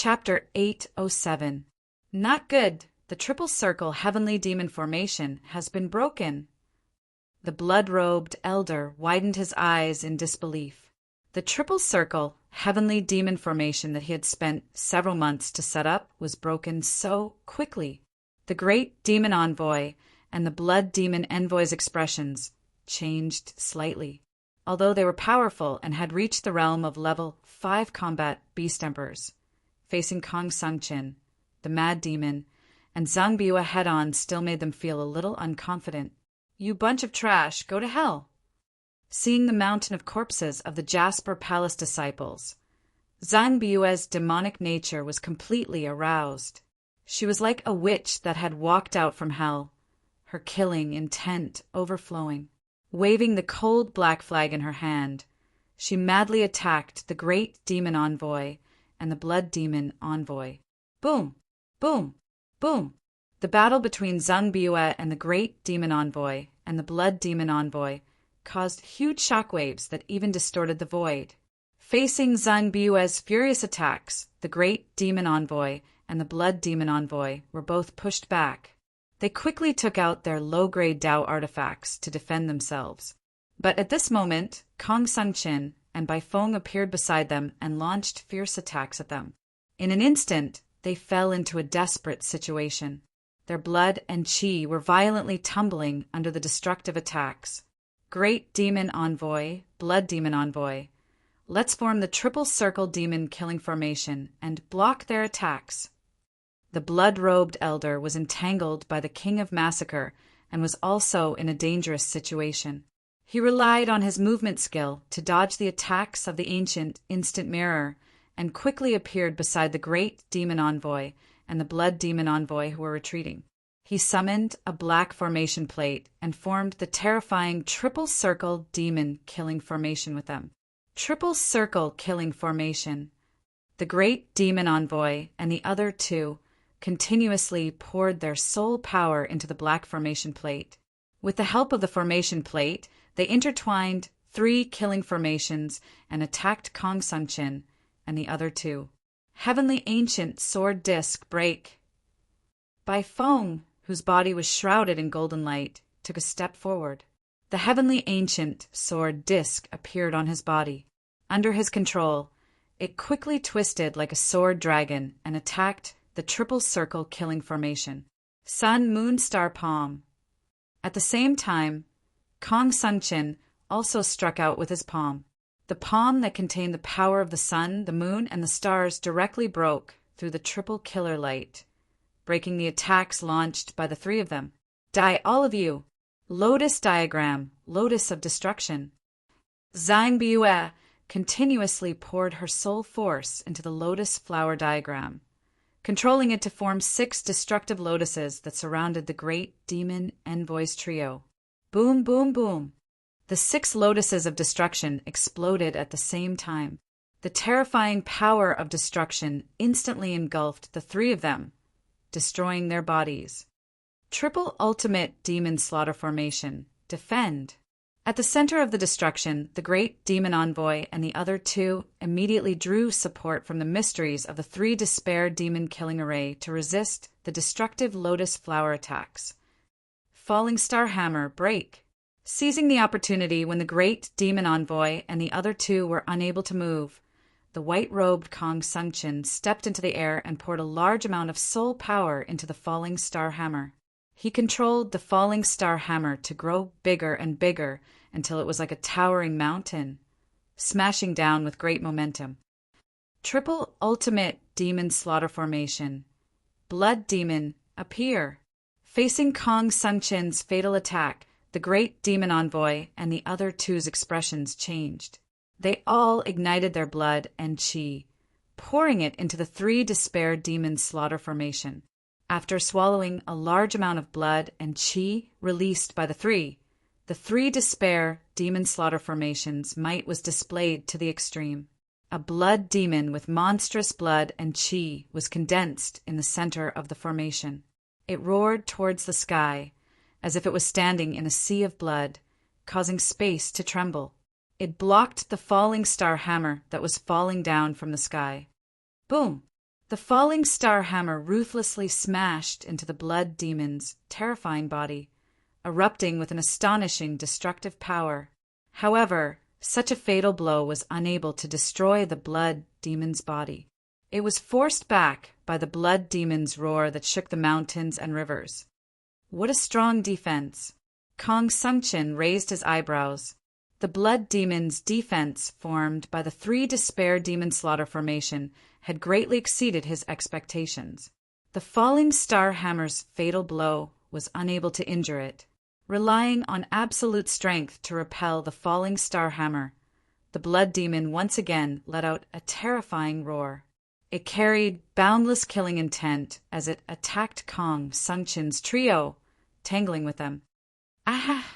Chapter 807. Not good. The triple circle heavenly demon formation has been broken. The blood-robed elder widened his eyes in disbelief. The triple circle heavenly demon formation that he had spent several months to set up was broken so quickly. The great demon envoy and the blood demon envoy's expressions changed slightly. Although they were powerful and had reached the realm of level 5 combat beast emperors, facing Kong Sungchin, the mad demon, and Zhang Biwa head-on still made them feel a little unconfident. "You bunch of trash, go to hell." Seeing the mountain of corpses of the Jasper Palace disciples, Zhang Biwa's demonic nature was completely aroused. She was like a witch that had walked out from hell, her killing intent overflowing. Waving the cold black flag in her hand, she madly attacked the great demon envoy and the blood demon envoy. Boom! Boom! Boom! The battle between Zhang Biwa and the great demon envoy and the blood demon envoy caused huge shockwaves that even distorted the void. Facing Zhang Biwa's furious attacks, the great demon envoy and the blood demon envoy were both pushed back. They quickly took out their low-grade Dao artifacts to defend themselves. But at this moment, Kong Sungchin and Bai Feng appeared beside them and launched fierce attacks at them. In an instant, they fell into a desperate situation. Their blood and qi were violently tumbling under the destructive attacks. Great demon envoy, blood demon envoy, let's form the triple circle demon killing formation and block their attacks. The blood-robed elder was entangled by the King of Massacre and was also in a dangerous situation. He relied on his movement skill to dodge the attacks of the ancient instant mirror and quickly appeared beside the great demon envoy and the blood demon envoy who were retreating. He summoned a black formation plate and formed the terrifying triple circle demon killing formation with them. Triple circle killing formation. The great demon envoy and the other two continuously poured their soul power into the black formation plate. With the help of the formation plate, they intertwined 3 killing formations and attacked Kong Sungchin and the other two. Heavenly Ancient Sword Disc break. Bai Feng, whose body was shrouded in golden light, took a step forward. The Heavenly Ancient Sword Disc appeared on his body. Under his control, it quickly twisted like a sword dragon and attacked the triple circle killing formation. Sun, Moon, Star, Palm. At the same time, Kong Sungchin also struck out with his palm. The palm that contained the power of the sun, the moon, and the stars directly broke through the triple killer light, breaking the attacks launched by the 3 of them. Die, all of you! Lotus diagram, lotus of destruction. Zhang Biwa continuously poured her soul force into the lotus flower diagram, controlling it to form 6 destructive lotuses that surrounded the great demon envoys trio. Boom, boom, boom. The 6 lotuses of destruction exploded at the same time. The terrifying power of destruction instantly engulfed the 3 of them, destroying their bodies. Triple ultimate demon slaughter formation. Defend. At the center of the destruction, the great demon envoy and the other 2 immediately drew support from the mysteries of the 3 despair demon killing array to resist the destructive lotus flower attacks. Falling star hammer break. Seizing the opportunity when the great demon envoy and the other 2 were unable to move, the white-robed Kong Sungchin stepped into the air and poured a large amount of soul power into the falling star hammer. He controlled the falling star hammer to grow bigger and bigger until it was like a towering mountain, smashing down with great momentum. Triple ultimate demon slaughter formation. Blood demon, appear. Facing Kong Sungchin's fatal attack, the great demon envoy and the other 2's expressions changed. They all ignited their blood and qi, pouring it into the 3 despair demon slaughter formation. After swallowing a large amount of blood and qi released by the 3 despair demon slaughter formation's might was displayed to the extreme. A blood demon with monstrous blood and qi was condensed in the center of the formation. It roared towards the sky, as if it was standing in a sea of blood, causing space to tremble. It blocked the falling star hammer that was falling down from the sky. Boom! The falling star hammer ruthlessly smashed into the blood demon's terrifying body, erupting with an astonishing destructive power. However, such a fatal blow was unable to destroy the blood demon's body. It was forced back by the blood demon's roar that shook the mountains and rivers. What a strong defense! Kong Sungchin raised his eyebrows. The blood demon's defense, formed by the 3 Despair Demon Slaughter formation, had greatly exceeded his expectations. The falling star hammer's fatal blow was unable to injure it. Relying on absolute strength to repel the falling star hammer, the blood demon once again let out a terrifying roar. It carried boundless killing intent as it attacked Kong Sungchin's trio, tangling with them. Ah!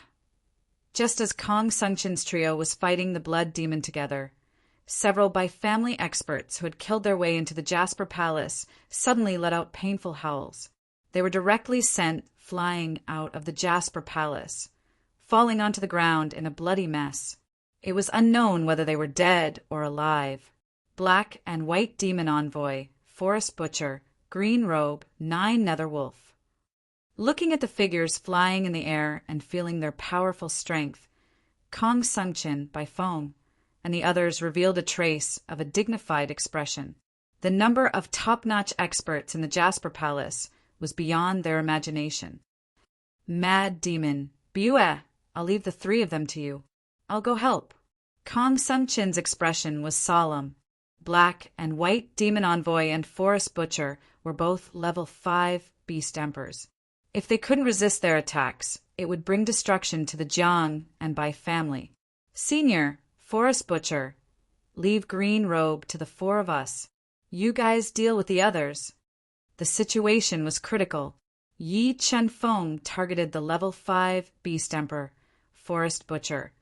Just as Kong Sungchin's trio was fighting the blood demon together, several by-family experts who had killed their way into the Jasper Palace suddenly let out painful howls. They were directly sent flying out of the Jasper Palace, falling onto the ground in a bloody mess. It was unknown whether they were dead or alive. Black and White Demon Envoy, Forest Butcher, Green Robe, 9 Netherwolf. Looking at the figures flying in the air and feeling their powerful strength, Kong Sungchin, by Fong, and the others revealed a trace of a dignified expression. The number of top-notch experts in the Jasper Palace was beyond their imagination. Mad Demon, Bue, I'll leave the 3 of them to you. I'll go help. Kong Sungchin's expression was solemn. Black and White Demon Envoy and Forest Butcher were both level 5 Beast Emperors. If they couldn't resist their attacks, it would bring destruction to the Jiang and Bai family. Senior, Forest Butcher, leave Green Robe to the 4 of us. You guys deal with the others. The situation was critical. Yi Chenfeng targeted the level 5 Beast Emperor, Forest Butcher,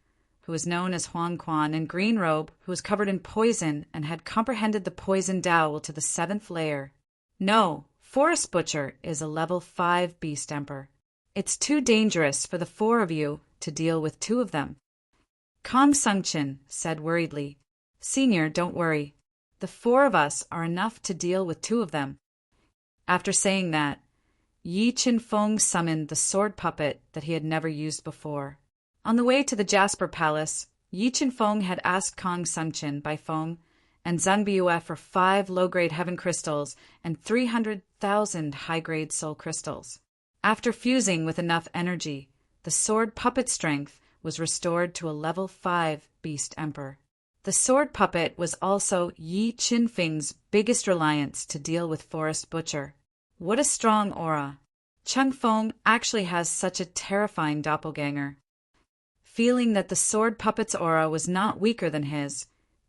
who was known as Huang Quan, and Green Robe, who was covered in poison and had comprehended the poison Dao to the 7th layer. No, Forest Butcher is a level 5 Beast Emperor. It's too dangerous for the 4 of you to deal with 2 of them. Kong Sungchin said worriedly, Senior, don't worry. The 4 of us are enough to deal with 2 of them. After saying that, Yi Chenfeng summoned the sword puppet that he had never used before. On the way to the Jasper Palace, Yi Chenfeng had asked Kong Sungchin, Bai Feng, and Zhang Biyue for 5 low-grade heaven crystals and 300,000 high-grade soul crystals. After fusing with enough energy, the sword puppet strength was restored to a level 5 Beast Emperor. The sword puppet was also Yi Chenfeng's biggest reliance to deal with Forest Butcher. What a strong aura. Cheng Feng actually has such a terrifying doppelganger. Feeling that the sword puppet's aura was not weaker than his,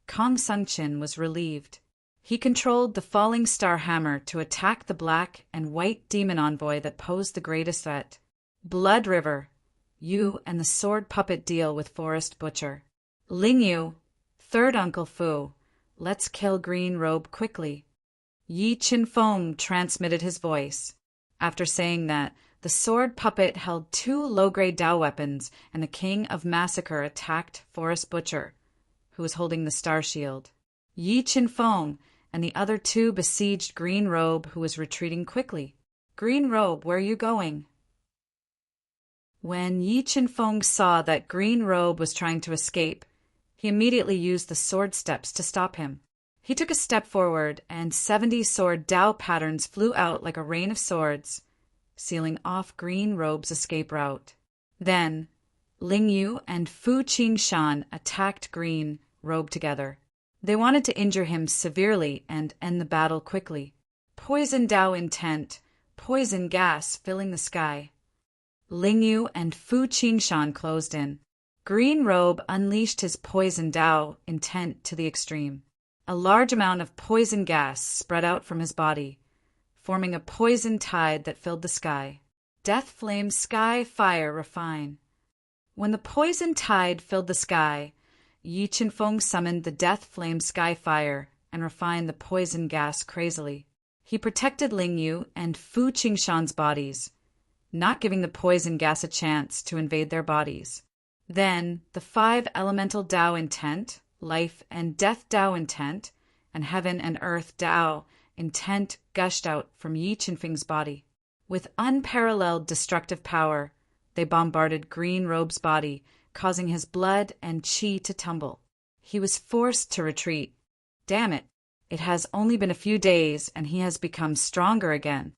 Kong Sungchin was relieved. He controlled the falling star hammer to attack the Black and White Demon Envoy that posed the greatest threat. Blood River, you and the sword puppet deal with Forest Butcher. Ling Yu, 3rd Uncle Fu, let's kill Green Robe quickly. Yi Chenfeng transmitted his voice. After saying that, the sword puppet held 2 low-grade Dao weapons, and the King of Massacre attacked Forest Butcher, who was holding the Star Shield. Yi Chenfeng and the other 2 besieged Green Robe, who was retreating quickly. Green Robe, where are you going? When Yi Chenfeng saw that Green Robe was trying to escape, he immediately used the sword steps to stop him. He took a step forward, and 70 sword Dao patterns flew out like a rain of swords, sealing off Green Robe's escape route. Then, Ling Yu and Fu Qingshan attacked Green Robe together. They wanted to injure him severely and end the battle quickly. Poison Dao intent, poison gas filling the sky. Ling Yu and Fu Qingshan closed in. Green Robe unleashed his poison Dao intent to the extreme. A large amount of poison gas spread out from his body, forming a poison tide that filled the sky. Death flame sky fire refine. When the poison tide filled the sky, Yi Chenfeng summoned the death flame sky fire and refined the poison gas crazily. He protected Ling Yu and Fu Qingshan's bodies, not giving the poison gas a chance to invade their bodies. Then, the 5 elemental Dao intent, life and death Dao intent, and heaven and earth Dao intent gushed out from Yi Qinfeng's body. With unparalleled destructive power, they bombarded Green Robe's body, causing his blood and qi to tumble. He was forced to retreat. Damn it, it has only been a few days and he has become stronger again.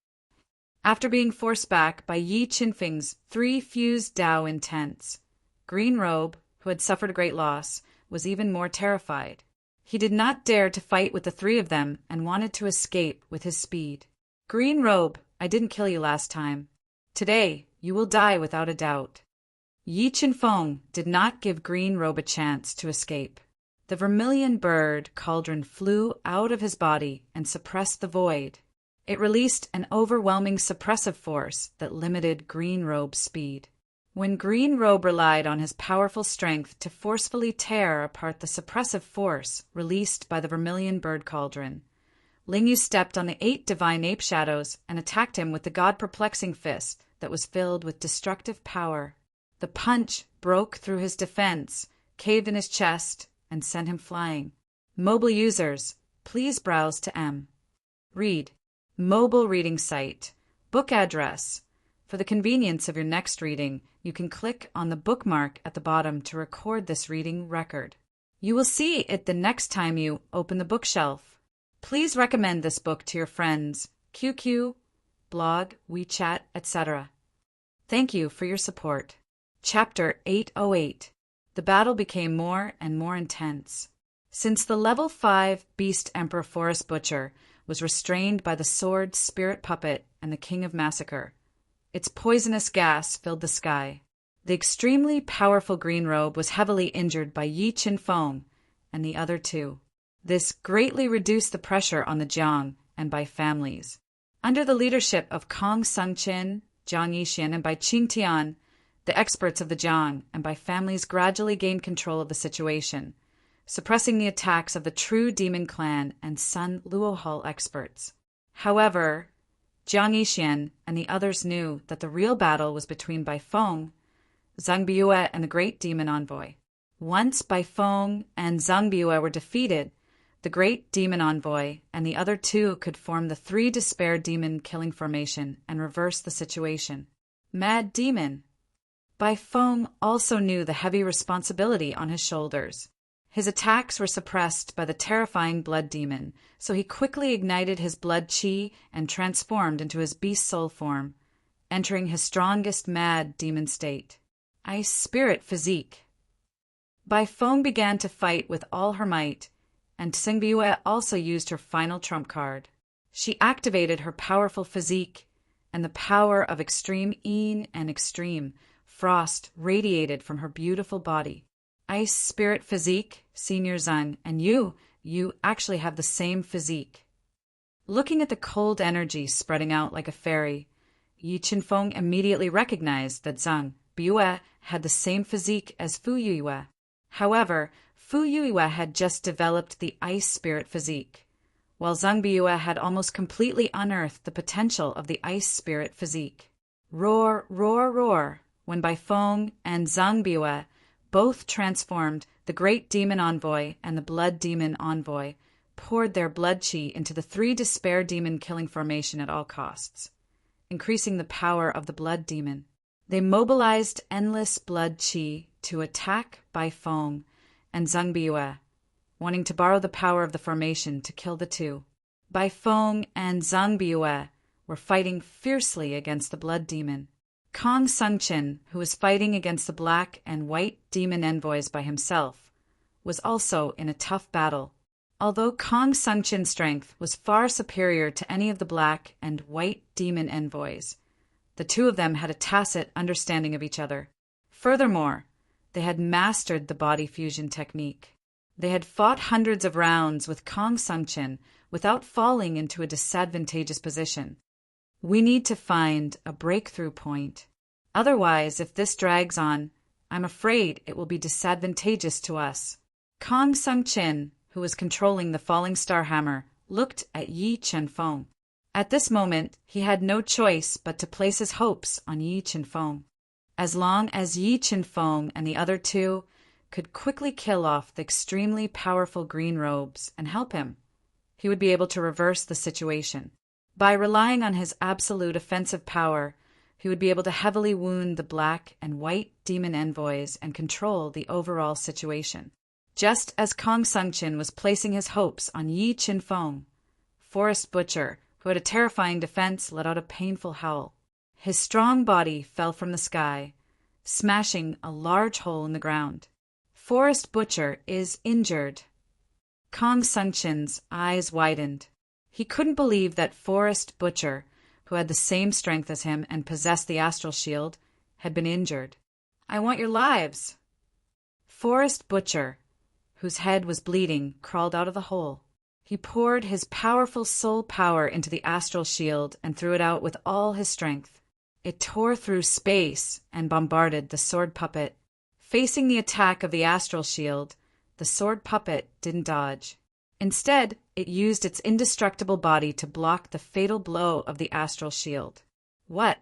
After being forced back by Yi Qinfeng's 3 fused Dao intents, Green Robe, who had suffered a great loss, was even more terrified. He did not dare to fight with the 3 of them and wanted to escape with his speed. Green Robe, I didn't kill you last time. Today, you will die without a doubt. Yi Qinfeng did not give Green Robe a chance to escape. The vermilion bird cauldron flew out of his body and suppressed the void. It released an overwhelming suppressive force that limited Green Robe's speed. When Green Robe relied on his powerful strength to forcefully tear apart the suppressive force released by the vermilion bird cauldron, Lingyu stepped on the 8 divine ape shadows and attacked him with the god-perplexing fist that was filled with destructive power. The punch broke through his defense, caved in his chest, and sent him flying. Mobile users, please browse to M. Read. Mobile reading site. Book address. For the convenience of your next reading, you can click on the bookmark at the bottom to record this reading record. You will see it the next time you open the bookshelf. Please recommend this book to your friends, QQ, blog, WeChat, etc. Thank you for your support. Chapter 808. The battle became more and more intense. Since the level 5 Beast Emperor Forest Butcher was restrained by the sword Spirit Puppet and the King of Massacre, its poisonous gas filled the sky. The extremely powerful Green Robe was heavily injured by Yi Qinfeng and the other 2. This greatly reduced the pressure on the Jiang and Bai families. Under the leadership of Kong Sungqin, Jiang Yixian, and Bai Qingtian, the experts of the Jiang and Bai families gradually gained control of the situation, suppressing the attacks of the True Demon Clan and Sun Luohal experts. However, Jiang Yixian and the others knew that the real battle was between Bai Feng, Zhang Biue, and the Great Demon Envoy. Once Bai Feng and Zhang Biue were defeated, the Great Demon Envoy and the other 2 could form the 3 Despair Demon killing formation and reverse the situation. Mad Demon. Bai Feng also knew the heavy responsibility on his shoulders. His attacks were suppressed by the terrifying Blood Demon, so he quickly ignited his blood qi and transformed into his beast soul form, entering his strongest Mad Demon state. Ice Spirit Physique. Bai Feng began to fight with all her might, and Tsing Biue also used her final trump card. She activated her powerful physique, and the power of extreme yin and extreme frost radiated from her beautiful body. Ice Spirit Physique, Senior Zhang, and you actually have the same physique. Looking at the cold energy spreading out like a fairy, Yi Qinfeng immediately recognized that Zhang Biue had the same physique as Fu Yueyue. However, Fu Yueyue had just developed the Ice Spirit Physique, while Zhang Biue had almost completely unearthed the potential of the Ice Spirit Physique. Roar, roar, roar, when Bai Feng and Zhang Biue both transformed, the Great Demon Envoy and the Blood Demon Envoy poured their blood qi into the 3 Despair Demon killing formation at all costs, increasing the power of the Blood Demon. They mobilized endless blood qi to attack Bai Feng and Zhang Biue, wanting to borrow the power of the formation to kill the 2. Bai Feng and Zhang Biue were fighting fiercely against the Blood Demon. Kong Sungqin, who was fighting against the Black and White Demon Envoys by himself, was also in a tough battle. Although Kong Sungqin's strength was far superior to any of the Black and White Demon Envoys, the 2 of them had a tacit understanding of each other. Furthermore, they had mastered the body fusion technique. They had fought hundreds of rounds with Kong Sungqin without falling into a disadvantageous position. We need to find a breakthrough point. Otherwise, if this drags on, I'm afraid it will be disadvantageous to us. Kong Sungqin, who was controlling the falling star hammer, looked at Yi Qinfeng. At this moment, he had no choice but to place his hopes on Yi Qinfeng. As long as Yi Qinfeng and the other 2 could quickly kill off the extremely powerful Green Robes and help him, he would be able to reverse the situation. By relying on his absolute offensive power, he would be able to heavily wound the black and white demon envoys and control the overall situation. Just as Kong Sungchin was placing his hopes on Yi Qinfeng, Forest Butcher, who had a terrifying defense, let out a painful howl. His strong body fell from the sky, smashing a large hole in the ground. Forest Butcher is injured. Kong Sungchin's eyes widened. He couldn't believe that Forest Butcher, who had the same strength as him and possessed the astral shield, had been injured. "I want your lives." Forest Butcher, whose head was bleeding, crawled out of the hole. He poured his powerful soul power into the astral shield and threw it out with all his strength. It tore through space and bombarded the sword puppet. Facing the attack of the astral shield, the sword puppet didn't dodge. Instead, it used its indestructible body to block the fatal blow of the astral shield. What?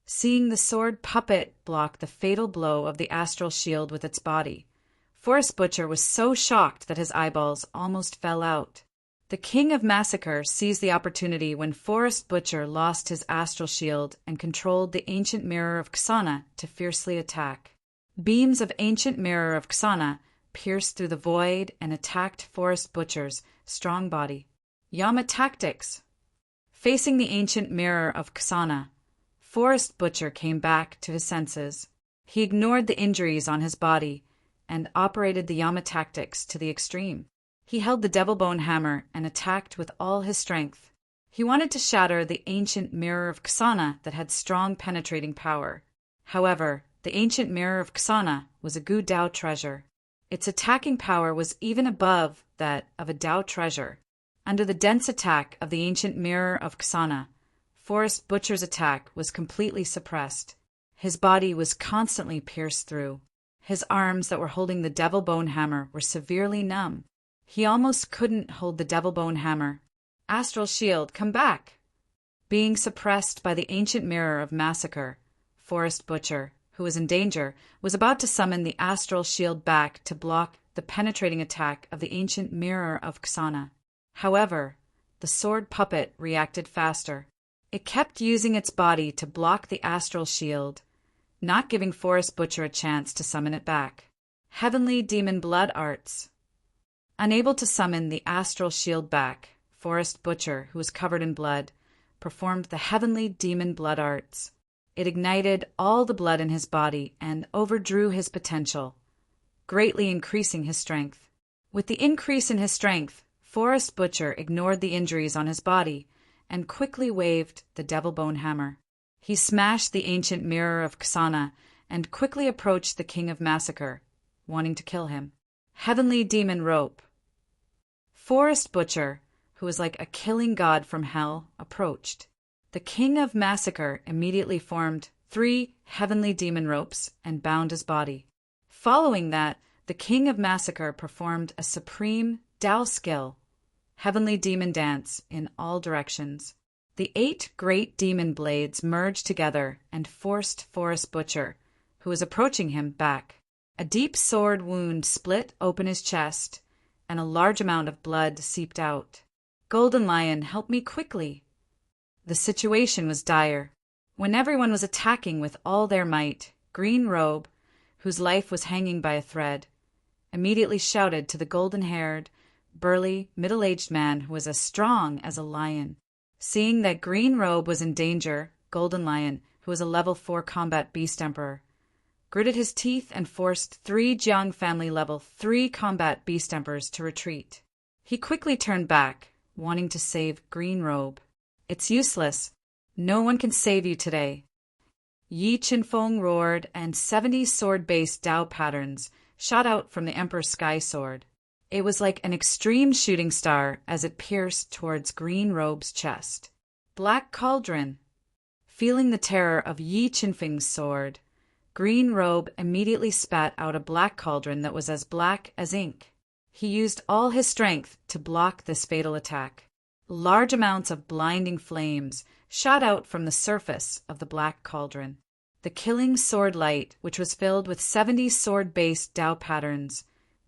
Seeing the sword puppet block the fatal blow of the astral shield with its body, Forest Butcher was so shocked that his eyeballs almost fell out. The King of Massacre seized the opportunity when Forest Butcher lost his astral shield and controlled the Ancient Mirror of Xana to fiercely attack. Beams of Ancient Mirror of Xana pierced through the void and attacked Forest Butcher's strong body. Yama tactics. Facing the Ancient Mirror of Xana, Forest Butcher came back to his senses. He ignored the injuries on his body and operated the Yama tactics to the extreme. He held the Devil Bone Hammer and attacked with all his strength. He wanted to shatter the Ancient Mirror of Xana that had strong penetrating power. However, the Ancient Mirror of Xana was a Gu Dao treasure. Its attacking power was even above that of a Dao treasure. Under the dense attack of the Ancient Mirror of Xana, Forest Butcher's attack was completely suppressed. His body was constantly pierced through. His arms that were holding the Devil Bone Hammer were severely numb. He almost couldn't hold the Devil Bone Hammer. Astral Shield, come back! Being suppressed by the Ancient Mirror of Massacre, Forest Butcher, who was in danger, was about to summon the Astral Shield back to block the penetrating attack of the Ancient Mirror of Xana. However, the sword puppet reacted faster. It kept using its body to block the Astral Shield, not giving Forest Butcher a chance to summon it back. Heavenly Demon Blood Arts. Unable to summon the Astral Shield back, Forest Butcher, who was covered in blood, performed the Heavenly Demon Blood Arts. It ignited all the blood in his body and overdrew his potential, greatly increasing his strength. With the increase in his strength, Forest Butcher ignored the injuries on his body and quickly waved the Devil Bone Hammer. He smashed the Ancient Mirror of Xana and quickly approached the King of Massacre, wanting to kill him. Heavenly Demon Rope. Forest Butcher, who was like a killing god from hell, approached. The King of Massacre immediately formed 3 heavenly demon ropes and bound his body. Following that, the King of Massacre performed a supreme Dao skill, Heavenly Demon Dance, in all directions. The 8 great demon blades merged together and forced Forest Butcher, who was approaching him, back. A deep sword wound split open his chest, and a large amount of blood seeped out. Golden Lion, help me quickly! The situation was dire. When everyone was attacking with all their might, Green Robe, whose life was hanging by a thread, immediately shouted to the golden-haired, burly, middle-aged man who was as strong as a lion. Seeing that Green Robe was in danger, Golden Lion, who was a level 4 combat beast emperor, gritted his teeth and forced 3 Jiang family level 3 combat beast emperors to retreat. He quickly turned back, wanting to save Green Robe. It's useless. No one can save you today. Yi Qinfeng roared, and 70 sword-based Dao patterns shot out from the Emperor's sky sword. It was like an extreme shooting star as it pierced towards Green Robe's chest. Black Cauldron. Feeling the terror of Yi Qinfeng's sword, Green Robe immediately spat out a black cauldron that was as black as ink. He used all his strength to block this fatal attack. Large amounts of blinding flames shot out from the surface of the black cauldron. The killing sword light, which was filled with 70 sword-based Dao patterns,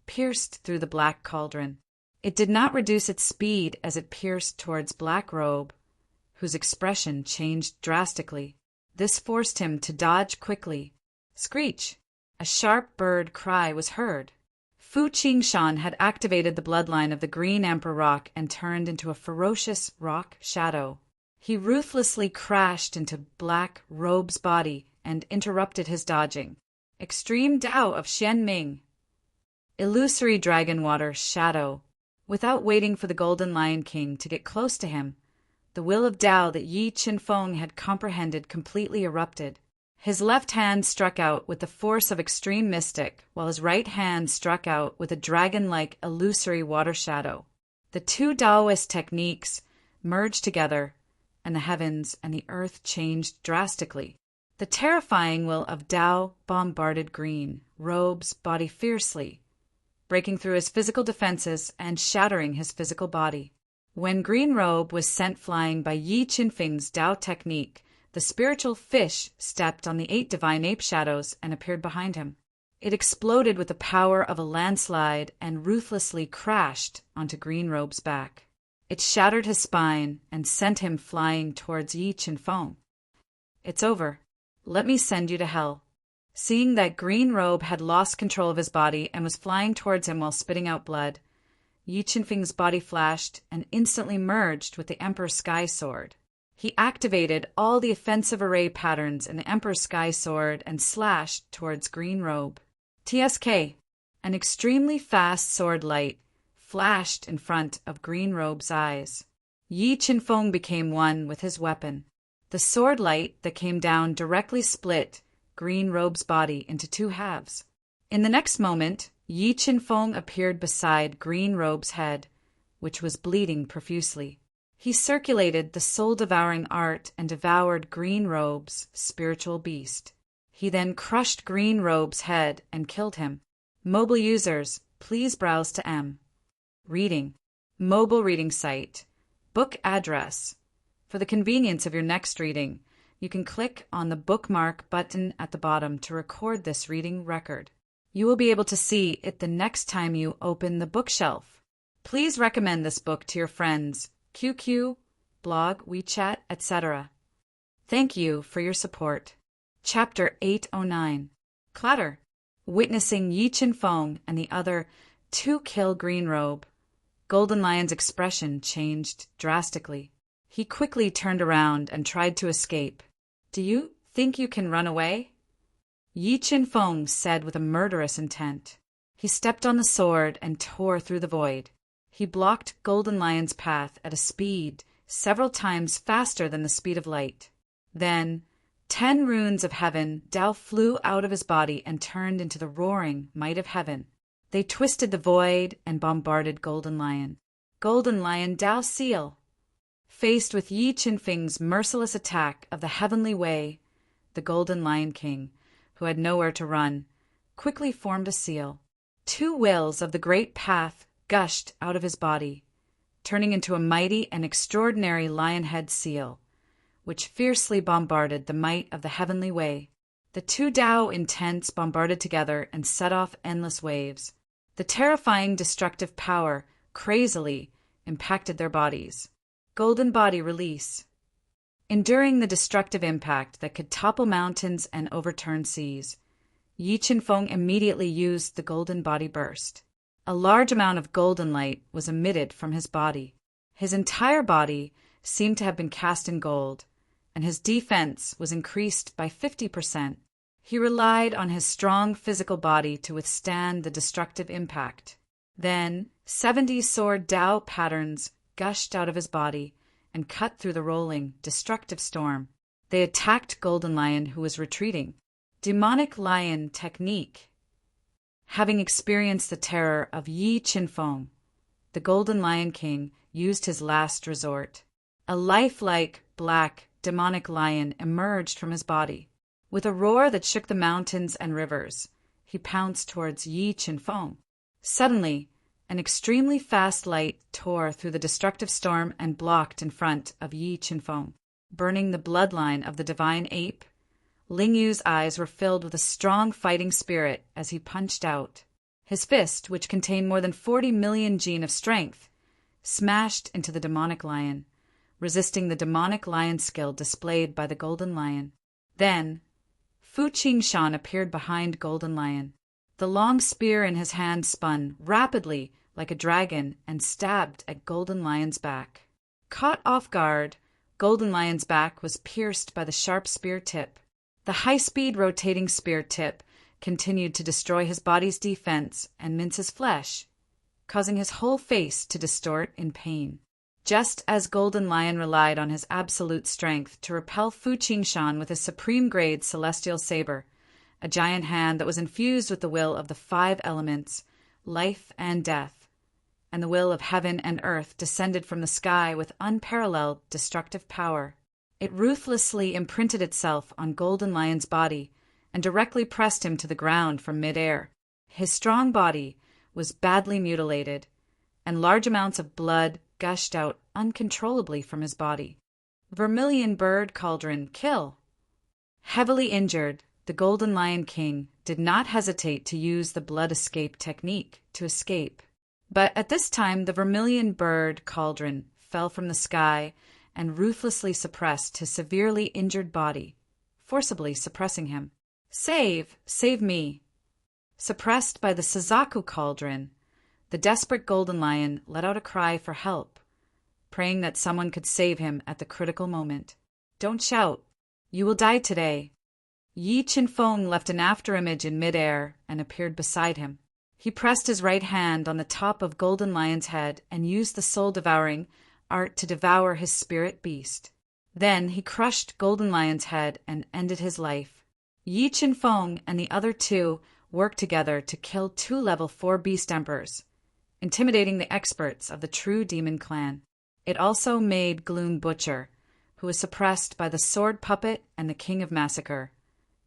pierced through the black cauldron. It did not reduce its speed as it pierced towards Black Robe, whose expression changed drastically. This forced him to dodge quickly. Screech! A sharp bird cry was heard. Fu Qingshan had activated the bloodline of the Green Emperor Rock and turned into a ferocious rock shadow. He ruthlessly crashed into Black Robe's body and interrupted his dodging. Extreme Tao of Xian Ming. Illusory dragon water shadow. Without waiting for the Golden Lion King to get close to him, the will of Tao that Yi Qinfeng had comprehended completely erupted. His left hand struck out with the force of extreme mystic, while his right hand struck out with a dragon-like illusory water shadow. The two Taoist techniques merged together, and the heavens and the earth changed drastically. The terrifying will of Tao bombarded Green Robe's body fiercely, breaking through his physical defenses and shattering his physical body. When Green Robe was sent flying by Yi Qinfeng's Tao technique, the spiritual fish stepped on the 8 divine ape shadows and appeared behind him. It exploded with the power of a landslide and ruthlessly crashed onto Green Robe's back. It shattered his spine and sent him flying towards Yi Qinfeng. "It's over. Let me send you to hell." Seeing that Green Robe had lost control of his body and was flying towards him while spitting out blood, Yi Qinfeng's body flashed and instantly merged with the Emperor's Sky Sword. He activated all the offensive array patterns in the Emperor's Sky Sword and slashed towards Green Robe. TSK, an extremely fast sword light, flashed in front of Green Robe's eyes. Yi Qinfeng became one with his weapon. The sword light that came down directly split Green Robe's body into 2 halves. In the next moment, Yi Qinfeng appeared beside Green Robe's head, which was bleeding profusely. He circulated the soul-devouring art and devoured Green Robe's spiritual beast. He then crushed Green Robe's head and killed him. Mobile users, please browse to M. Reading. Mobile reading site. Book address. For the convenience of your next reading, you can click on the bookmark button at the bottom to record this reading record. You will be able to see it the next time you open the bookshelf. Please recommend this book to your friends, QQ, blog, WeChat, etc. Thank you for your support. Chapter 809. Clatter. Witnessing Yi Qinfeng and the other 2 kill Green Robe, Golden Lion's expression changed drastically. He quickly turned around and tried to escape. "Do you think you can run away?" Yi Qinfeng said with a murderous intent. He stepped on the sword and tore through the void. He blocked Golden Lion's path at a speed several times faster than the speed of light. Then, 10 runes of heaven Tao flew out of his body and turned into the roaring might of heaven. They twisted the void and bombarded Golden Lion. Golden Lion Tao Seal. Faced with Yi Qinfeng's merciless attack of the heavenly way, the Golden Lion King, who had nowhere to run, quickly formed a seal. 2 wills of the great path gushed out of his body, turning into a mighty and extraordinary lion-head seal, which fiercely bombarded the might of the heavenly way. The 2 Tao intents bombarded together and set off endless waves. The terrifying destructive power crazily impacted their bodies. Golden body release. Enduring the destructive impact that could topple mountains and overturn seas, Yi Qinfeng immediately used the golden body burst. A large amount of golden light was emitted from his body. His entire body seemed to have been cast in gold, and his defense was increased by 50%. He relied on his strong physical body to withstand the destructive impact. Then, 70 sword Tao patterns gushed out of his body and cut through the rolling, destructive storm. They attacked Golden Lion, who was retreating. Demonic Lion Technique. Having experienced the terror of Yi Qinfeng, the Golden Lion King used his last resort. A lifelike, black, demonic lion emerged from his body. With a roar that shook the mountains and rivers, he pounced towards Yi Qinfeng. Suddenly, an extremely fast light tore through the destructive storm and blocked in front of Yi Qinfeng. Burning the bloodline of the divine ape, Ling Yu's eyes were filled with a strong fighting spirit as he punched out. His fist, which contained more than 40 million gene of strength, smashed into the demonic lion, resisting the demonic lion skill displayed by the golden lion. Then, Fu Qingshan appeared behind Golden Lion. The long spear in his hand spun rapidly like a dragon and stabbed at Golden Lion's back. Caught off guard, Golden Lion's back was pierced by the sharp spear tip. The high-speed rotating spear tip continued to destroy his body's defense and mince his flesh, causing his whole face to distort in pain. Just as Golden Lion relied on his absolute strength to repel Fu Qingshan with his supreme-grade celestial saber, a giant hand that was infused with the will of the 5 elements, life and death, and the will of heaven and earth descended from the sky with unparalleled destructive power. It ruthlessly imprinted itself on Golden Lion's body and directly pressed him to the ground from mid-air. His strong body was badly mutilated, and large amounts of blood gushed out uncontrollably from his body. Vermilion Bird Cauldron Kill. Heavily injured, the Golden Lion King did not hesitate to use the blood escape technique to escape. But at this time, the Vermilion Bird Cauldron fell from the sky and ruthlessly suppressed his severely injured body, forcibly suppressing him. Save me. Suppressed by the Suzaku Cauldron, the desperate Golden Lion let out a cry for help, praying that someone could save him at the critical moment. Don't shout. You will die today. Yi Qinfeng left an afterimage in midair and appeared beside him. He pressed his right hand on the top of Golden Lion's head and used the soul-devouring art to devour his spirit beast. Then he crushed Golden Lion's head and ended his life. Yi Qinfeng and the other 2 worked together to kill 2 level 4 beast emperors, intimidating the experts of the true demon clan. It also made Gloom Butcher, who was suppressed by the Sword Puppet and the King of Massacre,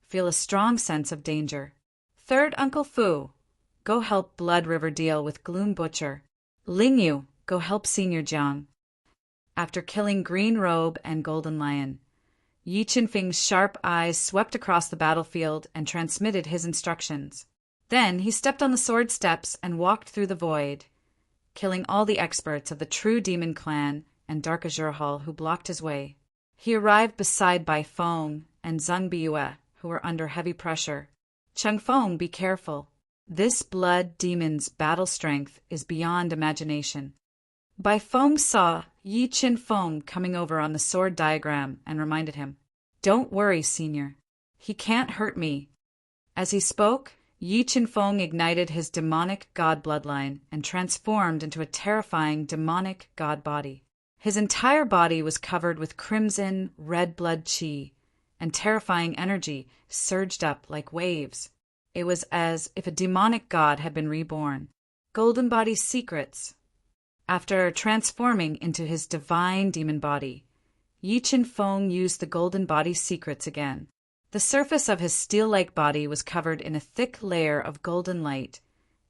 feel a strong sense of danger. Third Uncle Fu, go help Blood River deal with Gloom Butcher. Ling Yu, go help Senior Jiang. After killing Green Robe and Golden Lion, Yi Qinfeng's sharp eyes swept across the battlefield and transmitted his instructions. Then he stepped on the sword steps and walked through the void, killing all the experts of the True Demon Clan and Dark Azure Hall who blocked his way. He arrived beside Bai Feng and Zhang Biyue, who were under heavy pressure. Cheng Feng, be careful. This blood demon's battle strength is beyond imagination. Bai Feng saw Yi Qinfeng coming over on the sword diagram and reminded him, Don't worry, Senior. He can't hurt me. As he spoke, Yi Qinfeng ignited his demonic god bloodline and transformed into a terrifying demonic god body. His entire body was covered with crimson, red blood qi, and terrifying energy surged up like waves. It was as if a demonic god had been reborn. Golden Body's secrets. After transforming into his divine demon body, Yi Qinfeng used the Golden Body's secrets again. The surface of his steel-like body was covered in a thick layer of golden light,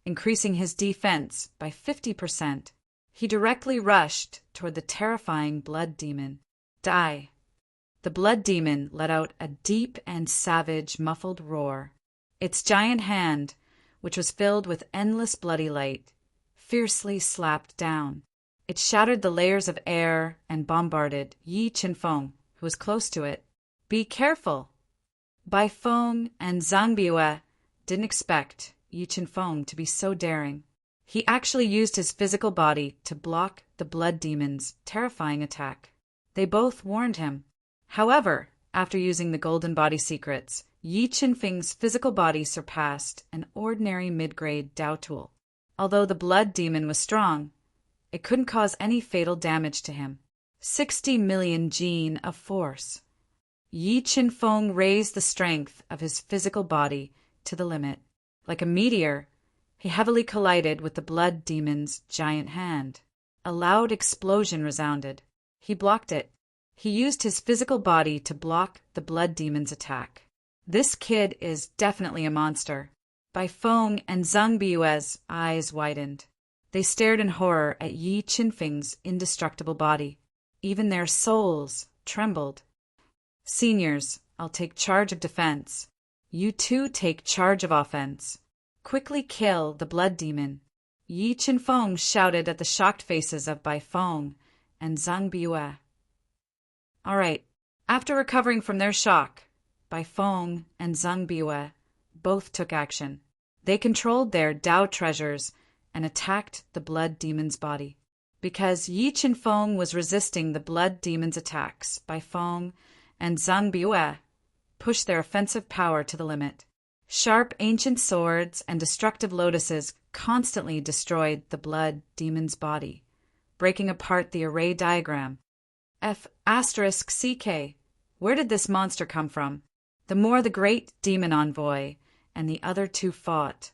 increasing his defense by 50%. He directly rushed toward the terrifying blood demon. Die. The blood demon let out a deep and savage muffled roar. Its giant hand, which was filled with endless bloody light, fiercely slapped down. It shattered the layers of air and bombarded Yi Qinfeng, who was close to it. Be careful! Bai Feng and Zhang Biyue didn't expect Yi Qinfeng to be so daring. He actually used his physical body to block the blood demon's terrifying attack. They both warned him. However, after using the Golden Body secrets, Yi Qinfeng's physical body surpassed an ordinary mid-grade Dao tool. Although the blood demon was strong, it couldn't cause any fatal damage to him. 60 million gene of force. Yi Qinfeng raised the strength of his physical body to the limit. Like a meteor, he heavily collided with the blood demon's giant hand. A loud explosion resounded. He blocked it. He used his physical body to block the blood demon's attack. This kid is definitely a monster. Bai Feng and Zhang Biyue's eyes widened. They stared in horror at Yi Qinfeng's indestructible body. Even their souls trembled. Seniors, I'll take charge of defense. You two take charge of offense. Quickly kill the blood demon. Yi Qinfeng shouted at the shocked faces of Bai Feng and Zhang Biue. All right, after recovering from their shock, Bai Feng and Zhang Biue both took action. They controlled their Dao treasures and attacked the blood demon's body. Because Yi Qinfeng was resisting the blood demon's attacks, Bai Feng and Zhang Biue pushed their offensive power to the limit. Sharp ancient swords and destructive lotuses constantly destroyed the blood demon's body, breaking apart the array diagram. F***CK. Where did this monster come from? The more the great demon envoy and the other two fought,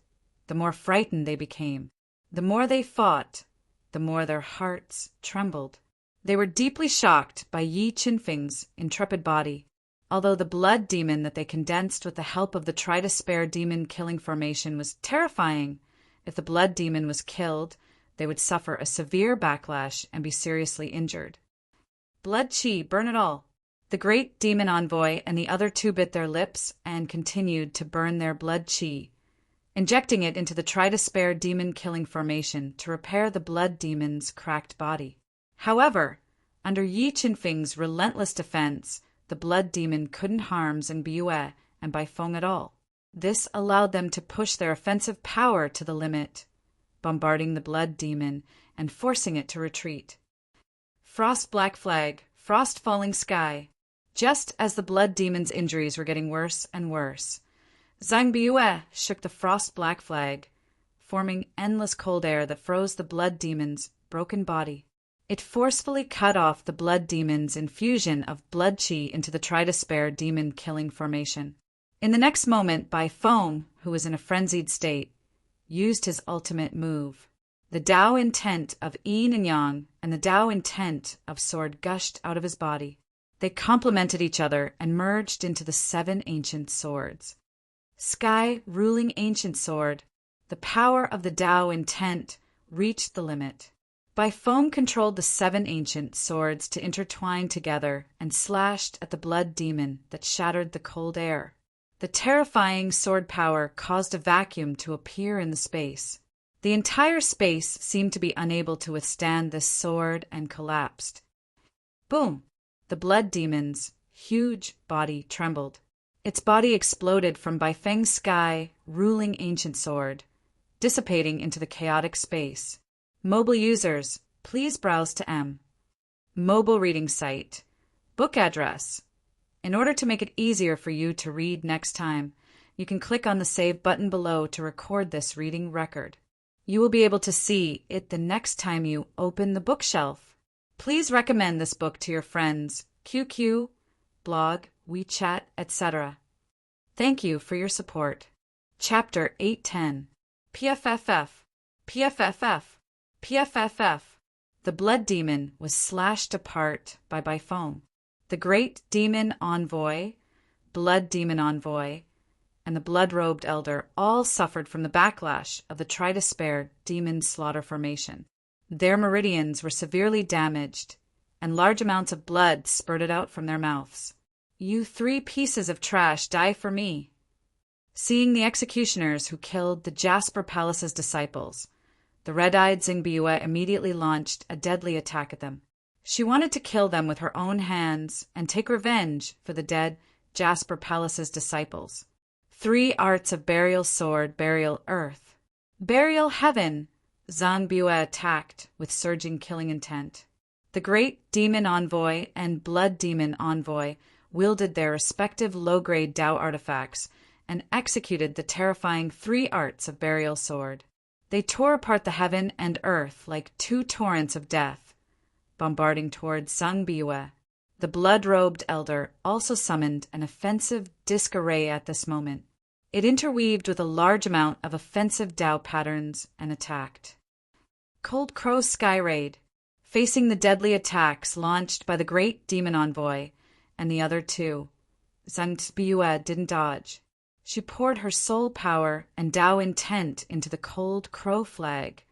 the more frightened they became. The more they fought, the more their hearts trembled. They were deeply shocked by Yi Qinfeng's intrepid body. Although the blood demon that they condensed with the help of the try-to-spare demon-killing formation was terrifying, if the blood demon was killed, they would suffer a severe backlash and be seriously injured. Blood qi, burn it all. The great demon envoy and the other two bit their lips and continued to burn their blood qi, injecting it into the try-to-spare demon-killing formation to repair the blood demon's cracked body. However, under Yi Qinfeng's relentless defense, the blood demon couldn't harm Zhang Biue and Bai Feng at all. This allowed them to push their offensive power to the limit, bombarding the blood demon and forcing it to retreat. Frost black flag, frost falling sky. Just as the blood demon's injuries were getting worse and worse, Zhang Biue shook the frost black flag, forming endless cold air that froze the blood demon's broken body. It forcefully cut off the blood demon's infusion of blood qi into the try-to-spare demon-killing formation. In the next moment, Bai Feng, who was in a frenzied state, used his ultimate move. The Dao intent of yin and yang and the Dao intent of sword gushed out of his body. They complemented each other and merged into the 7 ancient swords. Sky ruling ancient sword, the power of the Dao intent reached the limit. Bai Feng controlled the 7 ancient swords to intertwine together and slashed at the blood demon that shattered the cold air. The terrifying sword power caused a vacuum to appear in the space. The entire space seemed to be unable to withstand this sword and collapsed. Boom! The blood demon's huge body trembled. Its body exploded from Bai Feng's sky ruling ancient sword, dissipating into the chaotic space. Mobile users, please browse to M. Mobile reading site. Book address. In order to make it easier for you to read next time, you can click on the Save button below to record this reading record. You will be able to see it the next time you open the bookshelf. Please recommend this book to your friends, QQ, blog, WeChat, etc. Thank you for your support. Chapter 810. PFFF. PFFF. PFFF. The blood demon was slashed apart by Bai Feng. The great demon envoy, blood demon envoy, and the blood-robed elder all suffered from the backlash of the try-to-spare demon slaughter formation. Their meridians were severely damaged, and large amounts of blood spurted out from their mouths. You 3 pieces of trash, die for me. Seeing the executioners who killed the Jasper Palace's disciples, the red-eyed Zhang Biue immediately launched a deadly attack at them. She wanted to kill them with her own hands and take revenge for the dead Jasper Palace's disciples. 3 arts of burial sword, burial earth. Burial heaven, Zhang Biue attacked with surging killing intent. The great demon envoy and blood demon envoy wielded their respective low-grade Dao artifacts and executed the terrifying 3 arts of burial sword. They tore apart the heaven and earth like 2 torrents of death, bombarding towards Zhang Biue. The blood-robed elder also summoned an offensive disc array at this moment. It interweaved with a large amount of offensive Dao patterns and attacked. Cold Crow Sky Raid. Facing the deadly attacks launched by the great demon envoy and the other 2, Zhang Biue didn't dodge. She poured her soul power and Dao intent into the cold crow flag,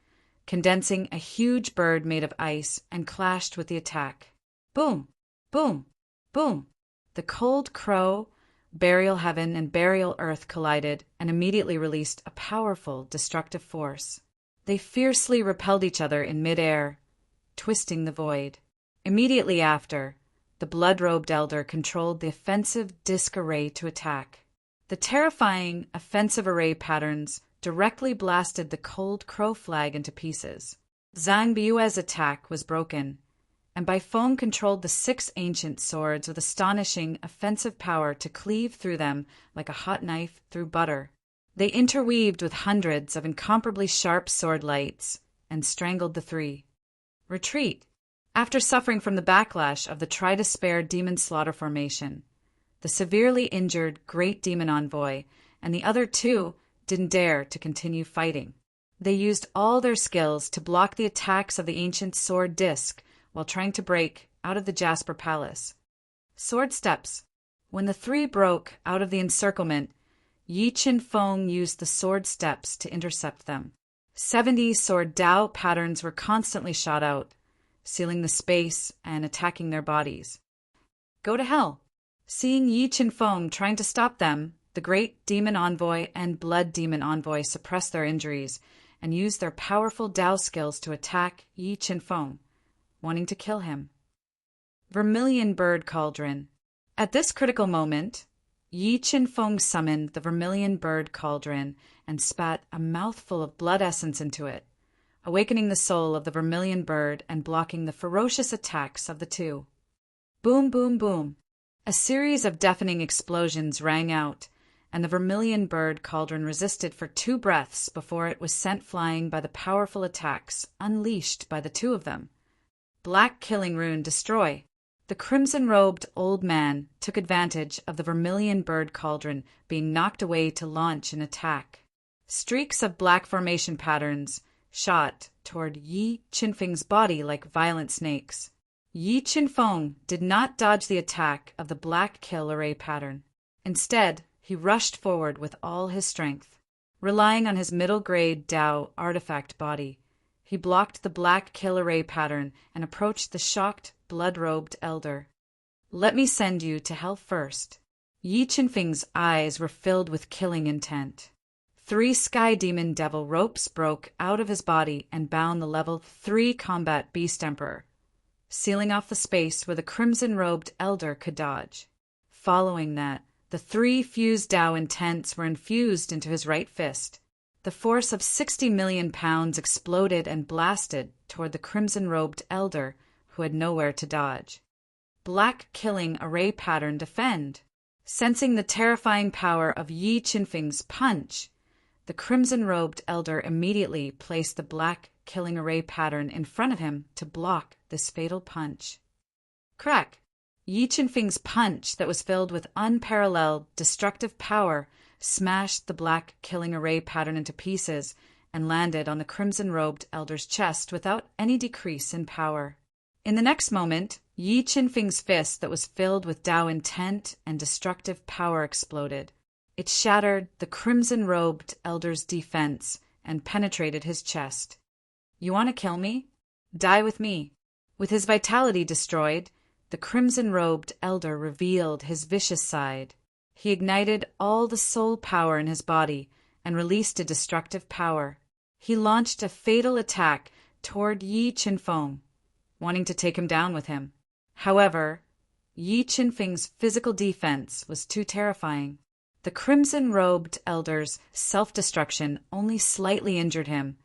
condensing a huge bird made of ice, and clashed with the attack. Boom! Boom! Boom! The cold crow, Burial Heaven and Burial Earth collided and immediately released a powerful, destructive force. They fiercely repelled each other in midair, twisting the void. Immediately after, the blood-robed elder controlled the offensive disc array to attack. The terrifying offensive array patterns directly blasted the cold crow flag into pieces. Zhang Bue's attack was broken, and Bai Feng controlled the 6 ancient swords with astonishing offensive power to cleave through them like a hot knife through butter. They interweaved with hundreds of incomparably sharp sword lights and strangled the 3. Retreat. After suffering from the backlash of the try-to-spare demon slaughter formation, the severely injured Great Demon Envoy and the other 2 didn't dare to continue fighting. They used all their skills to block the attacks of the ancient sword disc while trying to break out of the Jasper Palace. Sword steps. When the 3 broke out of the encirclement, Yi Qinfeng used the sword steps to intercept them. 70 sword Dao patterns were constantly shot out, sealing the space and attacking their bodies. Go to hell. Seeing Yi Qinfeng trying to stop them, the Great Demon Envoy and Blood Demon Envoy suppressed their injuries and used their powerful Dao skills to attack Yi Qinfeng, wanting to kill him. Vermilion Bird Cauldron. At this critical moment, Yi Qinfeng summoned the Vermilion Bird Cauldron and spat a mouthful of blood essence into it, awakening the soul of the Vermilion Bird and blocking the ferocious attacks of the 2. Boom, boom, boom. A series of deafening explosions rang out, and the Vermilion Bird Cauldron resisted for 2 breaths before it was sent flying by the powerful attacks unleashed by the 2 of them. Black Killing Rune Destroy. The crimson-robed old man took advantage of the Vermilion Bird Cauldron being knocked away to launch an attack. Streaks of black formation patterns shot toward Yi Qinfeng's body like violent snakes. Yi Qinfeng did not dodge the attack of the black kill array pattern. Instead, he rushed forward with all his strength. Relying on his middle-grade Dao artifact body, he blocked the black kill array pattern and approached the shocked, blood-robed elder. Let me send you to hell first. Yi Qinfeng's eyes were filled with killing intent. 3 Sky Demon Devil ropes broke out of his body and bound the level 3 Combat Beast Emperor, sealing off the space where the crimson-robed elder could dodge. Following that, the 3 fused Dao intents were infused into his right fist. The force of 60 million pounds exploded and blasted toward the crimson-robed elder, who had nowhere to dodge. Black Killing Array Pattern Defend. Sensing the terrifying power of Yi Qinfeng's punch, the crimson-robed elder immediately placed the Black Killing Array Pattern in front of him to block this fatal punch. Crack! Yi Qinfeng's punch that was filled with unparalleled destructive power smashed the Black Killing Array Pattern into pieces and landed on the crimson-robed elder's chest without any decrease in power. In the next moment, Yi Qinfeng's fist that was filled with Dao intent and destructive power exploded. It shattered the crimson-robed elder's defense and penetrated his chest. You want to kill me? Die with me. With his vitality destroyed, the crimson-robed elder revealed his vicious side. He ignited all the soul power in his body and released a destructive power. He launched a fatal attack toward Yi Qinfeng, wanting to take him down with him. However, Yi Qinfeng's physical defense was too terrifying. The crimson-robed elder's self-destruction only slightly injured him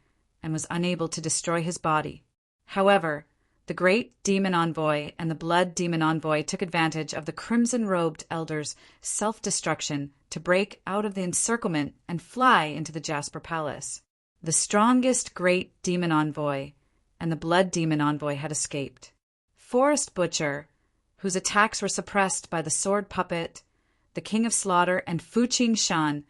and was unable to destroy his body. However, the Great Demon Envoy and the Blood Demon Envoy took advantage of the crimson-robed elder's self-destruction to break out of the encirclement and fly into the Jasper Palace. The strongest Great Demon Envoy and the Blood Demon Envoy had escaped. Forest Butcher, whose attacks were suppressed by the Sword Puppet, the King of Slaughter, and Fuqing Shan,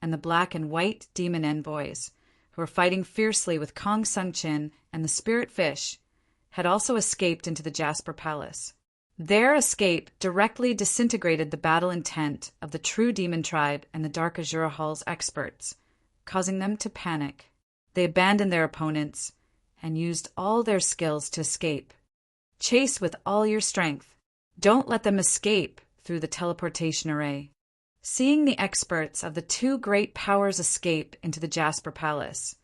and the Black and White Demon Envoys, who were fighting fiercely with Kong Sung-Chin and the Spirit Fish, had also escaped into the Jasper Palace. Their escape directly disintegrated the battle intent of the True Demon Tribe and the Dark Azura Hall's experts, causing them to panic. They abandoned their opponents and used all their skills to escape. Chase with all your strength. Don't let them escape through the teleportation array. Seeing the experts of the two great powers escape into the Jasper Palace,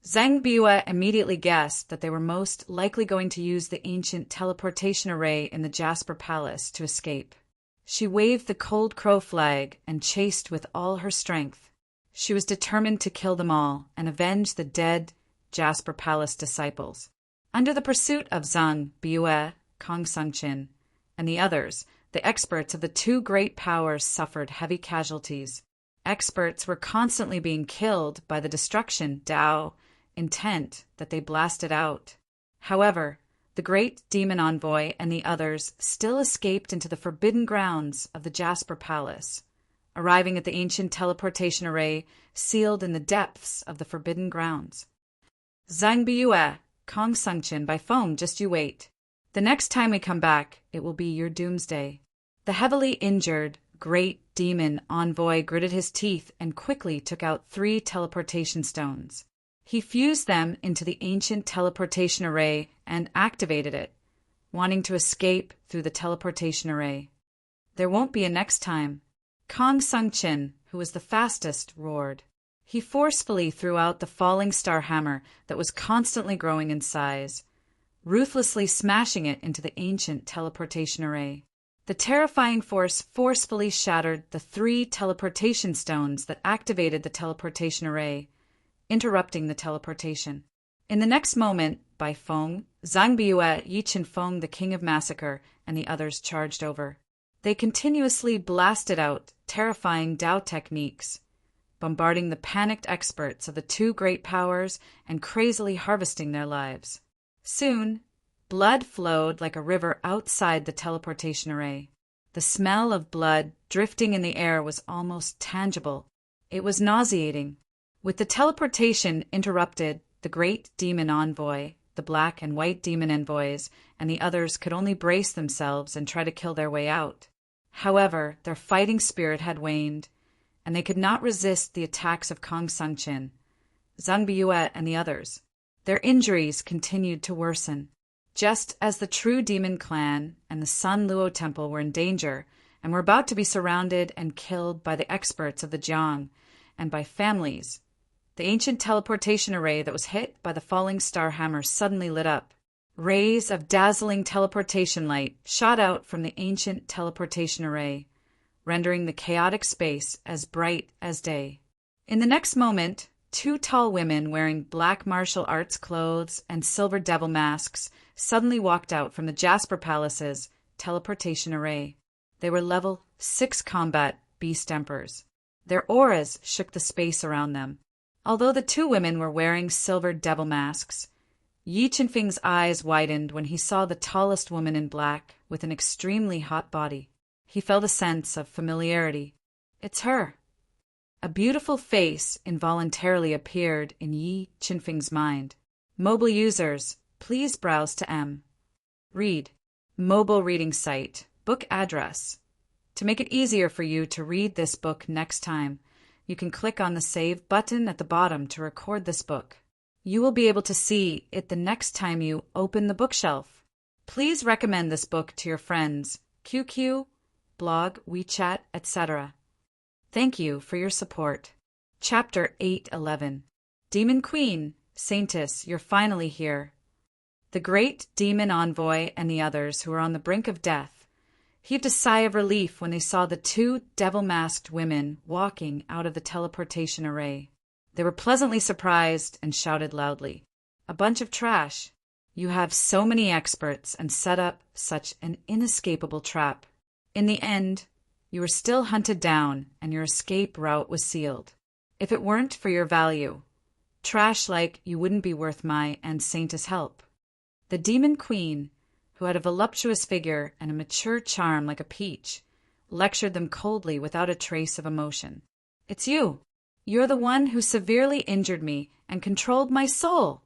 Zhang Biyue immediately guessed that they were most likely going to use the ancient teleportation array in the Jasper Palace to escape. She waved the cold crow flag and chased with all her strength. She was determined to kill them all and avenge the dead Jasper Palace disciples. Under the pursuit of Zhang Biyue, Kong Sungqin, and the others, the experts of the two great powers suffered heavy casualties. Experts were constantly being killed by the destruction Dao intent that they blasted out. However, the great demon envoy and the others still escaped into the forbidden grounds of the Jasper Palace, arriving at the ancient teleportation array sealed in the depths of the forbidden grounds. Zhang Biyue, Kong Sungqin, by phone, just you wait. The next time we come back, it will be your doomsday. The heavily injured, great demon envoy gritted his teeth and quickly took out 3 teleportation stones. He fused them into the ancient teleportation array and activated it, wanting to escape through the teleportation array. There won't be a next time. Kong Sungqin, who was the fastest, roared. He forcefully threw out the falling star hammer that was constantly growing in size, ruthlessly smashing it into the ancient teleportation array. The terrifying force forcefully shattered the 3 teleportation stones that activated the teleportation array, interrupting the teleportation. In the next moment, Bai Feng, Zhang Biyue, Yi Qinfeng, the king of massacre, and the others charged over. They continuously blasted out terrifying Dao techniques, bombarding the panicked experts of the two great powers and crazily harvesting their lives. Soon, blood flowed like a river outside the teleportation array. The smell of blood drifting in the air was almost tangible. It was nauseating. With the teleportation interrupted, the great demon envoy, the black and white demon envoys, and the others could only brace themselves and try to kill their way out. However, their fighting spirit had waned, and they could not resist the attacks of Kong Sungqin, Zhang Biyue, and the others. Their injuries continued to worsen. Just as the true demon clan and the Sun Luo temple were in danger and were about to be surrounded and killed by the experts of the Jiang and by families, the ancient teleportation array that was hit by the falling star hammer suddenly lit up. Rays of dazzling teleportation light shot out from the ancient teleportation array, rendering the chaotic space as bright as day. In the next moment, 2 tall women wearing black martial arts clothes and silver devil masks suddenly walked out from the Jasper Palace's teleportation array. They were level 6 combat beast emperors. Their auras shook the space around them. Although the 2 women were wearing silver devil masks, Yi Qinfeng's eyes widened when he saw the tallest woman in black with an extremely hot body. He felt a sense of familiarity. It's her. A beautiful face involuntarily appeared in Yi Qinfeng's mind. Mobile users, please browse to M. Read. Mobile reading site. Book address. To make it easier for you to read this book next time, you can click on the Save button at the bottom to record this book. You will be able to see it the next time you open the bookshelf. Please recommend this book to your friends, QQ, blog, WeChat, etc. Thank you for your support. Chapter 811. Demon Queen, Saintess, you're finally here. The great demon envoy and the others who were on the brink of death heaved a sigh of relief when they saw the 2 devil-masked women walking out of the teleportation array. They were pleasantly surprised and shouted loudly, "A bunch of trash! You have so many experts and set up such an inescapable trap. In the end, you were still hunted down and your escape route was sealed. If it weren't for your value, trash like you wouldn't be worth my and Saintess help." The demon queen, who had a voluptuous figure and a mature charm like a peach, lectured them coldly without a trace of emotion. "It's you. You're the one who severely injured me and controlled my soul,"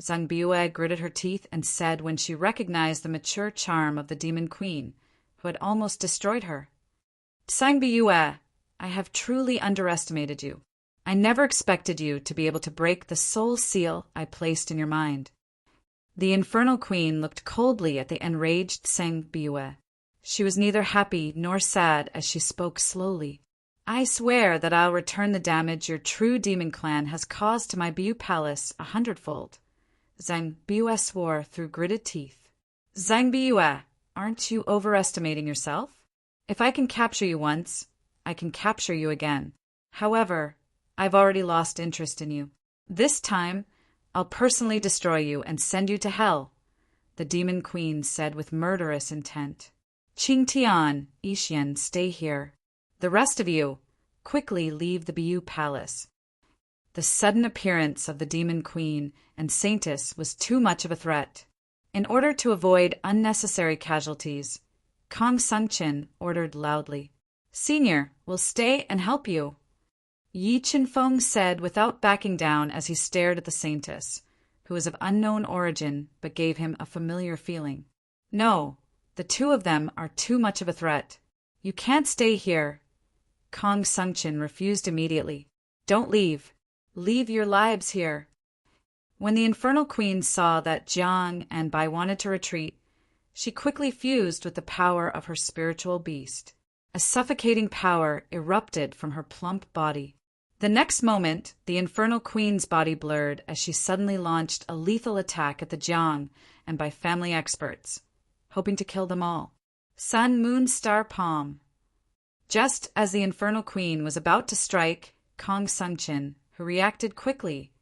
Zhang Biyue gritted her teeth and said when she recognized the mature charm of the demon queen, who had almost destroyed her. "Zhang Biyue, I have truly underestimated you. I never expected you to be able to break the soul seal I placed in your mind." The infernal queen looked coldly at the enraged Zhang Biyue. She was neither happy nor sad as she spoke slowly. I swear that I'll return the damage your true demon clan has caused to my Biu palace 100-fold. Zhang Biue swore through gritted teeth. Zhang Biue, aren't you overestimating yourself? If I can capture you once, I can capture you again. However, I've already lost interest in you. This time, I'll personally destroy you and send you to hell, the demon queen said with murderous intent. Qing Tian, Yixian, stay here. The rest of you, quickly leave the Biu palace. The sudden appearance of the demon queen and saintess was too much of a threat. In order to avoid unnecessary casualties, Kong Sungqin ordered loudly, Senior, will stay and help you. Yi Qinfeng said without backing down as he stared at the saintess, who was of unknown origin but gave him a familiar feeling. No, the two of them are too much of a threat. You can't stay here. Kong Sungqin refused immediately. Don't leave. Leave your lives here. When the Infernal Queen saw that Jiang and Bai wanted to retreat, she quickly fused with the power of her spiritual beast. A suffocating power erupted from her plump body. The next moment, the Infernal Queen's body blurred as she suddenly launched a lethal attack at the Jiang and Bai family experts, hoping to kill them all. Sun, Moon, Star, Palm. Just as the Infernal Queen was about to strike, Kong Sungqin, who reacted quickly,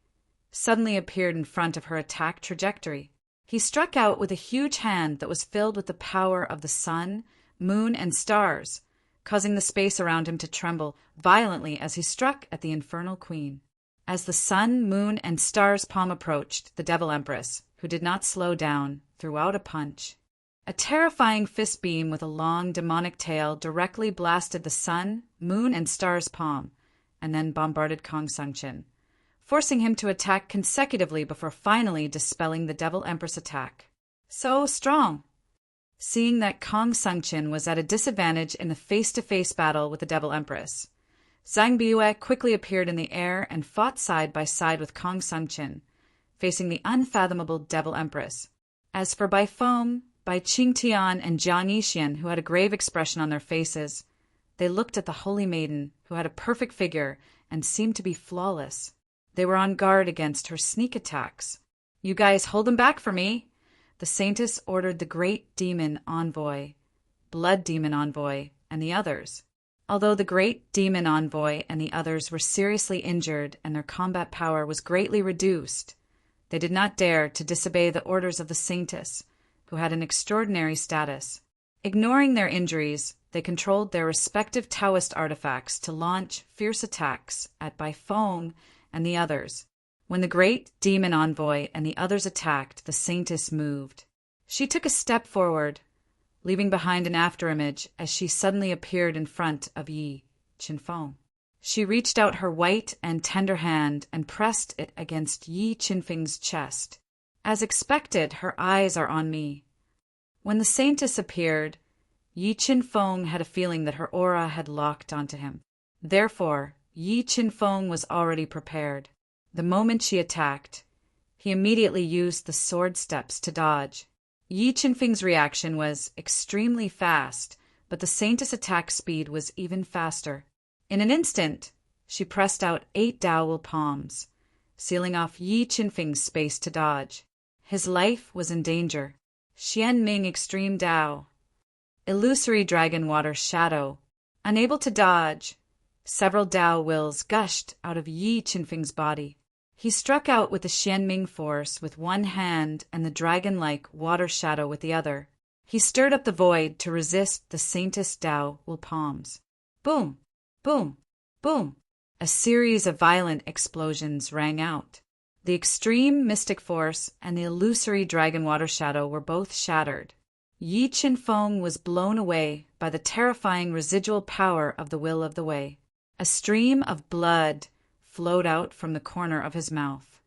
suddenly appeared in front of her attack trajectory. He struck out with a huge hand that was filled with the power of the sun, moon, and stars, causing the space around him to tremble violently as he struck at the Infernal Queen. As the sun, moon, and stars' palm approached, the Devil Empress, who did not slow down, threw out a punch. A terrifying fist beam with a long demonic tail directly blasted the sun, moon, and stars' palm, and then bombarded Kong Sungqin, forcing him to attack consecutively before finally dispelling the Devil Empress attack. So strong! Seeing that Kong Sungqin was at a disadvantage in the face-to-face battle with the Devil Empress, Zhang Biue quickly appeared in the air and fought side by side with Kong Sungqin, facing the unfathomable Devil Empress. As for Bai Feng, Bai Qingtian, and Jiang Yixian, who had a grave expression on their faces, they looked at the Holy Maiden, who had a perfect figure and seemed to be flawless. They were on guard against her sneak attacks. You guys hold them back for me. The Saintess ordered the Great Demon Envoy, Blood Demon Envoy, and the others. Although the Great Demon Envoy and the others were seriously injured and their combat power was greatly reduced, they did not dare to disobey the orders of the Saintess, who had an extraordinary status. Ignoring their injuries, they controlled their respective Taoist artifacts to launch fierce attacks at Bai Feng and the others. When the Great Demon Envoy and the others attacked, the Saintess moved. She took a step forward, leaving behind an afterimage as she suddenly appeared in front of Yi Qinfeng. She reached out her white and tender hand and pressed it against Yi Qinfeng's chest. As expected, her eyes are on me. When the Saintess appeared, Yi Qinfeng had a feeling that her aura had locked onto him. Therefore, Yi Qinfeng was already prepared. The moment she attacked, he immediately used the sword steps to dodge. Yi Qinfeng's reaction was extremely fast, but the Saintess' attack speed was even faster. In an instant, she pressed out 8 dowel palms, sealing off Yi Qinfeng's space to dodge. His life was in danger. Xian Ming Extreme Dao. Illusory Dragon Water Shadow. Unable to dodge, several Dao wills gushed out of Yi Qinfeng's body. He struck out with the Xianming force with one hand and the dragon-like water shadow with the other. He stirred up the void to resist the Saintess Dao will palms. Boom! Boom! Boom! A series of violent explosions rang out. The extreme mystic force and the illusory dragon water shadow were both shattered. Yi Qinfeng was blown away by the terrifying residual power of the Will of the Way. A stream of blood flowed out from the corner of his mouth.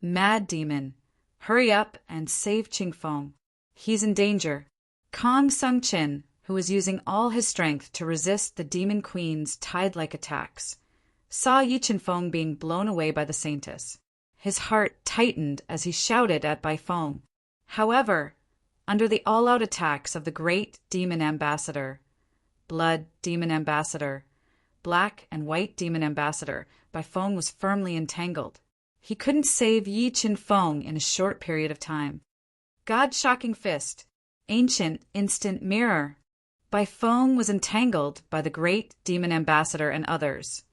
Mad Demon, hurry up and save Qingfeng. He's in danger. Kong Sungqin, who was using all his strength to resist the Demon Queen's tide-like attacks, saw Yi Qinfeng being blown away by the Saintess. His heart tightened as he shouted at Bai Feng. However, under the all-out attacks of the Great Demon Ambassador, Blood Demon Ambassador, black and white demon ambassador, Bai Feng was firmly entangled. He couldn't save Yi Qin-feng in a short period of time. God-shocking fist. Ancient instant mirror. Bai Feng was entangled by the great demon ambassador and others,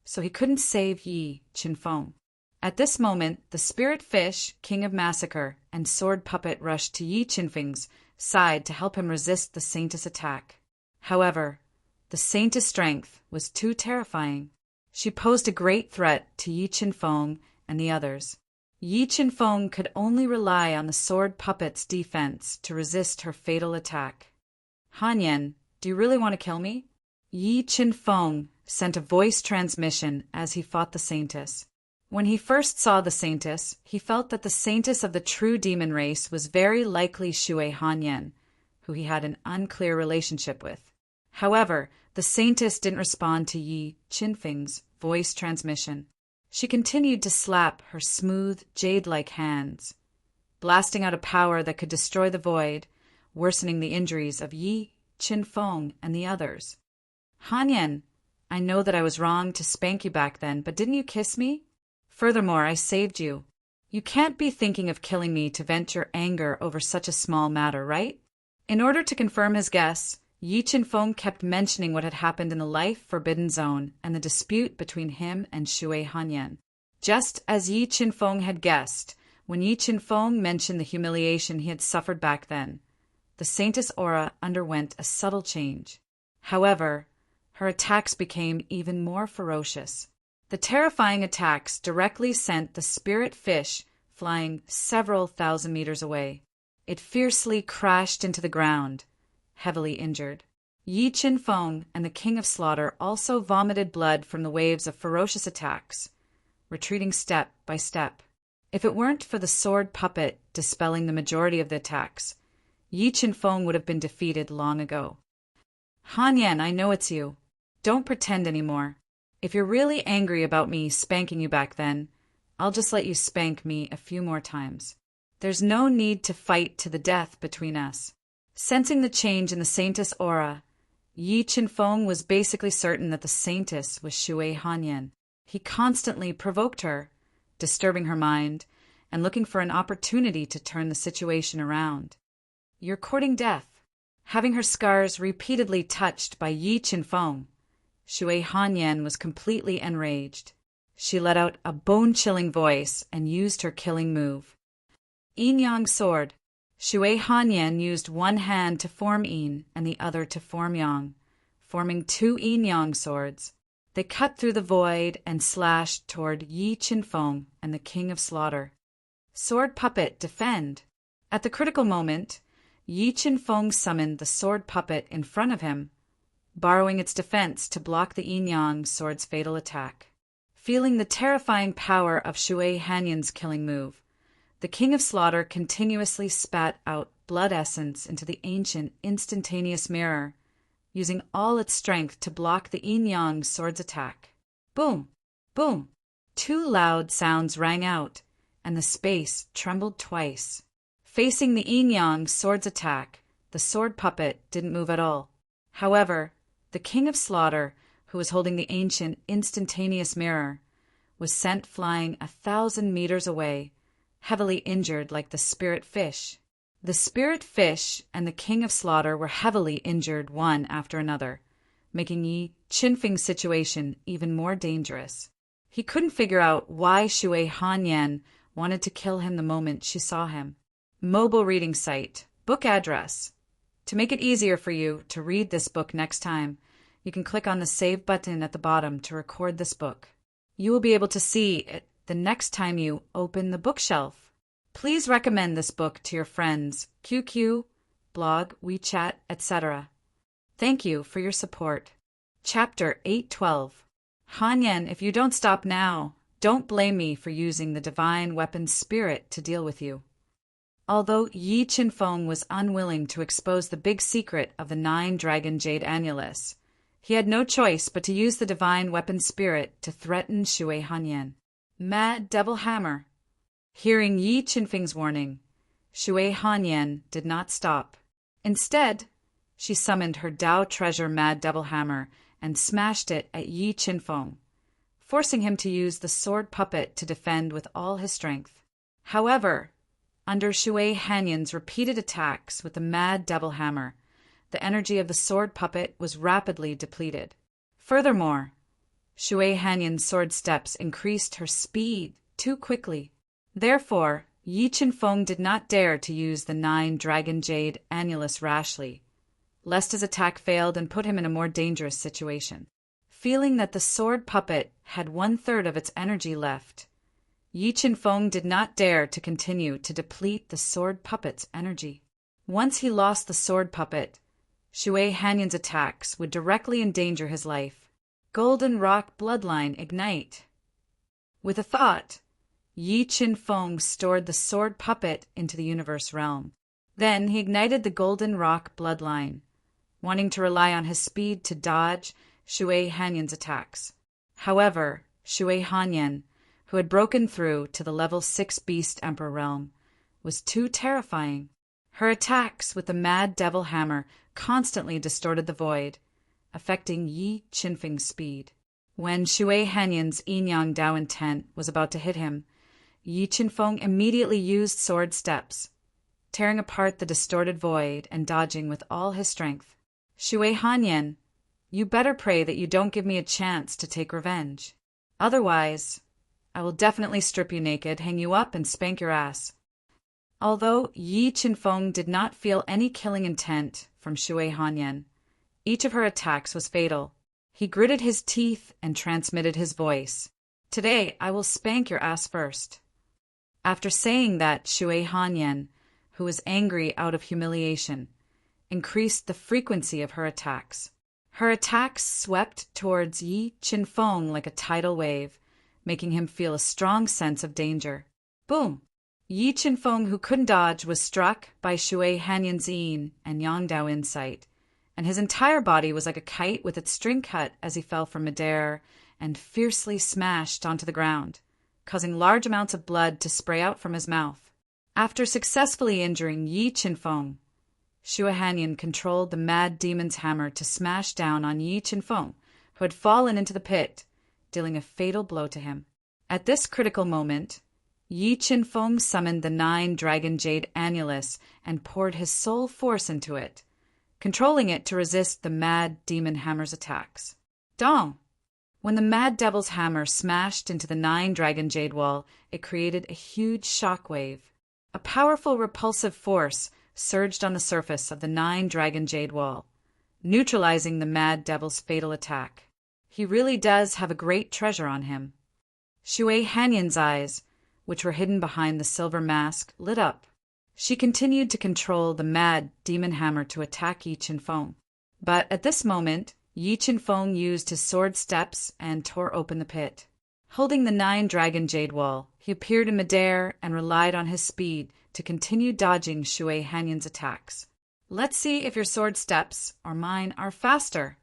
so he couldn't save Yi Qin-feng. At this moment, the spirit fish, king of massacre, and sword puppet rushed to Yi Qin-feng's side to help him resist the saintess' attack. However, the saintess' strength was too terrifying. She posed a great threat to Yi Qin-feng and the others. Yi Qin-feng could only rely on the sword puppet's defense to resist her fatal attack. Han Yan, do you really want to kill me? Yi Qin-feng sent a voice transmission as he fought the saintess. When he first saw the saintess, he felt that the saintess of the true demon race was very likely Shui Han Yan, who he had an unclear relationship with. However, the saintess didn't respond to Yi Qin-feng's voice transmission. She continued to slap her smooth, jade-like hands, blasting out a power that could destroy the void, worsening the injuries of Yi Qin-feng and the others. Han Yan, I know that I was wrong to spank you back then, but didn't you kiss me? Furthermore, I saved you. You can't be thinking of killing me to vent your anger over such a small matter, right? In order to confirm his guess, Yi Qin-feng kept mentioning what had happened in the Life Forbidden Zone and the dispute between him and Shui Han Yan. Just as Yi Qin-feng had guessed, when Yi Qin-feng mentioned the humiliation he had suffered back then, the saintess aura underwent a subtle change. However, her attacks became even more ferocious. The terrifying attacks directly sent the spirit fish flying several thousand meters away. It fiercely crashed into the ground, heavily injured. Yi Qin-feng and the King of Slaughter also vomited blood from the waves of ferocious attacks, retreating step by step. If it weren't for the sword puppet dispelling the majority of the attacks, Yi Qin-feng would have been defeated long ago. Han Yan, I know it's you. Don't pretend anymore. If you're really angry about me spanking you back then, I'll just let you spank me a few more times. There's no need to fight to the death between us. Sensing the change in the saintess aura, Yi Qin-feng was basically certain that the saintess was Shui Han Yan. He constantly provoked her, disturbing her mind, and looking for an opportunity to turn the situation around. You're courting death. Having her scars repeatedly touched by Yi Qin-feng, Shui Han Yan was completely enraged. She let out a bone-chilling voice and used her killing move. Yin-yang sword. Shui Han Yan used one hand to form yin and the other to form yang, forming two yin-yang swords. They cut through the void and slashed toward Yi Qin-feng and the King of Slaughter. Sword puppet, defend. At the critical moment, Yi Qin-feng summoned the sword puppet in front of him, borrowing its defense to block the yin-yang sword's fatal attack. Feeling the terrifying power of Shui Han Yan's killing move, the King of Slaughter continuously spat out blood essence into the ancient instantaneous mirror, using all its strength to block the yin-yang sword's attack. Boom! Boom! Two loud sounds rang out, and the space trembled twice. Facing the yin-yang sword's attack, the sword puppet didn't move at all. However, the King of Slaughter, who was holding the ancient instantaneous mirror, was sent flying 1,000 meters away, heavily injured like the spirit fish. The spirit fish and the King of Slaughter were heavily injured one after another, making Yi Qin-feng's situation even more dangerous. He couldn't figure out why Shui Han Yan wanted to kill him the moment she saw him. Mobile reading site. Book address. To make it easier for you to read this book next time, you can click on the Save button at the bottom to record this book. You will be able to see it the next time you open the bookshelf. Please recommend this book to your friends, QQ, blog, WeChat, etc. Thank you for your support. Chapter 812. Han Yan, if you don't stop now, don't blame me for using the divine weapon spirit to deal with you. Although Yi Qin-feng was unwilling to expose the big secret of the 9-dragon jade annulus, he had no choice but to use the divine weapon spirit to threaten Shui Han Yan. Mad Devil Hammer. Hearing Yi Qin-feng's warning, Shui Han Yan did not stop. Instead, she summoned her Tao treasure Mad Devil Hammer and smashed it at Yi Qinfeng, forcing him to use the sword puppet to defend with all his strength. However, under Shui Hanyan's repeated attacks with the Mad Devil Hammer, the energy of the sword puppet was rapidly depleted. Furthermore, Shui Hanyan's sword steps increased her speed too quickly. Therefore, Yi Qinfeng did not dare to use the 9 Dragon Jade Annulus rashly, lest his attack failed and put him in a more dangerous situation. Feeling that the sword puppet had 1/3 of its energy left, Yi Qinfeng did not dare to continue to deplete the sword puppet's energy. Once he lost the sword puppet, Shui Hanyan's attacks would directly endanger his life. Golden Rock Bloodline Ignite. With a thought, Yi Qinfeng stored the sword puppet into the universe realm. Then he ignited the Golden Rock Bloodline, wanting to rely on his speed to dodge Shui Hanyan's attacks. However, Shui Hanyan, who had broken through to the level 6 Beast Emperor realm, was too terrifying. Her attacks with the Mad Devil Hammer constantly distorted the void, affecting Yi Qinfeng's speed. When Shui Hanyan's Yin-Yang Dao intent was about to hit him, Yi Qinfeng immediately used sword steps, tearing apart the distorted void and dodging with all his strength. Shui Hanyan, you better pray that you don't give me a chance to take revenge. Otherwise, I will definitely strip you naked, hang you up, and spank your ass. Although Yi Qinfeng did not feel any killing intent from Shui Hanyan, each of her attacks was fatal. He gritted his teeth and transmitted his voice. Today, I will spank your ass first. After saying that, Shui Hanyan, who was angry out of humiliation, increased the frequency of her attacks. Her attacks swept towards Yi Qinfeng like a tidal wave, making him feel a strong sense of danger. Boom! Yi Qinfeng, who couldn't dodge, was struck by Shui Hanyan's Yin and Yang Dao insight, and his entire body was like a kite with its string cut as he fell from midair and fiercely smashed onto the ground, causing large amounts of blood to spray out from his mouth. After successfully injuring Yi Qinfeng, Shui Hanyan controlled the Mad Demon's hammer to smash down on Yi Qinfeng, who had fallen into the pit, dealing a fatal blow to him. At this critical moment, Yi Qinfeng summoned the 9 Dragon Jade Annulus and poured his soul force into it, controlling it to resist the Mad Demon Hammer's attacks. Dong! When the Mad Devil's hammer smashed into the 9 Dragon Jade wall, it created a huge shockwave. A powerful repulsive force surged on the surface of the 9 Dragon Jade wall, neutralizing the Mad Devil's fatal attack. He really does have a great treasure on him. Shui Hanyan's eyes, which were hidden behind the silver mask, lit up. She continued to control the Mad Demon Hammer to attack Yi Qinfeng. But at this moment, Yi Qinfeng used his sword steps and tore open the pit. Holding the 9 Dragon Jade wall, he appeared in midair and relied on his speed to continue dodging Shui Hanyan's attacks. Let's see if your sword steps, or mine, are faster.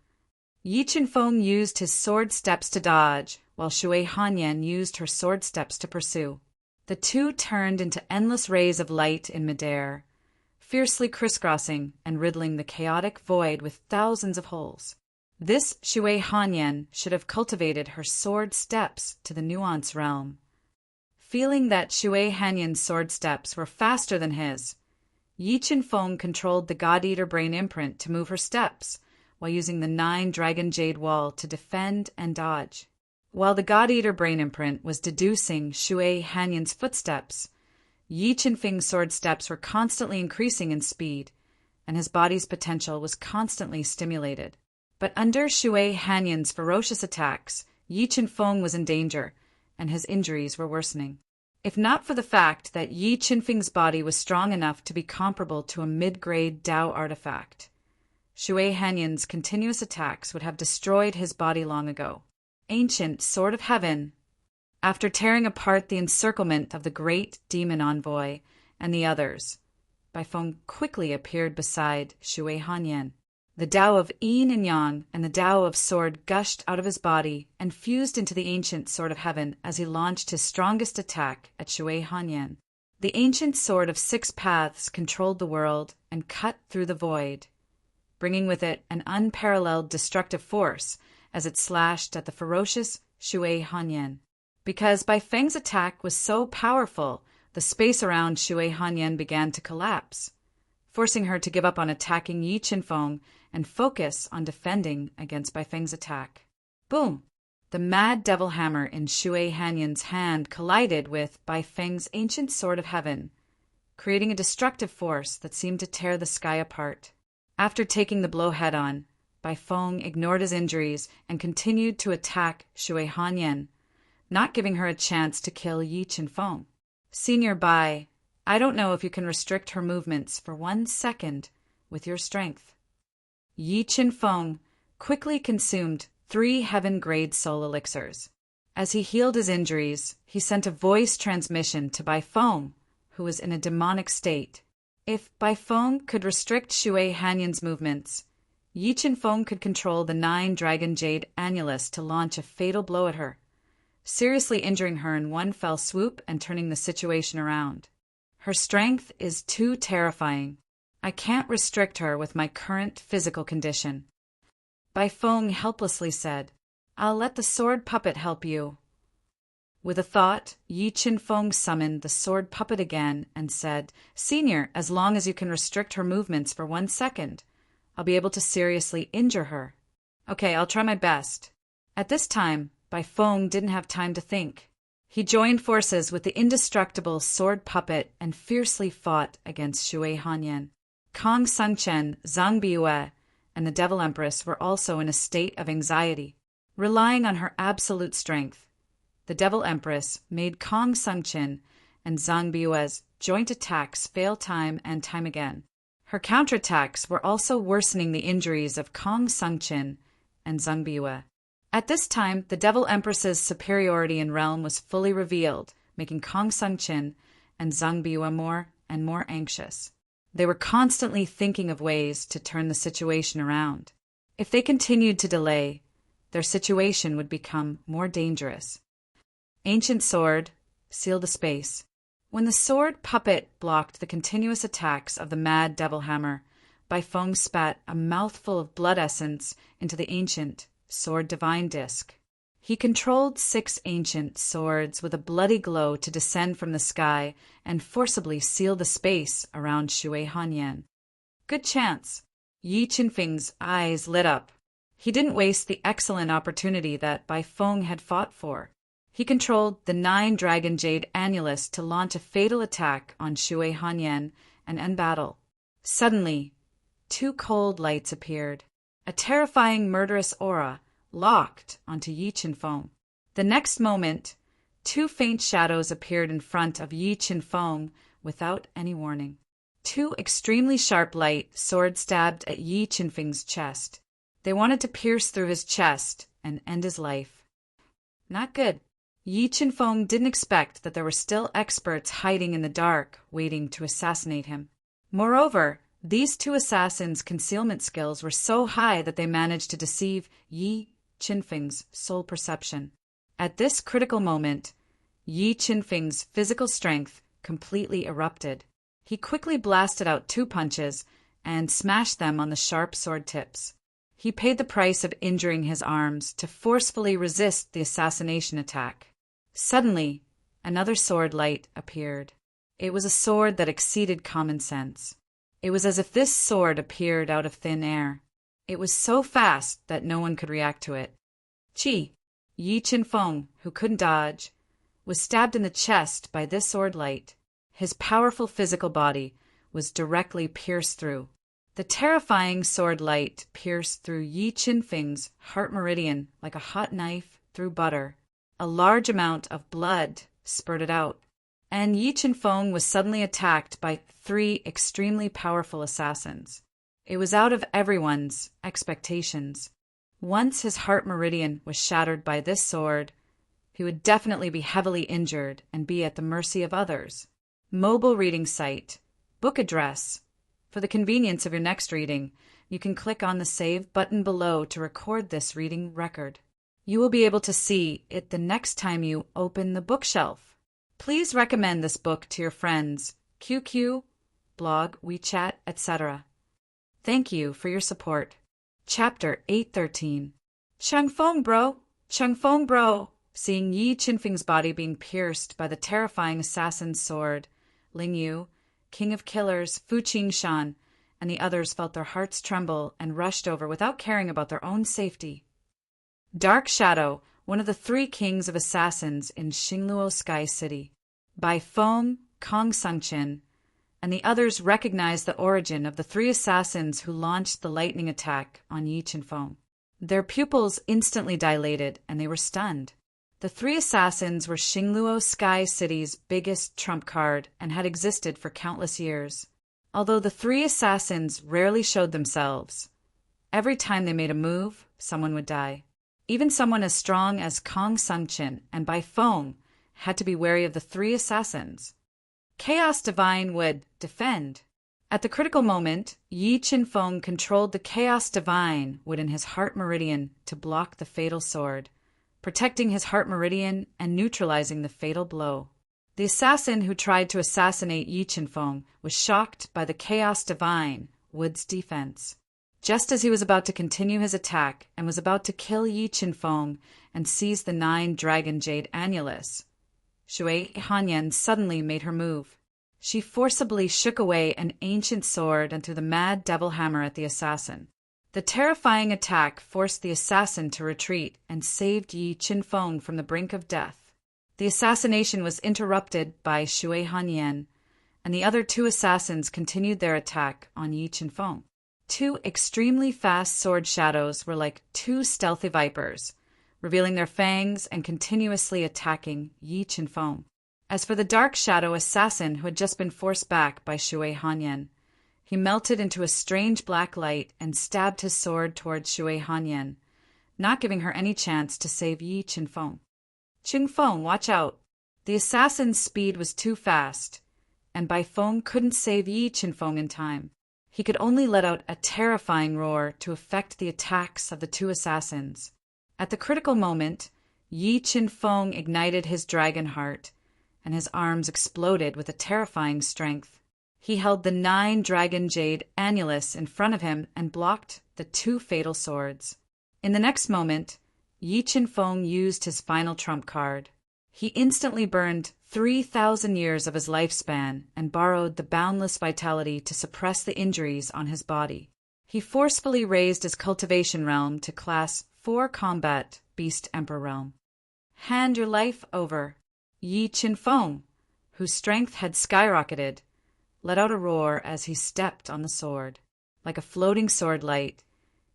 Yi Qinfeng used his sword steps to dodge, while Shui Hanyan used her sword steps to pursue. The two turned into endless rays of light in midair, fiercely crisscrossing and riddling the chaotic void with thousands of holes. This Shui Hanyan should have cultivated her sword steps to the nuance realm. Feeling that Shui Hanyan's sword steps were faster than his, Yi Qinfeng controlled the God-Eater Brain imprint to move her steps, while using the 9 Dragon Jade wall to defend and dodge. While the God-Eater Brain imprint was deducing Shui Hanyan's footsteps, Yi Qinfeng's sword steps were constantly increasing in speed, and his body's potential was constantly stimulated. But under Shui Hanyan's ferocious attacks, Yi Qinfeng was in danger, and his injuries were worsening. If not for the fact that Yi Qinfeng's body was strong enough to be comparable to a mid-grade Dao artifact, Shui Hanyan's continuous attacks would have destroyed his body long ago. Ancient Sword of Heaven. After tearing apart the encirclement of the great demon envoy and the others, Baifeng quickly appeared beside Shui Hanyan. The Tao of Yin and Yang and the Tao of Sword gushed out of his body and fused into the Ancient Sword of Heaven as he launched his strongest attack at Shui Hanyan. The Ancient Sword of 6 Paths controlled the world and cut through the void, bringing with it an unparalleled destructive force as it slashed at the ferocious Shui Hanyan. Because Bai Feng's attack was so powerful, the space around Shui Hanyan began to collapse, forcing her to give up on attacking Yi Qinfeng and focus on defending against Bai Feng's attack. Boom! The mad devil hammer in Shui Hanyan's hand collided with Bai Feng's ancient sword of heaven, creating a destructive force that seemed to tear the sky apart. After taking the blow head-on, Bai Feng ignored his injuries and continued to attack Shui Hanyan, not giving her a chance to kill Yi Qinfeng. Senior Bai, I don't know if you can restrict her movements for 1 second with your strength. Yi Qinfeng quickly consumed 3 heaven-grade soul elixirs. As he healed his injuries, he sent a voice transmission to Bai Feng, who was in a demonic state. If Bai Feng could restrict Shui Hanyan's movements, Yi Qinfeng could control the 9 dragon jade annulus to launch a fatal blow at her, seriously injuring her in one fell swoop and turning the situation around. Her strength is too terrifying. I can't restrict her with my current physical condition. Bai Feng helplessly said, I'll let the sword puppet help you. With a thought, Yi Qinfeng summoned the sword puppet again and said, Senior, as long as you can restrict her movements for 1 second, I'll be able to seriously injure her. Okay, I'll try my best. At this time, Bai Feng didn't have time to think. He joined forces with the indestructible sword puppet and fiercely fought against Shui Hanyan. Kong Sungchen, Zhang Biue, and the Devil Empress were also in a state of anxiety. Relying on her absolute strength, the Devil Empress made Kong Sungchen and Zhang Biue's joint attacks fail time and time again. Her counterattacks were also worsening the injuries of Kong Sungchen and Zhang Biue. At this time, the Devil Empress's superiority in realm was fully revealed, making Kong Sungchen and Zhang Biue more and more anxious. They were constantly thinking of ways to turn the situation around. If they continued to delay, their situation would become more dangerous. Ancient Sword, seal the space. When the sword puppet blocked the continuous attacks of the mad devil hammer, Bai Feng spat a mouthful of blood essence into the ancient sword divine disc. He controlled 6 ancient swords with a bloody glow to descend from the sky and forcibly seal the space around Shui Hanyan. Good chance. Yi Qinfeng's eyes lit up. He didn't waste the excellent opportunity that Bai Feng had fought for. He controlled the 9 dragon jade annulus to launch a fatal attack on Shui Hanyan and end battle. Suddenly, 2 cold lights appeared. A terrifying murderous aura locked onto Yi Qinfeng. The next moment, 2 faint shadows appeared in front of Yi Qinfeng without any warning. 2 extremely sharp light swords stabbed at Yi Qinfeng's chest. They wanted to pierce through his chest and end his life. Not good. Yi Qinfeng didn't expect that there were still experts hiding in the dark, waiting to assassinate him. Moreover, these 2 assassins' concealment skills were so high that they managed to deceive Yi Qinfeng's soul perception. At this critical moment, Yi Qinfeng's physical strength completely erupted. He quickly blasted out 2 punches and smashed them on the sharp sword tips. He paid the price of injuring his arms to forcefully resist the assassination attack. Suddenly, another sword light appeared. It was a sword that exceeded common sense. It was as if this sword appeared out of thin air. It was so fast that no one could react to it. Yi Qinfeng, who couldn't dodge, was stabbed in the chest by this sword light. His powerful physical body was directly pierced through. The terrifying sword light pierced through Yi Qinfeng's heart meridian like a hot knife through butter. A large amount of blood spurted out, and Yi Qinfeng was suddenly attacked by 3 extremely powerful assassins. It was out of everyone's expectations. Once his heart meridian was shattered by this sword, he would definitely be heavily injured and be at the mercy of others. Mobile reading site, book address. For the convenience of your next reading, you can click on the Save button below to record this reading record. You will be able to see it the next time you open the bookshelf. Please recommend this book to your friends, QQ, blog, WeChat, etc. Thank you for your support. Chapter 813. Chung Feng bro! Chung Feng bro! Seeing Yi Qinfeng's body being pierced by the terrifying assassin's sword, Ling Yu, king of killers, Fu Qingshan, and the others felt their hearts tremble and rushed over without caring about their own safety. Dark Shadow, one of the 3 kings of assassins in Xingluo Sky City. Bai Feng, Kong Sunqin, and the others recognized the origin of the 3 assassins who launched the lightning attack on Yi Qinfeng. Their pupils instantly dilated, and they were stunned. The 3 assassins were Xingluo Sky City's biggest trump card and had existed for countless years. Although the 3 assassins rarely showed themselves, every time they made a move, someone would die. Even someone as strong as Kong Sunqin and Bai Feng had to be wary of the 3 assassins. Chaos Divine would defend. At the critical moment, Yi Qinfeng controlled the Chaos Divine within his heart meridian to block the fatal sword, protecting his heart meridian and neutralizing the fatal blow. The assassin who tried to assassinate Yi Qinfeng was shocked by the Chaos Divine Wood's defense. Just as he was about to continue his attack and was about to kill Yi Qinfeng and seize the 9 Dragon Jade Annulus, Shui Hanyan suddenly made her move. She forcibly shook away an ancient sword and threw the mad devil hammer at the assassin. The terrifying attack forced the assassin to retreat and saved Yi Qinfeng from the brink of death. The assassination was interrupted by Shui Hanyan, and the other 2 assassins continued their attack on Yi Qinfeng. 2 extremely fast sword shadows were like 2 stealthy vipers, revealing their fangs and continuously attacking Yi Qinfeng. As for the dark shadow assassin who had just been forced back by Shui Hanyan, he melted into a strange black light and stabbed his sword towards Shui Hanyan, not giving her any chance to save Yi Qinfeng. Qinfeng, watch out! The assassin's speed was too fast, and Bai Feng couldn't save Yi Qinfeng in time. He could only let out a terrifying roar to affect the attacks of the 2 assassins. At the critical moment, Yi Qinfeng ignited his dragon heart, and his arms exploded with a terrifying strength. He held the 9 Dragon Jade Annulus in front of him and blocked the 2 fatal swords. In the next moment, Yi Qinfeng used his final trump card. He instantly burned 3,000 years of his lifespan and borrowed the boundless vitality to suppress the injuries on his body. He forcefully raised his cultivation realm to class 4 combat Beast Emperor realm. Hand your life over. Yi Qinfeng, whose strength had skyrocketed, let out a roar as he stepped on the sword. Like a floating sword light,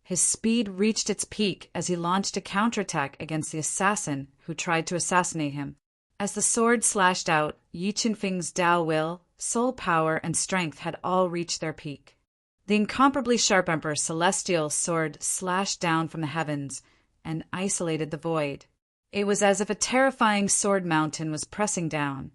his speed reached its peak as he launched a counterattack against the assassin who tried to assassinate him. As the sword slashed out, Yi Qinfeng's Tao will, soul power, and strength had all reached their peak. The incomparably sharp Emperor's celestial sword slashed down from the heavens and isolated the void. It was as if a terrifying sword mountain was pressing down,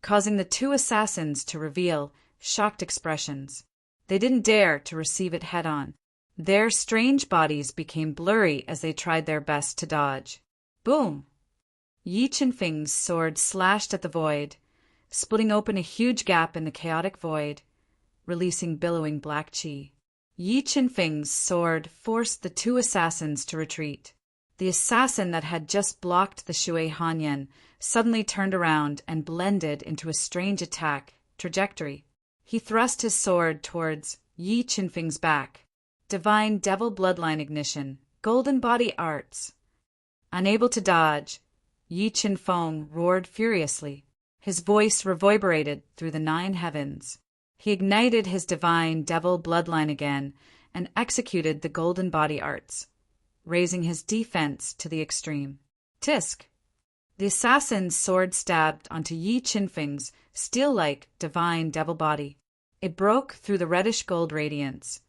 causing the 2 assassins to reveal shocked expressions. They didn't dare to receive it head-on. Their strange bodies became blurry as they tried their best to dodge. Boom! Yi Qinfeng's sword slashed at the void, splitting open a huge gap in the chaotic void, releasing billowing black qi. Yi Qinfeng's sword forced the 2 assassins to retreat. The assassin that had just blocked the Shui Hanyan suddenly turned around and blended into a strange attack trajectory. He thrust his sword towards Yi Qinfeng's back. Divine Devil Bloodline Ignition, Golden Body Arts. Unable to dodge, Yi Qinfeng roared furiously. His voice reverberated through the 9 heavens. He ignited his Divine Devil Bloodline again and executed the Golden Body Arts, raising his defense to the extreme. Tisk! The assassin's sword stabbed onto Yi Qinfeng's steel-like divine devil body. It broke through the reddish gold radiance,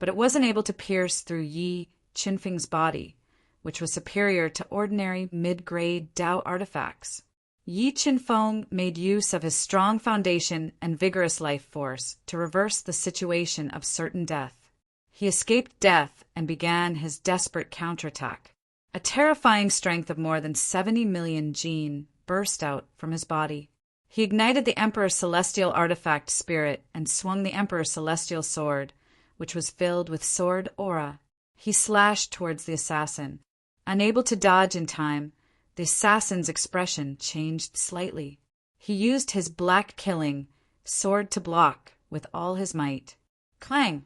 but it wasn't able to pierce through Yi Qinfeng's body, which was superior to ordinary mid-grade Tao artifacts. Yi Qinfeng made use of his strong foundation and vigorous life force to reverse the situation of certain death. He escaped death and began his desperate counterattack. A terrifying strength of more than 70 million Jin burst out from his body. He ignited the Emperor's celestial artifact spirit and swung the Emperor's celestial sword, which was filled with sword aura. He slashed towards the assassin. Unable to dodge in time, the assassin's expression changed slightly. He used his black killing sword to block with all his might. Clang!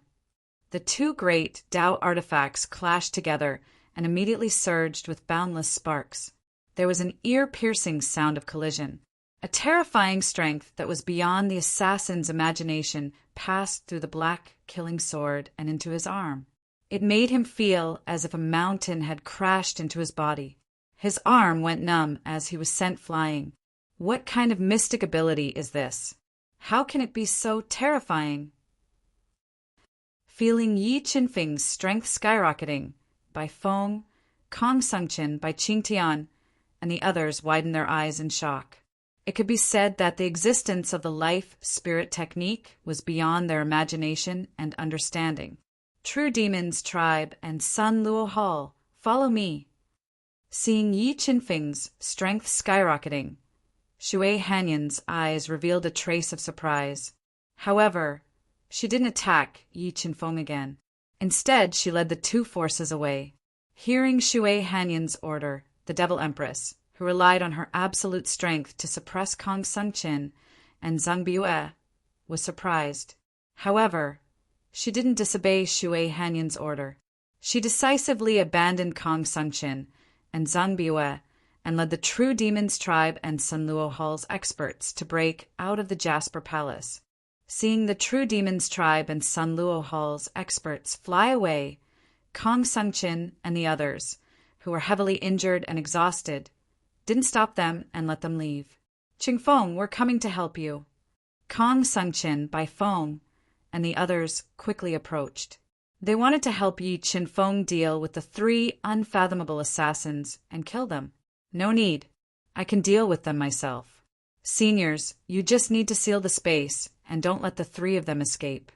The two great Tao artifacts clashed together and immediately surged with boundless sparks. There was an ear-piercing sound of collision. A terrifying strength that was beyond the assassin's imagination passed through the black killing sword and into his arm. It made him feel as if a mountain had crashed into his body. His arm went numb as he was sent flying. What kind of mystic ability is this? How can it be so terrifying? Feeling Yi Qinfeng's strength skyrocketing, by Feng, Kong Sungchen by Qing Tian, and the others widened their eyes in shock. It could be said that the existence of the life-spirit technique was beyond their imagination and understanding. True Demon's tribe and Sun Luo Hall, follow me. Seeing Yi Qinfeng's strength skyrocketing, Shui Hanyan's eyes revealed a trace of surprise. However, she didn't attack Yi Qinfeng again. Instead, she led the two forces away. Hearing Shui Hanyan's order, the Devil Empress, who relied on her absolute strength to suppress Kong Sungchen and Zhang Biue, was surprised. However, she didn't disobey Shui Hanyan's order. She decisively abandoned Kong Sungchen and Zhang Biue and led the True Demon's tribe and Sun Luo Hall's experts to break out of the Jasper Palace. Seeing the True Demon's tribe and Sun Luo Hall's experts fly away, Kong Sungchen and the others, who were heavily injured and exhausted, didn't stop them and let them leave. Qingfeng, we're coming to help you. Kong Sungchen, by Feng, and the others quickly approached. They wanted to help Yi Qinfeng deal with the three unfathomable assassins and kill them. No need. I can deal with them myself. Seniors, you just need to seal the space and don't let the three of them escape.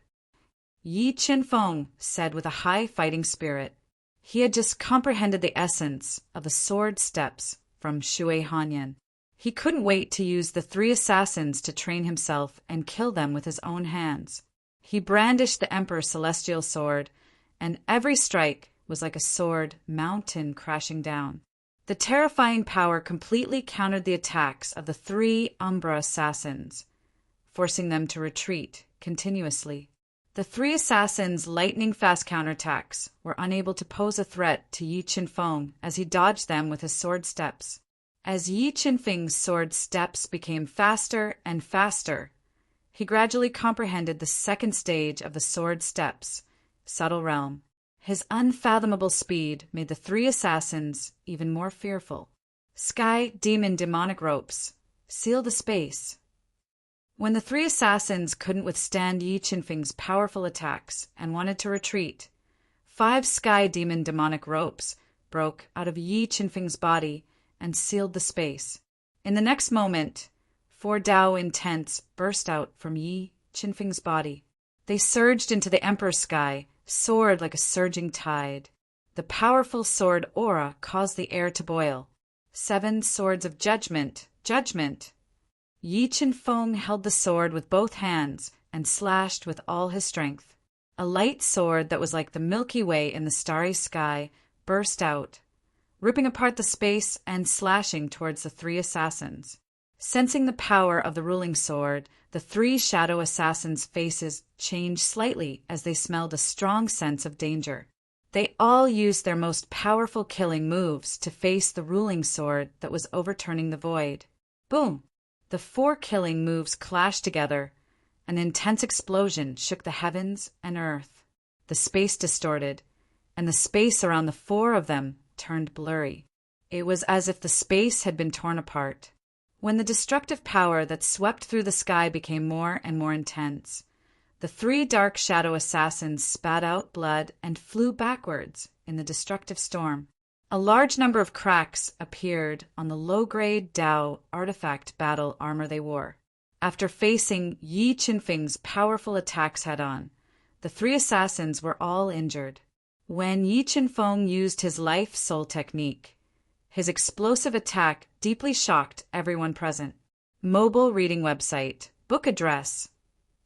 Yi Qinfeng said with a high fighting spirit. He had just comprehended the essence of the sword steps from Shui Hanyan. He couldn't wait to use the three assassins to train himself and kill them with his own hands. He brandished the Emperor's celestial sword, and every strike was like a sword mountain crashing down. The terrifying power completely countered the attacks of the three Umbra assassins, forcing them to retreat continuously. The three assassins' lightning-fast counterattacks were unable to pose a threat to Yi Qinfeng as he dodged them with his sword steps. As Yi Qinfeng's sword steps became faster and faster, he gradually comprehended the second stage of the sword steps, subtle realm. His unfathomable speed made the three assassins even more fearful. Sky Demon demonic ropes, seal the space. When the three assassins couldn't withstand Yi Qinfeng's powerful attacks and wanted to retreat, 5 Sky Demon demonic ropes broke out of Yi Qinfeng's body and sealed the space. In the next moment, 4 Tao intents burst out from Yi Qinfeng's body. They surged into the Emperor's sky, soared like a surging tide. The powerful sword aura caused the air to boil. 7 swords of judgment, judgment. Yi Qinfeng held the sword with both hands and slashed with all his strength. A light sword that was like the Milky Way in the starry sky burst out, ripping apart the space and slashing towards the 3 assassins. Sensing the power of the ruling sword, the 3 shadow assassins' faces changed slightly as they smelled a strong sense of danger. They all used their most powerful killing moves to face the ruling sword that was overturning the void. Boom! The 4 killing moves clashed together. An intense explosion shook the heavens and earth. The space distorted, and the space around the 4 of them turned blurry. It was as if the space had been torn apart. When the destructive power that swept through the sky became more and more intense, the 3 dark shadow assassins spat out blood and flew backwards in the destructive storm. A large number of cracks appeared on the low-grade Tao artifact battle armor they wore. After facing Yi Qinfeng's powerful attacks head-on, the 3 assassins were all injured. When Yi Qinfeng used his life soul technique, his explosive attack deeply shocked everyone present. Mobile reading website, book address.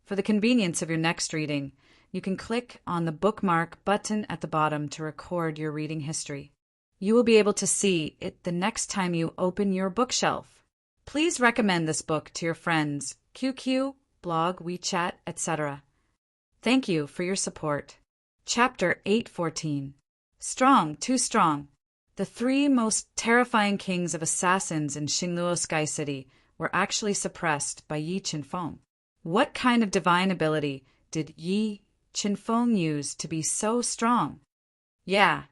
For the convenience of your next reading, you can click on the bookmark button at the bottom to record your reading history. You will be able to see it the next time you open your bookshelf. Please recommend this book to your friends, QQ, blog, WeChat, etc. Thank you for your support. Chapter 814. Strong, Too Strong. The three most terrifying kings of assassins in Xingluo Sky City were actually suppressed by Yi Qinfeng. What kind of divine ability did Yi Qinfeng use to be so strong? Yeah,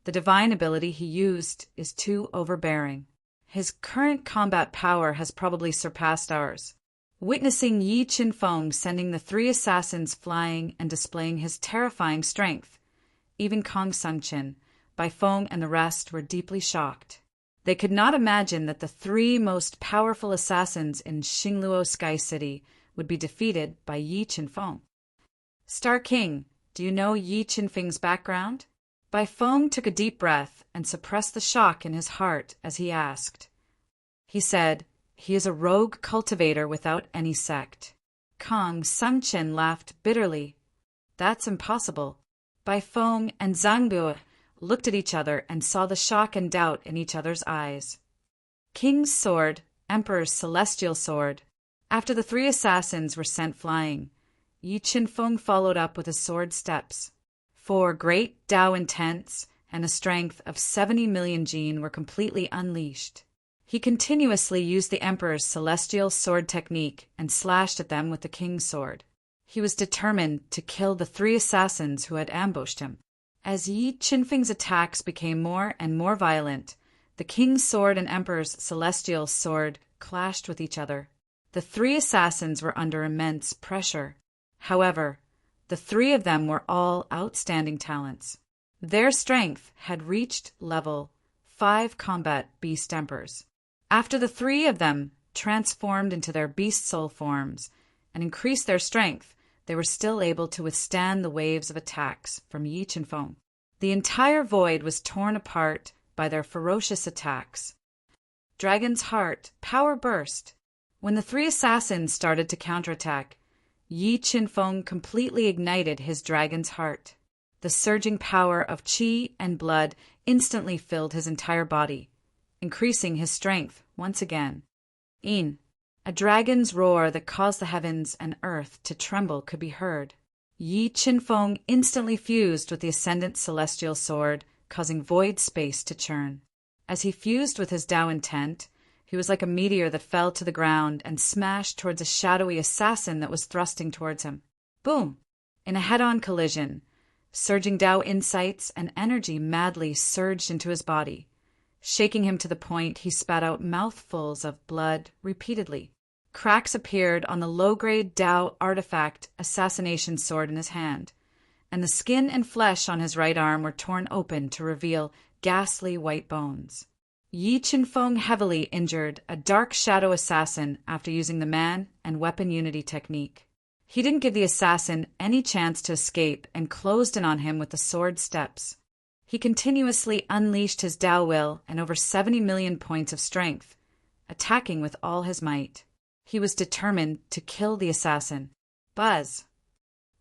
the divine ability he used is too overbearing. His current combat power has probably surpassed ours. Witnessing Yi Qinfeng sending the three assassins flying and displaying his terrifying strength, even Kong Sungqin, Bai Feng, and the rest were deeply shocked. They could not imagine that the three most powerful assassins in Xingluo Sky City would be defeated by Yi Qinfeng. Star King, do you know Yi Qinfeng's background? Bai Feng took a deep breath and suppressed the shock in his heart as he asked. He said, "He is a rogue cultivator without any sect." Kong Sungqin laughed bitterly. "That's impossible." Bai Feng and Zhang Bu looked at each other and saw the shock and doubt in each other's eyes. King's sword, Emperor's celestial sword. After the three assassins were sent flying, Yi Qinfeng followed up with his sword steps. 4 great Tao intents and a strength of 70 million Jin were completely unleashed. He continuously used the Emperor's celestial sword technique and slashed at them with the King's sword. He was determined to kill the three assassins who had ambushed him. As Yi Qinfeng's attacks became more and more violent, the King's sword and Emperor's celestial sword clashed with each other. The three assassins were under immense pressure. However, the three of them were all outstanding talents. Their strength had reached level 5 combat beast emperors. After the three of them transformed into their beast soul forms and increased their strength, they were still able to withstand the waves of attacks from Yi Qinfeng. The entire void was torn apart by their ferocious attacks. Dragon's Heart, power burst. When the three assassins started to counterattack, Yi Qinfeng completely ignited his Dragon's Heart. The surging power of qi and blood instantly filled his entire body, increasing his strength once again. A dragon's roar that caused the heavens and earth to tremble could be heard. Yi Qinfeng instantly fused with the Ascendant Celestial Sword, causing void space to churn. As he fused with his Tao intent, he was like a meteor that fell to the ground and smashed towards a shadowy assassin that was thrusting towards him. Boom! In a head-on collision, surging Tao insights and energy madly surged into his body, shaking him to the point he spat out mouthfuls of blood repeatedly. Cracks appeared on the low-grade Tao artifact assassination sword in his hand, and the skin and flesh on his right arm were torn open to reveal ghastly white bones. Yi Qinfeng heavily injured a dark shadow assassin after using the man and weapon unity technique. He didn't give the assassin any chance to escape and closed in on him with the sword steps. He continuously unleashed his Tao will and over 70 million points of strength, attacking with all his might. He was determined to kill the assassin. Buzz!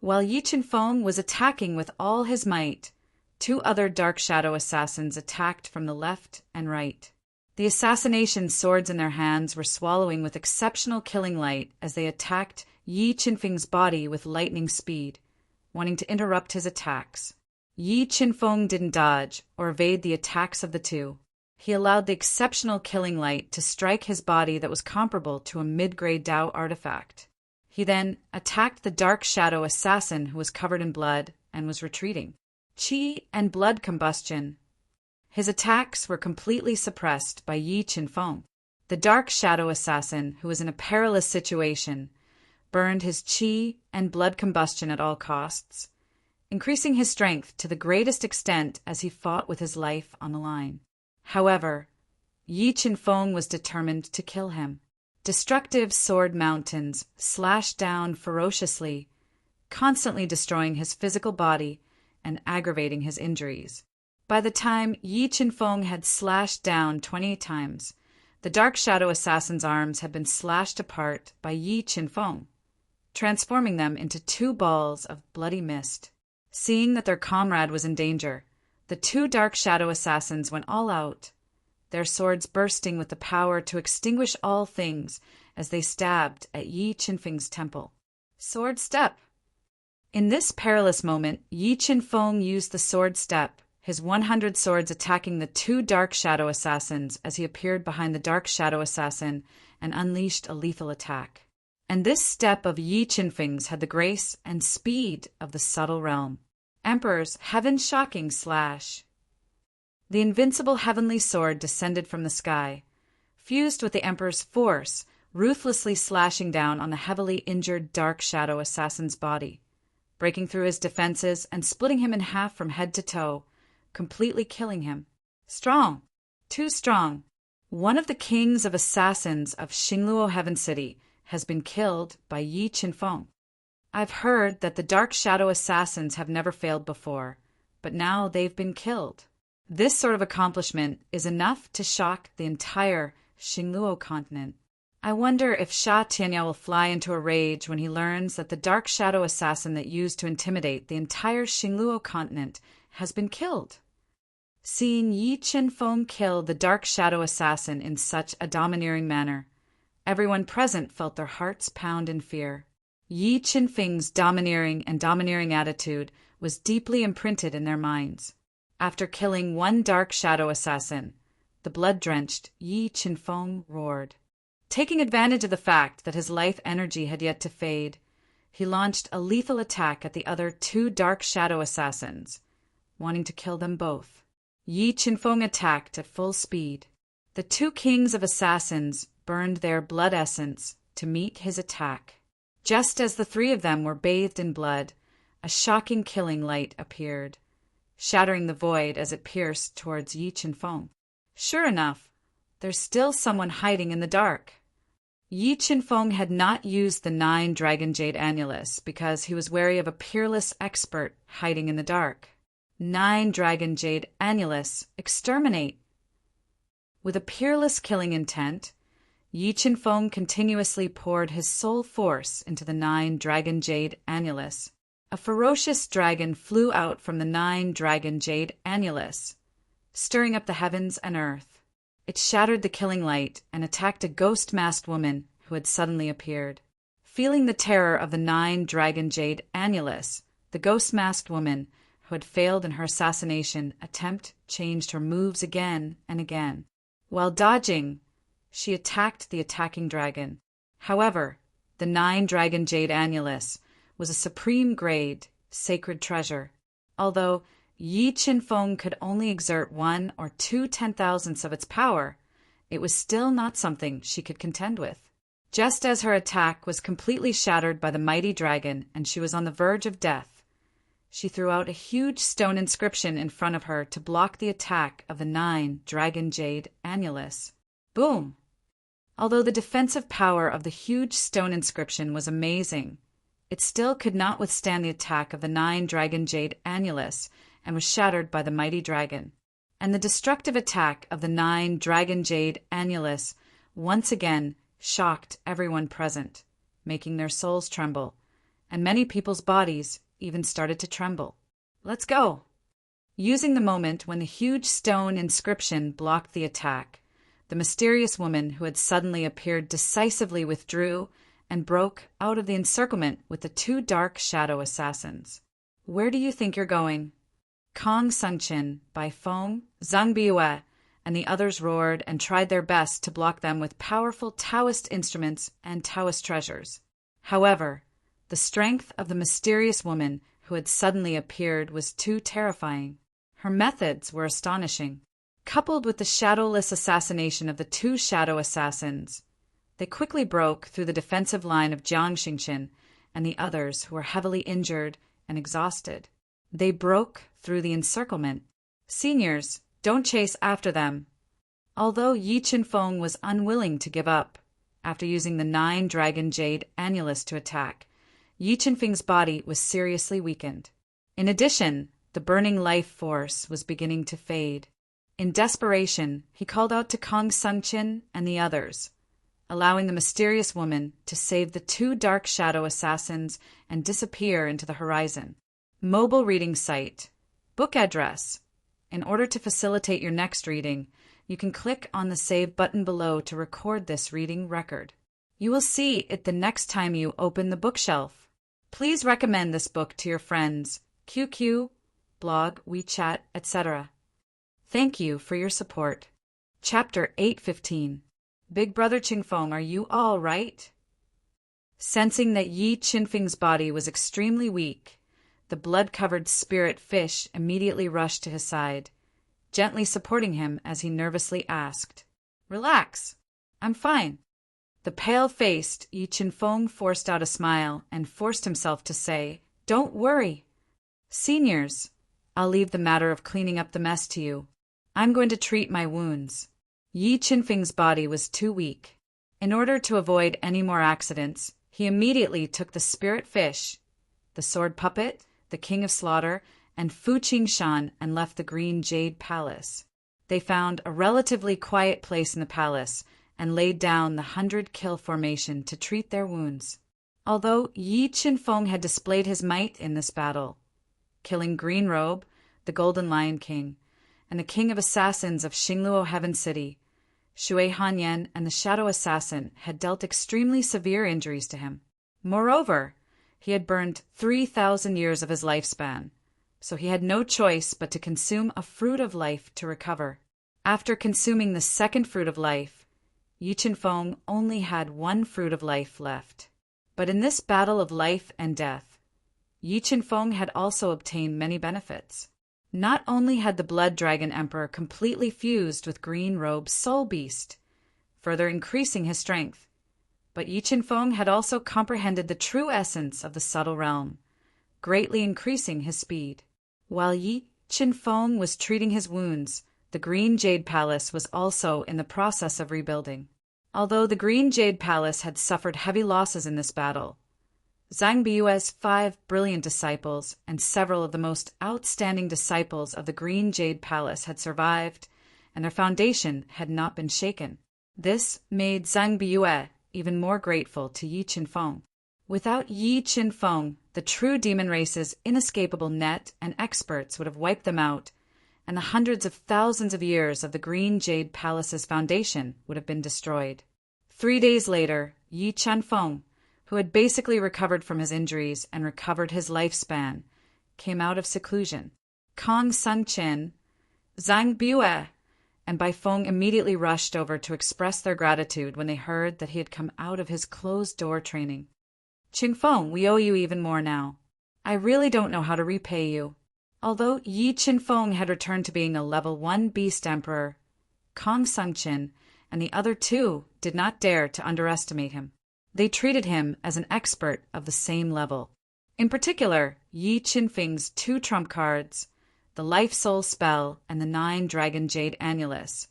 While Yi Qinfeng was attacking with all his might, 2 other dark shadow assassins attacked from the left and right. The assassination swords in their hands were swallowing with exceptional killing light as they attacked Yi Qinfeng's body with lightning speed, wanting to interrupt his attacks. Yi Qinfeng didn't dodge or evade the attacks of the 2. He allowed the exceptional killing light to strike his body that was comparable to a mid-grade Tao artifact. He then attacked the dark shadow assassin who was covered in blood and was retreating. Qi and blood combustion. His attacks were completely suppressed by Yi Qinfeng. The dark shadow assassin, who was in a perilous situation, burned his qi and blood combustion at all costs, increasing his strength to the greatest extent as he fought with his life on the line. However, Yi Qinfeng was determined to kill him. Destructive sword mountains slashed down ferociously, constantly destroying his physical body and aggravating his injuries. By the time Yi Qinfeng had slashed down 28 times, the dark shadow assassin's arms had been slashed apart by Yi Qinfeng. transforming them into two balls of bloody mist. Seeing that their comrade was in danger, the two dark shadow assassins went all out, their swords bursting with the power to extinguish all things as they stabbed at Yi Qinfeng's temple. Sword step. In this perilous moment, Yi Qinfeng used the sword step, his 100 swords attacking the two dark shadow assassins as he appeared behind the dark shadow assassin and unleashed a lethal attack. And this step of Yi Qinfeng's had the grace and speed of the subtle realm. Emperor's heaven-shocking slash. The invincible heavenly sword descended from the sky, fused with the Emperor's force, ruthlessly slashing down on the heavily injured dark shadow assassin's body, breaking through his defenses and splitting him in half from head to toe, completely killing him. Strong. Too strong. One of the kings of assassins of Xingluo Heaven City has been killed by Yi Qinfeng. I've heard that the dark shadow assassins have never failed before, but now they've been killed. This sort of accomplishment is enough to shock the entire Xingluo continent. I wonder if Sha Tianyao will fly into a rage when he learns that the dark shadow assassin that used to intimidate the entire Xingluo continent has been killed. Seeing Yi Qinfeng kill the dark shadow assassin in such a domineering manner, everyone present felt their hearts pound in fear. Yi Qinfeng's domineering attitude was deeply imprinted in their minds. After killing one dark shadow assassin, the blood-drenched Yi Qinfeng roared. Taking advantage of the fact that his life energy had yet to fade, he launched a lethal attack at the other two dark shadow assassins, wanting to kill them both. Yi Qinfeng attacked at full speed. The two kings of assassins burned their blood essence to meet his attack. Just as the three of them were bathed in blood, a shocking killing light appeared, shattering the void as it pierced towards Yi Qinfeng. Sure enough, there's still someone hiding in the dark. Yi Qinfeng had not used the 9 Dragon Jade Annulus because he was wary of a peerless expert hiding in the dark. 9 Dragon Jade Annulus, exterminate! With a peerless killing intent, Yi Qinfeng continuously poured his soul force into the 9 Dragon Jade Annulus. A ferocious dragon flew out from the 9 Dragon Jade Annulus, stirring up the heavens and earth. It shattered the killing light and attacked a ghost-masked woman who had suddenly appeared. Feeling the terror of the 9 Dragon Jade Annulus, the ghost-masked woman who had failed in her assassination attempt changed her moves again and again. While dodging, she attacked the attacking dragon. However, the 9 Dragon Jade Annulus was a supreme grade, sacred treasure. Although Yi Qinfeng could only exert 1 or 2 10,000ths of its power, it was still not something she could contend with. Just as her attack was completely shattered by the mighty dragon and she was on the verge of death, she threw out a huge stone inscription in front of her to block the attack of the 9 Dragon Jade Annulus. Boom! Although the defensive power of the huge stone inscription was amazing, it still could not withstand the attack of the 9 Dragon Jade Annulus and was shattered by the mighty dragon. And the destructive attack of the 9 Dragon Jade Annulus once again shocked everyone present, making their souls tremble, and many people's bodies even started to tremble. Let's go! Using the moment when the huge stone inscription blocked the attack, the mysterious woman who had suddenly appeared decisively withdrew and broke out of the encirclement with the 2 dark shadow assassins. Where do you think you're going? Kong Sungqin, Bai Feng, Zhang Biue, and the others roared and tried their best to block them with powerful Taoist instruments and Taoist treasures. However, the strength of the mysterious woman who had suddenly appeared was too terrifying. Her methods were astonishing. Coupled with the shadowless assassination of the 2 shadow assassins, they quickly broke through the defensive line of Jiang Xingqin and the others who were heavily injured and exhausted. They broke through the encirclement. Seniors, don't chase after them. Although Yi Qinfeng was unwilling to give up, after using the 9 Dragon Jade Annulus to attack, Yi Qinfeng's body was seriously weakened. In addition, the burning life force was beginning to fade. In desperation, he called out to Kong Sungqin and the others. allowing the mysterious woman to save the two dark shadow assassins and disappear into the horizon. Mobile reading site. Book address. In order to facilitate your next reading, you can click on the Save button below to record this reading record. You will see it the next time you open the bookshelf. Please recommend this book to your friends, QQ, blog, WeChat, etc. Thank you for your support. Chapter 815. Big Brother Qingfeng, are you all right? Sensing that Yi Qinfeng's body was extremely weak, the blood-covered spirit fish immediately rushed to his side, gently supporting him as he nervously asked, "Relax, I'm fine." The pale-faced Yi Qinfeng forced out a smile and forced himself to say, "Don't worry. Seniors, I'll leave the matter of cleaning up the mess to you. I'm going to treat my wounds." Yi Qinfeng's body was too weak. In order to avoid any more accidents, he immediately took the spirit fish, the sword puppet, the king of slaughter, and Fu Qingshan and left the Green Jade Palace. They found a relatively quiet place in the palace and laid down the 100-kill formation to treat their wounds. Although Yi Qinfeng had displayed his might in this battle, killing Green Robe, the Golden Lion King, and the King of Assassins of Xingluo Heaven City, Shui Hanyan and the Shadow Assassin had dealt extremely severe injuries to him. Moreover, he had burned 3,000 years of his lifespan, so he had no choice but to consume a fruit of life to recover. After consuming the second fruit of life, Yi Qinfeng only had one fruit of life left. But in this battle of life and death, Yi Qinfeng had also obtained many benefits. Not only had the Blood Dragon Emperor completely fused with Green Robe's soul beast, further increasing his strength, but Yi Qinfeng had also comprehended the true essence of the subtle realm, greatly increasing his speed. While Yi Qinfeng was treating his wounds, the Green Jade Palace was also in the process of rebuilding. Although the Green Jade Palace had suffered heavy losses in this battle, Zhang Biyue's 5 brilliant disciples and several of the most outstanding disciples of the Green Jade Palace had survived, and their foundation had not been shaken. This made Zhang Biyue even more grateful to Yi Qinfeng. Without Yi Qinfeng, the true demon race's inescapable net and experts would have wiped them out, and the hundreds of thousands of years of the Green Jade Palace's foundation would have been destroyed. 3 days later, Yi Qinfeng, who had basically recovered from his injuries and recovered his lifespan, came out of seclusion. Kong Sungqin, Zhang Biyue, and Bai Feng immediately rushed over to express their gratitude when they heard that he had come out of his closed-door training. "Qingfeng, we owe you even more now. I really don't know how to repay you." Although Yi Qinfeng had returned to being a level 1 Beast Emperor, Kong Sungqin and the other two did not dare to underestimate him. They treated him as an expert of the same level. In particular, Yi Qinfeng's 2 trump cards, the Life Soul spell and the 9 Dragon Jade Annulus,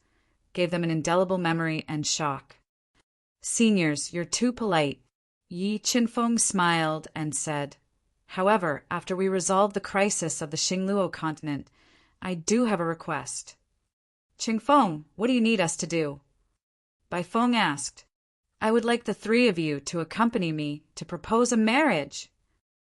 gave them an indelible memory and shock. "Seniors, you're too polite." Yi Qinfeng smiled and said, "However, after we resolve the crisis of the Xingluo continent, I do have a request." "Qingfeng, what do you need us to do?" Bai Feng asked. "I would like the 3 of you to accompany me to propose a marriage."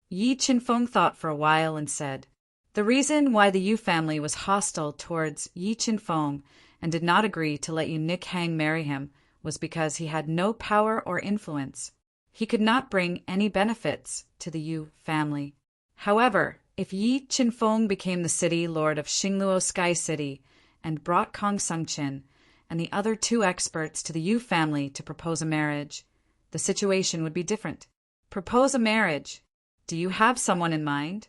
Yi Qinfeng thought for a while and said, "The reason why the Yu family was hostile towards Yi Qinfeng and did not agree to let Yu Nikhang marry him was because he had no power or influence. He could not bring any benefits to the Yu family. However, if Yi Qinfeng became the city lord of Xingluo Sky City and brought Kong Sungqin and the other 2 experts to the Yu family to propose a marriage, the situation would be different." "Propose a marriage? Do you have someone in mind?"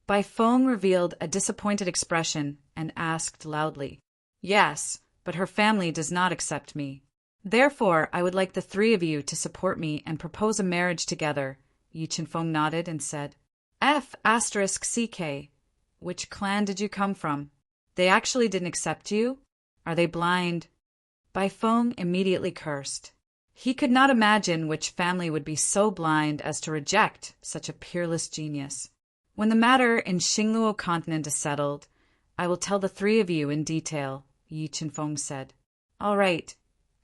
Bai Feng revealed a disappointed expression and asked loudly. "Yes, but her family does not accept me. Therefore, I would like the 3 of you to support me and propose a marriage together." Yi Qinfeng nodded and said, F***CK. Which clan did you come from? They actually didn't accept you? Are they blind?" Bai Feng immediately cursed. He could not imagine which family would be so blind as to reject such a peerless genius. "When the matter in Xingluo continent is settled, I will tell the 3 of you in detail," Yi Qinfeng said. "All right.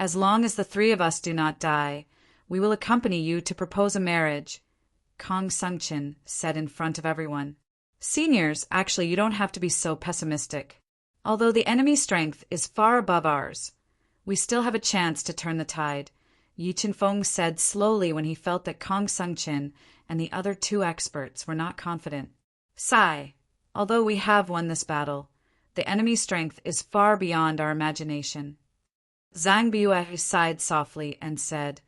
As long as the three of us do not die, we will accompany you to propose a marriage, Kong Sungchin said in front of everyone. Seniors, actually, you don't have to be so pessimistic. Although the enemy's strength is far above ours, we still have a chance to turn the tide, Yi Chinfeng said slowly when he felt that Kong Sungchin and the other two experts were not confident. Sigh, although we have won this battle, the enemy's strength is far beyond our imagination. Zhang Biyue sighed softly and said,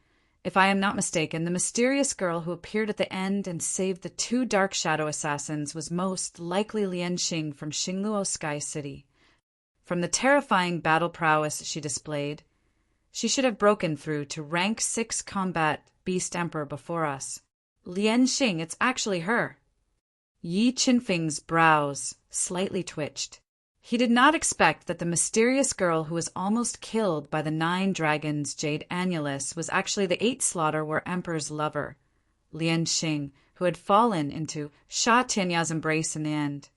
if I am not mistaken, the mysterious girl who appeared at the end and saved the two Dark Shadow assassins was most likely Lian Xing from Xingluo Sky City. From the terrifying battle prowess she displayed, she should have broken through to rank 6 combat Beast Emperor before us. Lian Xing, it's actually her. Yi Qinfeng's brows slightly twitched. He did not expect that the mysterious girl who was almost killed by the 9 dragons' jade annulus was actually the 8 slaughter war emperor's lover, Lian Xing, who had fallen into Sha Tianya's embrace in the end.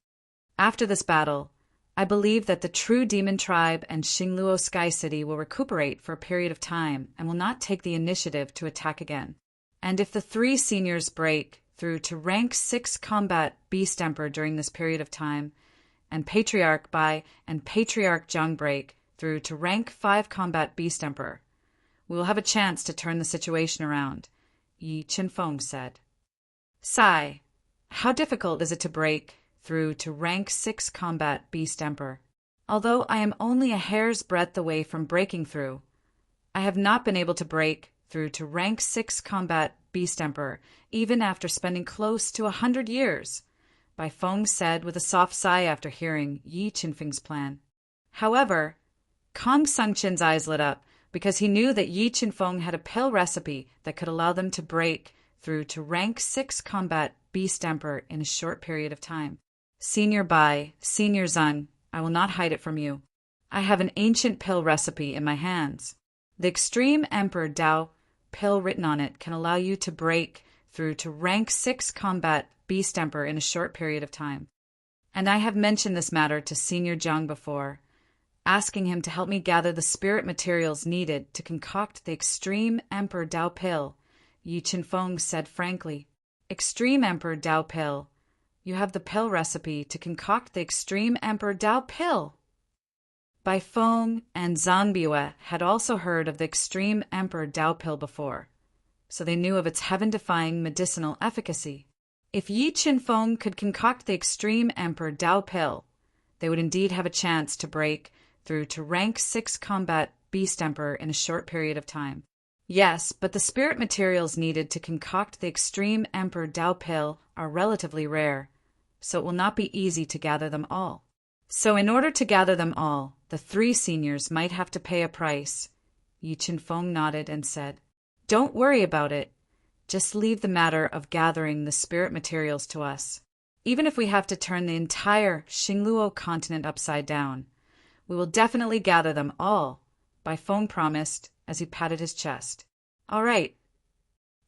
After this battle, I believe that the true demon tribe and Xingluo Sky City will recuperate for a period of time and will not take the initiative to attack again. And if the 3 seniors break through to rank 6 combat Beast Emperor during this period of time, and Patriarch Bai and Patriarch Zhang break through to rank 5 combat Beast Emperor, we will have a chance to turn the situation around, Yi Qinfeng said. Sigh, how difficult is it to break through to rank 6 combat Beast Emperor? Although I am only a hair's breadth away from breaking through, I have not been able to break through to rank 6 combat Beast Emperor, even after spending close to 100 years, Bai Feng said with a soft sigh after hearing Yi Qinfeng's plan. However, Kong Sungchin's eyes lit up because he knew that Yi Qinfeng had a pill recipe that could allow them to break through to rank 6 combat Beast Emperor in a short period of time. Senior Bai, Senior Zhang, I will not hide it from you. I have an ancient pill recipe in my hands. The Extreme Emperor Dao pill written on it can allow you to break through to rank 6 combat Beast Emperor in a short period of time. And I have mentioned this matter to Senior Zhang before, asking him to help me gather the spirit materials needed to concoct the Extreme Emperor Dao pill, Yi Qinfeng said frankly. Extreme Emperor Dao pill. You have the pill recipe to concoct the Extreme Emperor Dao pill. Bai Feng and Zhang Biyue had also heard of the Extreme Emperor Dao pill before, so they knew of its heaven-defying medicinal efficacy. If Yi Qinfeng could concoct the Extreme Emperor Dao pill, they would indeed have a chance to break through to rank 6 combat Beast Emperor in a short period of time. Yes, but the spirit materials needed to concoct the Extreme Emperor Dao pill are relatively rare, so it will not be easy to gather them all. So in order to gather them all, the 3 seniors might have to pay a price. Yi Qinfeng nodded and said, Don't worry about it. Just leave the matter of gathering the spirit materials to us. Even if we have to turn the entire Xingluo continent upside down, we will definitely gather them all, Bai Feng promised as he patted his chest. All right.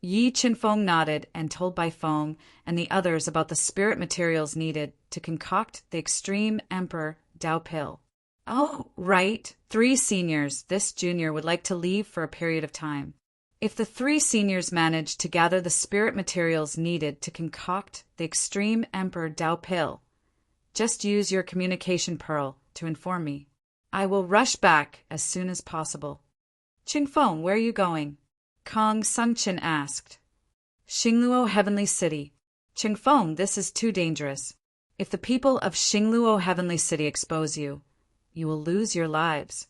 Yi Qinfeng nodded and told Bai Feng and the others about the spirit materials needed to concoct the Extreme Emperor Dao pill. Oh, right. 3 seniors, this junior would like to leave for a period of time. If the 3 seniors manage to gather the spirit materials needed to concoct the Extreme Emperor Dao pill, just use your communication pearl to inform me. I will rush back as soon as possible. Qingfeng, where are you going? Kong Sungchin asked. Xingluo Heavenly City. Qingfeng, this is too dangerous. If the people of Xingluo Heavenly City expose you, you will lose your lives.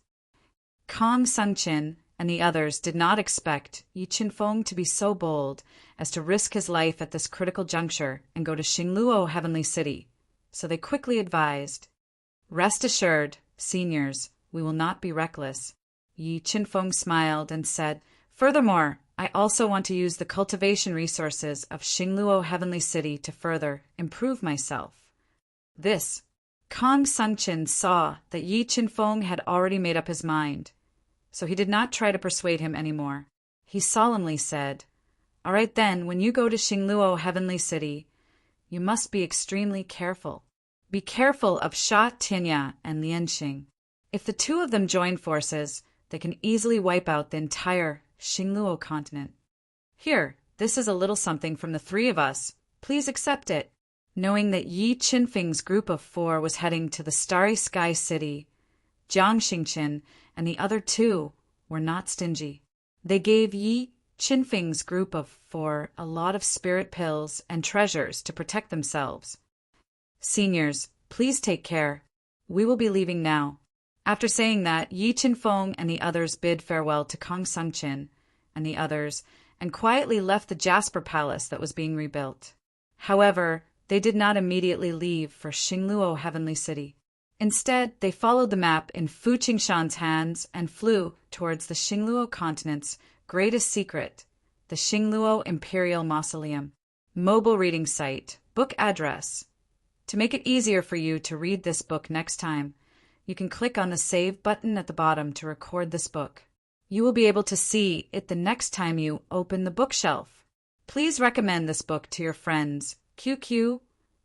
Kong Sungchin and the others did not expect Yi Qinfeng to be so bold as to risk his life at this critical juncture and go to Xingluo Heavenly City, so they quickly advised, Rest assured, seniors, we will not be reckless. Yi Qinfeng smiled and said, Furthermore, I also want to use the cultivation resources of Xingluo Heavenly City to further improve myself. This, Kong Sungchin saw that Yi Qinfeng had already made up his mind, so he did not try to persuade him anymore. He solemnly said, All right then, when you go to Xingluo Heavenly City, you must be extremely careful. Be careful of Sha Tianya and Lian Xing. If the 2 of them join forces, they can easily wipe out the entire Xingluo continent. Here, this is a little something from the three of us. Please accept it. Knowing that Yi Qinfeng's group of 4 was heading to the Starry Sky City, Jiang Xingqin and the other 2 were not stingy. They gave Yi Qinfeng's group of 4 a lot of spirit pills and treasures to protect themselves. Seniors, please take care. We will be leaving now. After saying that, Yi Qinfeng and the others bid farewell to Kang Sungqin and the others and quietly left the Jasper Palace that was being rebuilt. However, they did not immediately leave for Xingluo Heavenly City. Instead, they followed the map in Fu Qingshan's hands and flew towards the Xingluo continent's greatest secret, the Xingluo Imperial Mausoleum. Mobile reading site, book address. To make it easier for you to read this book next time, you can click on the Save button at the bottom to record this book. You will be able to see it the next time you open the bookshelf. Please recommend this book to your friends, QQ,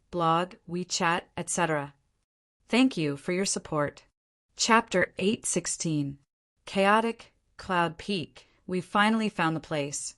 blog, WeChat, etc. Thank you for your support. Chapter 816. Chaotic Cloud Peak. We finally found the place.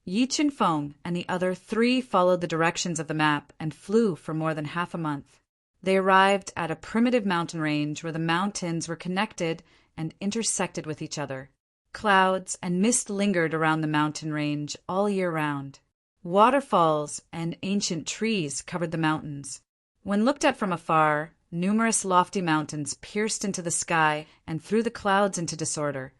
Yi Qinfeng and the other 3 followed the directions of the map and flew for more than half a month. They arrived at a primitive mountain range where the mountains were connected and intersected with each other. Clouds and mist lingered around the mountain range all year round. Waterfalls and ancient trees covered the mountains. When looked at from afar, numerous lofty mountains pierced into the sky and threw the clouds into disorder,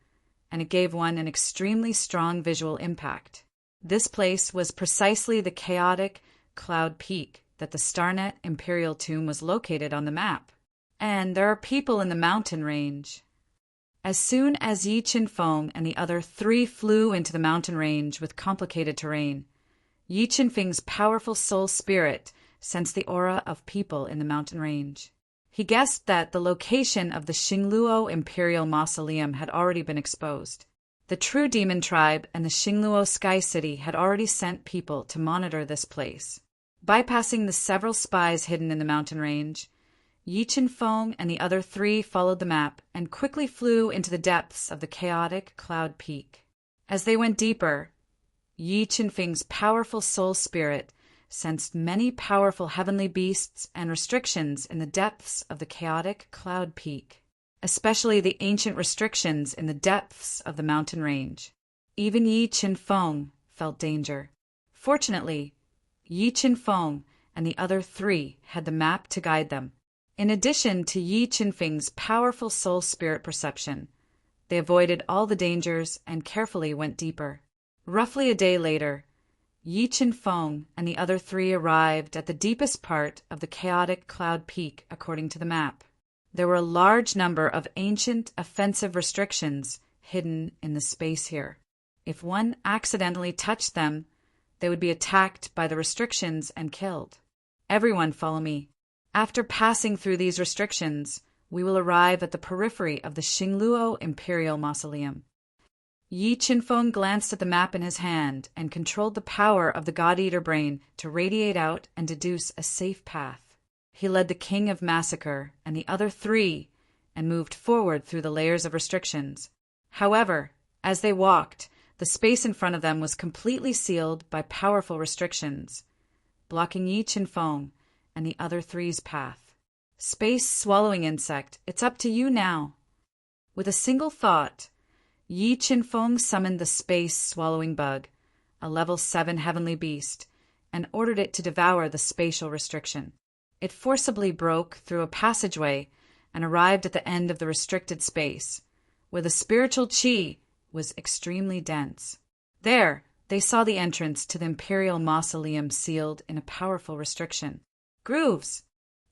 and it gave one an extremely strong visual impact. This place was precisely the chaotic Cloud Peak that the Starnet Imperial Tomb was located on the map. And there are people in the mountain range. As soon as Yi Qinfeng and the other 3 flew into the mountain range with complicated terrain, Yi Qinfeng's powerful soul spirit sensed the aura of people in the mountain range. He guessed that the location of the Xingluo Imperial Mausoleum had already been exposed. The True Demon Tribe and the Xingluo Sky City had already sent people to monitor this place. Bypassing the several spies hidden in the mountain range, Yi Qinfeng and the other 3 followed the map and quickly flew into the depths of the chaotic Cloud Peak. As they went deeper, Yi Qinfeng's powerful soul spirit sensed many powerful heavenly beasts and restrictions in the depths of the chaotic Cloud Peak, especially the ancient restrictions in the depths of the mountain range. Even Yi Qinfeng felt danger. Fortunately, Yi Qinfeng and the other 3 had the map to guide them. In addition to Yi Qinfeng's powerful soul spirit perception, they avoided all the dangers and carefully went deeper. Roughly a day later, Yi Qinfeng and the other 3 arrived at the deepest part of the chaotic Cloud Peak according to the map. There were a large number of ancient offensive restrictions hidden in the space here. If one accidentally touched them, they would be attacked by the restrictions and killed. Everyone follow me. After passing through these restrictions, we will arrive at the periphery of the Xingluo Imperial Mausoleum. Yi Qinfeng glanced at the map in his hand and controlled the power of the God-Eater brain to radiate out and deduce a safe path. He led the King of Massacre and the other 3 and moved forward through the layers of restrictions. However, as they walked, the space in front of them was completely sealed by powerful restrictions, blocking Yi Qinfeng and the other 3's path. Space swallowing insect, it's up to you now. With a single thought, Yi Qinfeng summoned the space swallowing bug, a level 7 heavenly beast, and ordered it to devour the spatial restriction. It forcibly broke through a passageway and arrived at the end of the restricted space, where the spiritual qi was extremely dense. There, they saw the entrance to the Imperial Mausoleum sealed in a powerful restriction. Grooves!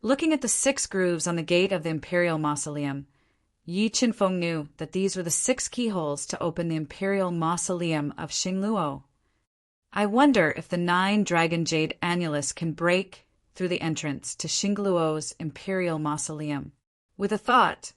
Looking at the 6 grooves on the gate of the Imperial Mausoleum, Yi Qinfeng knew that these were the 6 keyholes to open the Imperial Mausoleum of Xingluo. I wonder if the 9 Dragon Jade Annulus can break through the entrance to Xingluo's Imperial Mausoleum. With a thought,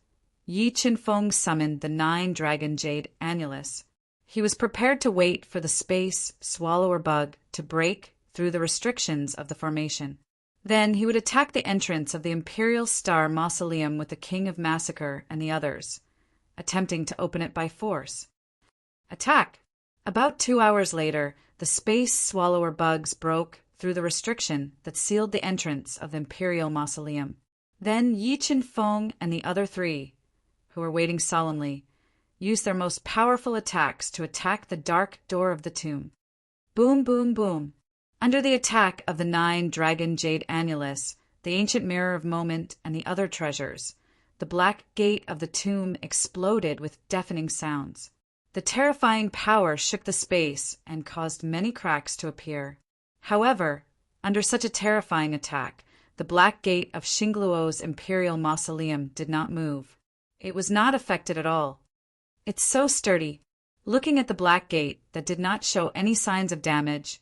Yi Qinfeng summoned the 9 Dragon Jade Annulus. He was prepared to wait for the space swallower bug to break through the restrictions of the formation. Then he would attack the entrance of the Imperial Star Mausoleum with the King of Massacre and the others. attempting to open it by force. Attack! About 2 hours later, the space swallower bugs broke through the restriction that sealed the entrance of the Imperial Mausoleum. Then Yi Qin-feng and the other three, who were waiting solemnly, used their most powerful attacks to attack the dark door of the tomb. Boom, boom, boom. Under the attack of the 9 dragon jade annulus, the ancient mirror of moment, and the other treasures, the black gate of the tomb exploded with deafening sounds. The terrifying power shook the space and caused many cracks to appear. However, under such a terrifying attack, the black gate of Xingluo's imperial mausoleum did not move. It was not affected at all. It's so sturdy. Looking at the black gate that did not show any signs of damage,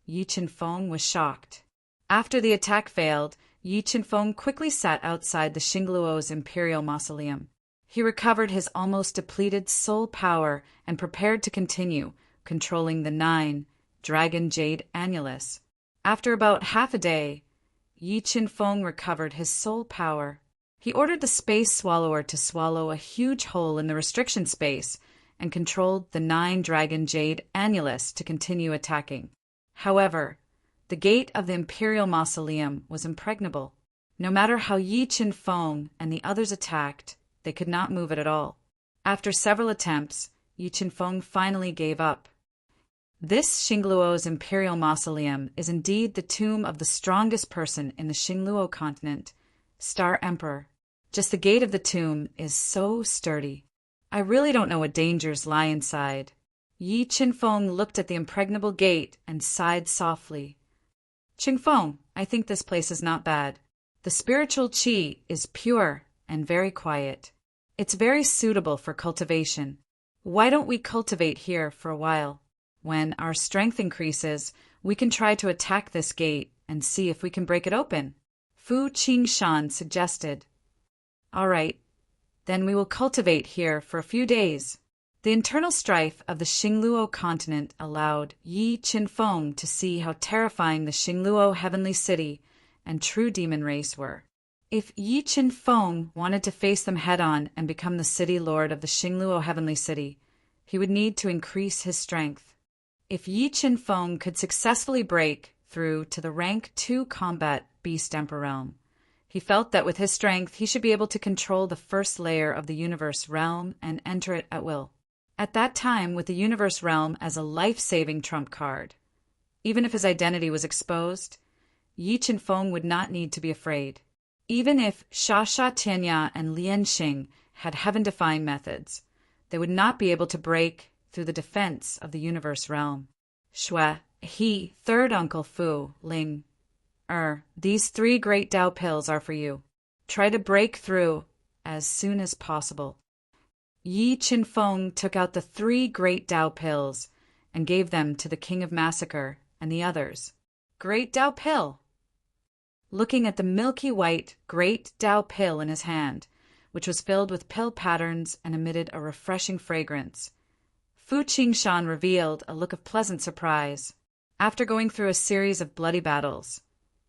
Yi Qin-feng was shocked. After the attack failed, Yi Qin-feng quickly sat outside the Xingluo's imperial mausoleum. He recovered his almost depleted soul power and prepared to continue, controlling the 9 dragon jade annulus. After about half a day, Yi Qin-feng recovered his soul power. He ordered the space swallower to swallow a huge hole in the restriction space and controlled the 9 dragon jade annulus to continue attacking. However, the gate of the imperial mausoleum was impregnable. No matter how Yi Qin-feng and the others attacked, they could not move it at all. After several attempts, Yi Qin-feng finally gave up. This Xingluo's imperial mausoleum is indeed the tomb of the strongest person in the Xingluo continent, Star Emperor. Just the gate of the tomb is so sturdy. I really don't know what dangers lie inside. Yi Qin-feng looked at the impregnable gate and sighed softly. Qin-feng, I think this place is not bad. The spiritual qi is pure and very quiet. It's very suitable for cultivation. Why don't we cultivate here for a while? When our strength increases, we can try to attack this gate and see if we can break it open. Fu Qingshan suggested. All right, then we will cultivate here for a few days. The internal strife of the Xingluo continent allowed Yi Qin-feng to see how terrifying the Xingluo heavenly city and true demon race were. If Yi Qin-feng wanted to face them head-on and become the city lord of the Xingluo heavenly city, he would need to increase his strength. If Yi Qin-feng could successfully break through to the rank 2 combat beast emperor realm, he felt that with his strength he should be able to control the first layer of the universe realm and enter it at will. At that time, with the universe realm as a life-saving trump card, even if his identity was exposed, Yi Qin-feng would not need to be afraid. Even if Sha Tianya and Lian Xing had heaven-defying methods, they would not be able to break through the defense of the universe realm. Shui, he, third uncle Fu, Ling, these 3 great Tao pills are for you. Try to break through as soon as possible. Yi Qin-feng took out the 3 great Tao pills and gave them to the King of Massacre and the others. Great Tao pill! Looking at the milky white great Tao pill in his hand, which was filled with pill patterns and emitted a refreshing fragrance, Fu Qingshan revealed a look of pleasant surprise. After going through a series of bloody battles,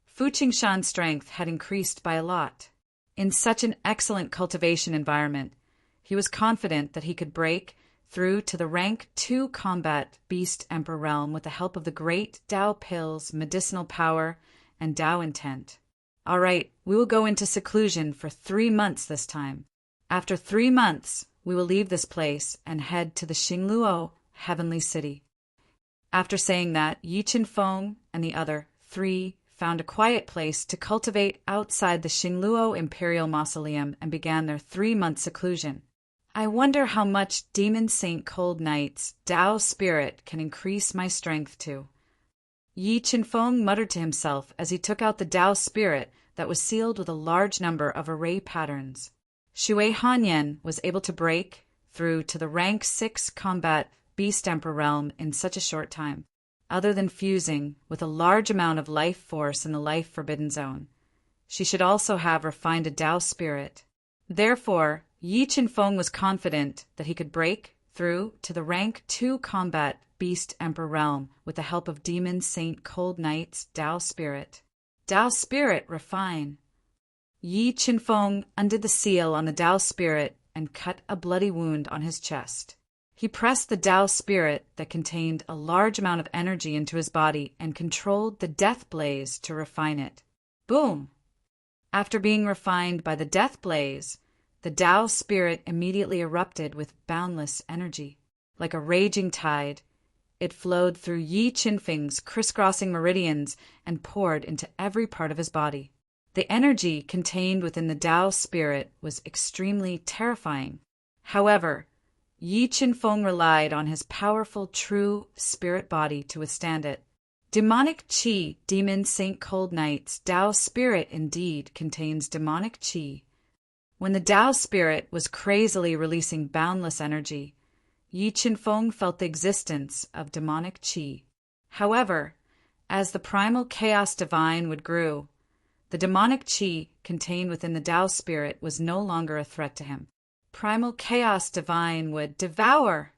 Fu Qingshan's strength had increased by a lot. In such an excellent cultivation environment, he was confident that he could break through to the rank 2 combat beast emperor realm with the help of the great Tao pills, medicinal power, and Tao intent. All right, we will go into seclusion for 3 months this time. After 3 months, we will leave this place and head to the Xingluo heavenly city. After saying that, Yi Qin-feng and the other 3 found a quiet place to cultivate outside the Xingluo imperial mausoleum and began their 3-month seclusion. I wonder how much Demon Saint Cold Knight's Tao spirit can increase my strength to. Yi Qin-feng muttered to himself as he took out the Tao spirit that was sealed with a large number of array patterns. Shui Hanyan was able to break through to the rank 6 combat beast emperor realm in such a short time. Other than fusing with a large amount of life force in the life forbidden zone, she should also have refined a Tao spirit. Therefore, Yi Qin-feng was confident that he could break through to the rank 2 combat beast emperor realm with the help of Demon Saint Cold Knight's Tao spirit. Tao spirit refine. Yi Qin-feng undid the seal on the Tao spirit and cut a bloody wound on his chest. He pressed the Tao spirit that contained a large amount of energy into his body and controlled the death blaze to refine it. Boom! After being refined by the death blaze, the Tao spirit immediately erupted with boundless energy. Like a raging tide, it flowed through Yi Qinfeng's crisscrossing meridians and poured into every part of his body. The energy contained within the Tao spirit was extremely terrifying. However, Yi Qinfeng relied on his powerful true spirit body to withstand it. Demonic Qi, Demon Saint Cold Night's Tao spirit indeed contains demonic Qi. When the Tao spirit was crazily releasing boundless energy, Yi Qinfeng felt the existence of demonic Qi. However, as the primal chaos divine would grow, the demonic Qi contained within the Tao spirit was no longer a threat to him. Primal chaos divine would devour.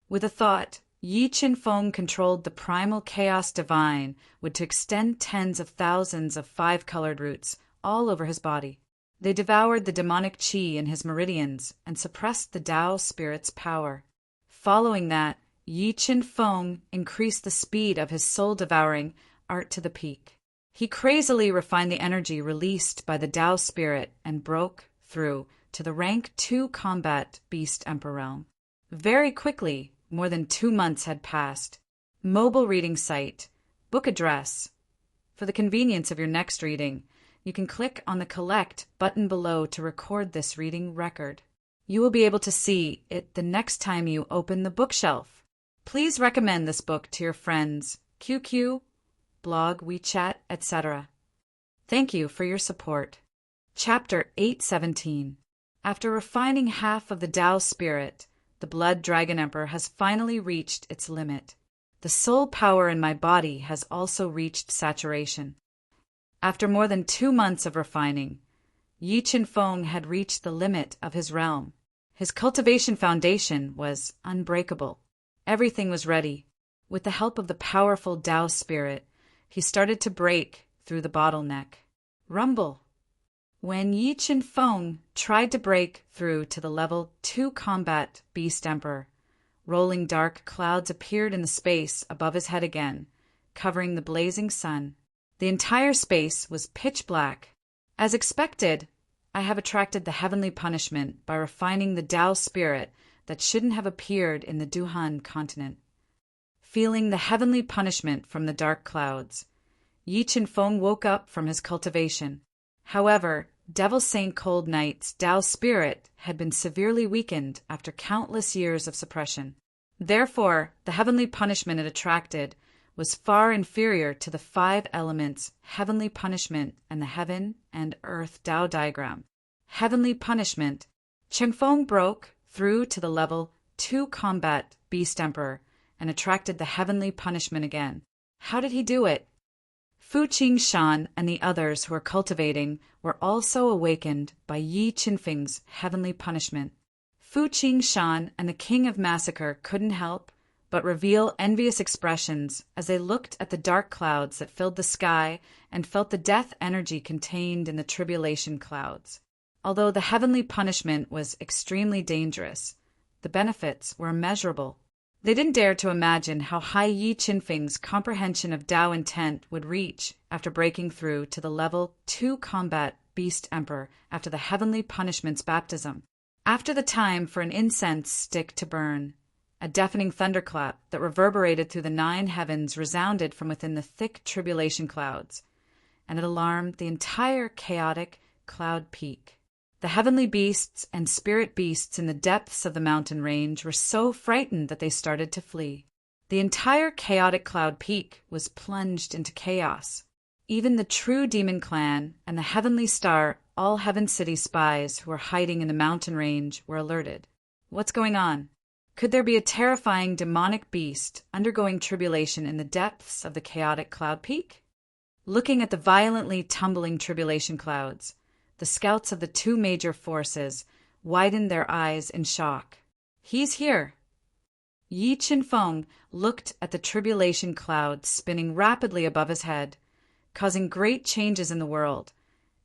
With a thought, Yi Qinfeng controlled the primal chaos divine would to extend tens of thousands of five-colored roots all over his body. They devoured the demonic Qi in his meridians and suppressed the Tao spirit's power. Following that, Yi Qinfeng increased the speed of his soul-devouring art to the peak. He crazily refined the energy released by the Tao spirit and broke through to the rank 2 combat beast emperor realm. Very quickly, more than 2 months had passed. Mobile reading site, book address. For the convenience of your next reading, you can click on the Collect button below to record this reading record. You will be able to see it the next time you open the bookshelf. Please recommend this book to your friends, QQ, blog, WeChat, etc. Thank you for your support. Chapter 817. After refining half of the Tao spirit, the Blood Dragon Emperor has finally reached its limit. The soul power in my body has also reached saturation. After more than 2 months of refining, Yi Qinfeng had reached the limit of his realm. His cultivation foundation was unbreakable. Everything was ready. With the help of the powerful Tao spirit, he started to break through the bottleneck. Rumble. When Yi Qinfeng tried to break through to the level 2 combat beast emperor, rolling dark clouds appeared in the space above his head again, covering the blazing sun. The entire space was pitch black. As expected, I have attracted the heavenly punishment by refining the Tao spirit that shouldn't have appeared in the Duhan continent. Feeling the heavenly punishment from the dark clouds, Yi Qinfeng woke up from his cultivation. However, Devil Saint Cold Night's Tao spirit had been severely weakened after countless years of suppression. Therefore, the heavenly punishment it attracted was far inferior to the 5 elements heavenly punishment and the heaven and earth Tao diagram. Heavenly punishment. Qinfeng broke through to the level 2 combat beast emperor and attracted the heavenly punishment again. How did he do it? Fu Qingshan and the others who were cultivating were also awakened by Yi Qinfeng's heavenly punishment. Fu Qingshan and the King of Massacre couldn't help but reveal envious expressions as they looked at the dark clouds that filled the sky and felt the death energy contained in the tribulation clouds. Although the heavenly punishment was extremely dangerous, the benefits were immeasurable. They didn't dare to imagine how high Yi Qinfeng's comprehension of Tao intent would reach after breaking through to the level 2 combat beast emperor after the heavenly punishment's baptism. After the time for an incense stick to burn, a deafening thunderclap that reverberated through the 9 heavens resounded from within the thick tribulation clouds, and it alarmed the entire chaotic cloud peak. The heavenly beasts and spirit beasts in the depths of the mountain range were so frightened that they started to flee. The entire chaotic cloud peak was plunged into chaos. Even the true demon clan and the heavenly star, all Heaven City spies who were hiding in the mountain range, were alerted. What's going on? Could there be a terrifying demonic beast undergoing tribulation in the depths of the chaotic cloud peak? Looking at the violently tumbling tribulation clouds, the scouts of the 2 major forces widened their eyes in shock. He's here. Yi Qinfeng looked at the tribulation cloud spinning rapidly above his head, causing great changes in the world,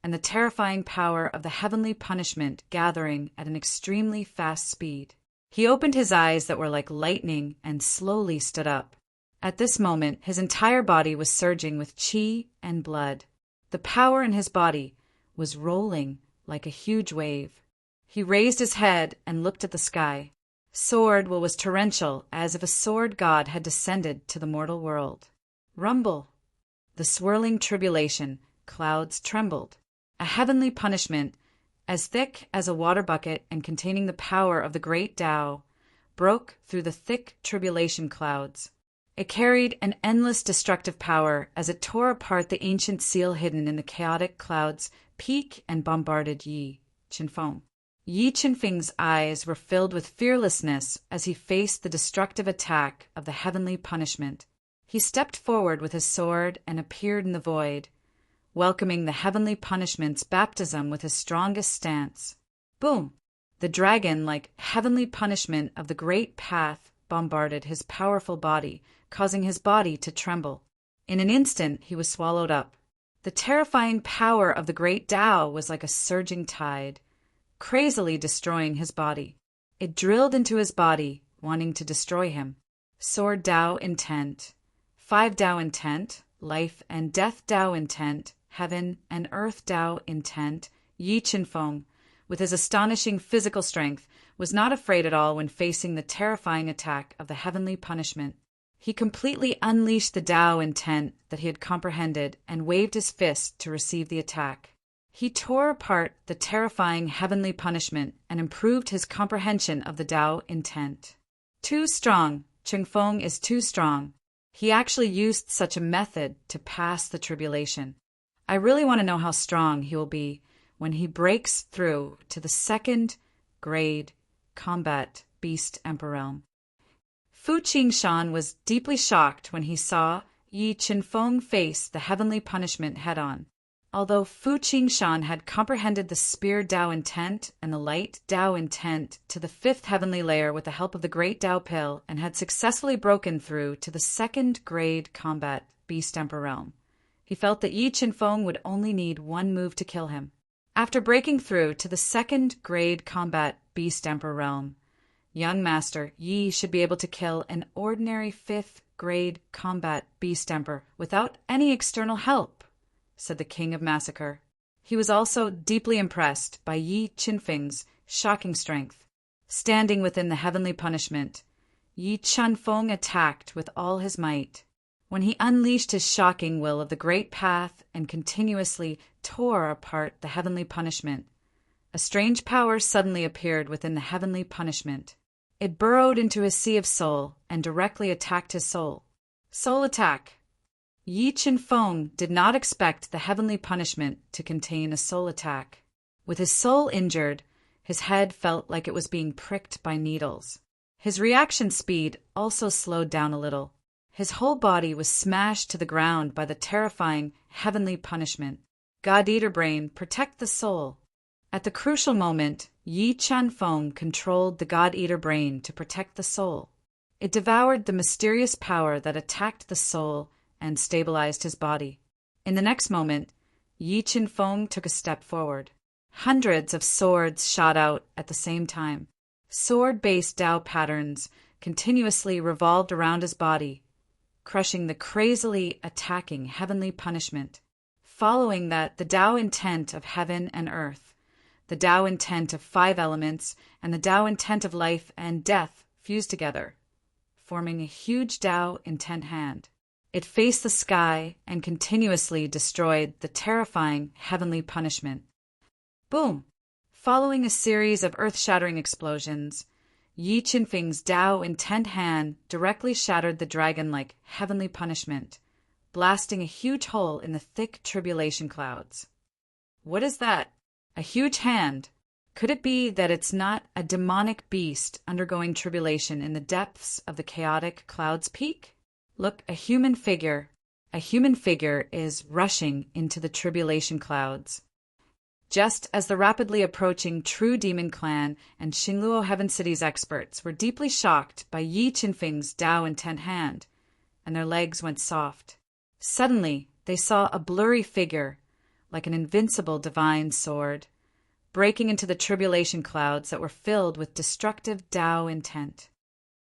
and the terrifying power of the heavenly punishment gathering at an extremely fast speed. He opened his eyes that were like lightning and slowly stood up. At this moment, his entire body was surging with chi and blood. The power in his body was rolling like a huge wave. He raised his head and looked at the sky. Sword was torrential, as if a sword god had descended to the mortal world. Rumble! The swirling tribulation clouds trembled. A heavenly punishment, as thick as a water bucket and containing the power of the great Tao, broke through the thick tribulation clouds. It carried an endless destructive power as it tore apart the ancient seal hidden in the chaotic clouds' peak and bombarded Yi Qinfeng. Yi Qinfeng's eyes were filled with fearlessness as he faced the destructive attack of the heavenly punishment. He stepped forward with his sword and appeared in the void, welcoming the heavenly punishment's baptism with his strongest stance. Boom! The dragon-like heavenly punishment of the great path bombarded his powerful body, causing his body to tremble. In an instant, he was swallowed up. The terrifying power of the great Tao was like a surging tide, crazily destroying his body. It drilled into his body, wanting to destroy him. Sword Tao intent, 5 Tao intent, life and death Tao intent, heaven and earth Tao intent. Yi Qinfeng, with his astonishing physical strength, was not afraid at all when facing the terrifying attack of the heavenly punishment. He completely unleashed the Tao intent that he had comprehended and waved his fist to receive the attack. He tore apart the terrifying heavenly punishment and improved his comprehension of the Tao intent. Too strong. Qinfeng is too strong. He actually used such a method to pass the tribulation. I really want to know how strong he will be when he breaks through to the 2nd grade combat beast emperor realm. Fu Qingshan was deeply shocked when he saw Yi Qinfeng face the heavenly punishment head-on. Although Fu Qingshan had comprehended the spear Tao intent and the light Tao intent to the 5th heavenly layer with the help of the great Tao pill and had successfully broken through to the 2nd grade combat beast emperor realm, he felt that Yi Qinfeng would only need one move to kill him. After breaking through to the 2nd grade combat beast emperor realm, young master Yi should be able to kill an ordinary 5th grade combat beast emperor without any external help, said the King of Massacre. He was also deeply impressed by Yi Qinfeng's shocking strength. Standing within the heavenly punishment, Yi Qinfeng attacked with all his might. When he unleashed his shocking will of the great path and continuously tore apart the heavenly punishment, a strange power suddenly appeared within the heavenly punishment. It burrowed into his sea of soul and directly attacked his soul. Soul attack. Yi Qinfeng did not expect the heavenly punishment to contain a soul attack. With his soul injured, his head felt like it was being pricked by needles. His reaction speed also slowed down a little. His whole body was smashed to the ground by the terrifying heavenly punishment. God-Eater Brain, protect the soul. At the crucial moment, Yi Qinfeng controlled the God-Eater Brain to protect the soul. It devoured the mysterious power that attacked the soul and stabilized his body. In the next moment, Yi Qinfeng took a step forward. Hundreds of swords shot out at the same time. Sword-based Tao patterns continuously revolved around his body, crushing the crazily attacking heavenly punishment. Following that, the Tao intent of heaven and earth, the Tao intent of 5 elements, and the Tao intent of life and death fused together, forming a huge Tao intent hand. It faced the sky and continuously destroyed the terrifying heavenly punishment. Boom! Following a series of earth-shattering explosions, Yi Qinfeng's Tao intent hand directly shattered the dragon-like heavenly punishment, blasting a huge hole in the thick tribulation clouds. What is that? A huge hand? Could it be that it's not a demonic beast undergoing tribulation in the depths of the chaotic clouds peak? Look, a human figure. A human figure is rushing into the tribulation clouds. Just as the rapidly approaching True Demon Clan and Xingluo Heaven City's experts were deeply shocked by Yi Qinfeng's Tao intent hand, and their legs went soft. Suddenly, they saw a blurry figure, like an invincible divine sword, breaking into the tribulation clouds that were filled with destructive Tao intent.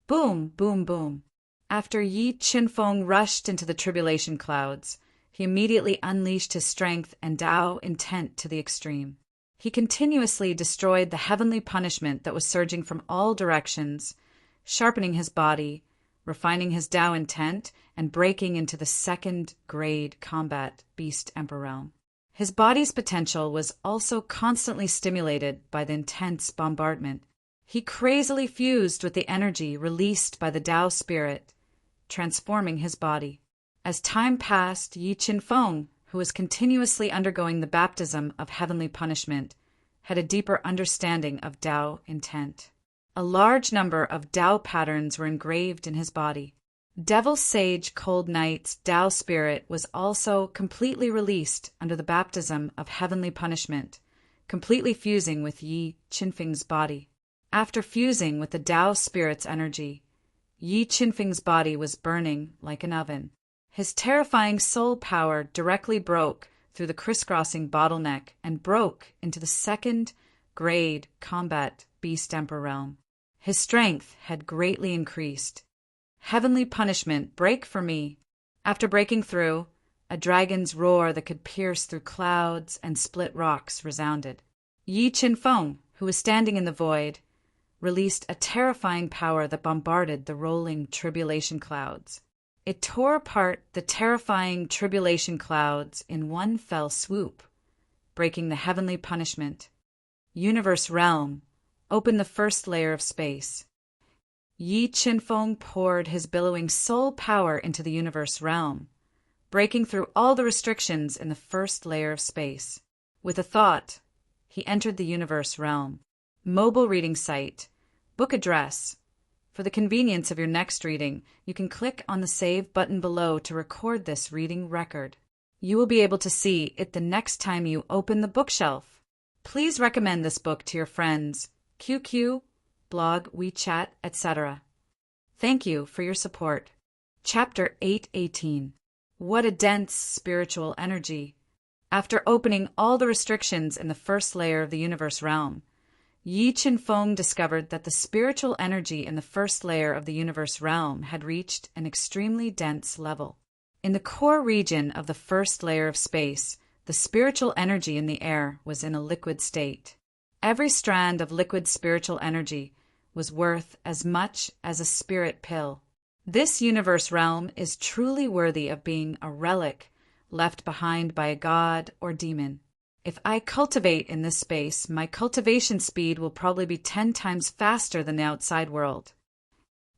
Boom, boom, boom. After Yi Qinfeng rushed into the tribulation clouds, he immediately unleashed his strength and Tao intent to the extreme. He continuously destroyed the heavenly punishment that was surging from all directions, sharpening his body, refining his Tao intent, and breaking into the second-grade combat Beast Emperor realm. His body's potential was also constantly stimulated by the intense bombardment. He crazily fused with the energy released by the Tao spirit, transforming his body. As time passed, Yi Qinfeng, who was continuously undergoing the baptism of heavenly punishment, had a deeper understanding of Tao intent. A large number of Tao patterns were engraved in his body. Devil Sage Cold Knight's Tao spirit was also completely released under the baptism of heavenly punishment, completely fusing with Yi Qinfeng's body. After fusing with the Tao spirit's energy, Yi Qinfeng's body was burning like an oven. His terrifying soul power directly broke through the crisscrossing bottleneck and broke into the second-grade combat Beast Emperor realm. His strength had greatly increased. Heavenly punishment, break for me. After breaking through, a dragon's roar that could pierce through clouds and split rocks resounded. Yi Qinfeng, who was standing in the void, released a terrifying power that bombarded the rolling tribulation clouds. It tore apart the terrifying tribulation clouds in one fell swoop, breaking the heavenly punishment. Universe realm, open the first layer of space. Yi Qinfeng poured his billowing soul power into the universe realm, breaking through all the restrictions in the first layer of space. With a thought, he entered the universe realm. Mobile reading site, book address. For the convenience of your next reading, you can click on the Save button below to record this reading record. You will be able to see it the next time you open the bookshelf. Please recommend this book to your friends, QQ, blog, WeChat, etc. Thank you for your support. Chapter 818. What a dense spiritual energy. After opening all the restrictions in the first layer of the universe realm, Yi Qinfeng discovered that the spiritual energy in the first layer of the universe realm had reached an extremely dense level. In the core region of the first layer of space, the spiritual energy in the air was in a liquid state. Every strand of liquid spiritual energy was worth as much as a spirit pill. This universe realm is truly worthy of being a relic left behind by a god or demon. If I cultivate in this space, my cultivation speed will probably be 10 times faster than the outside world.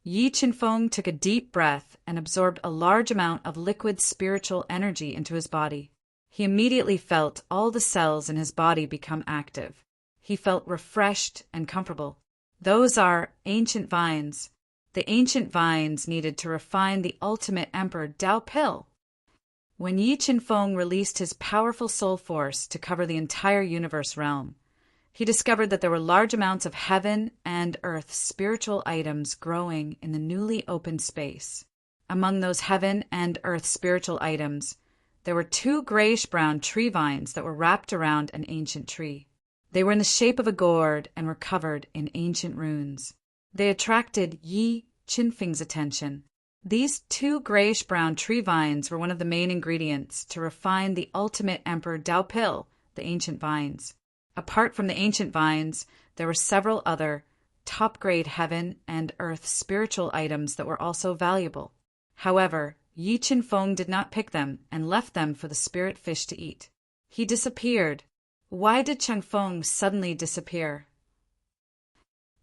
Yi Qinfeng took a deep breath and absorbed a large amount of liquid spiritual energy into his body. He immediately felt all the cells in his body become active. He felt refreshed and comfortable. Those are ancient vines. The ancient vines needed to refine the ultimate emperor Tao pill. When Yi Qinfeng released his powerful soul force to cover the entire universe realm, he discovered that there were large amounts of heaven and earth spiritual items growing in the newly opened space. Among those heaven and earth spiritual items, there were 2 grayish-brown tree vines that were wrapped around an ancient tree. They were in the shape of a gourd and were covered in ancient runes. They attracted Yi Qinfeng's attention. These 2 grayish-brown tree vines were one of the main ingredients to refine the ultimate Emperor Tao pill, the ancient vines. Apart from the ancient vines, there were several other top-grade heaven and earth spiritual items that were also valuable. However, Yi Qinfeng did not pick them and left them for the spirit fish to eat. He disappeared. Why did Changfeng suddenly disappear?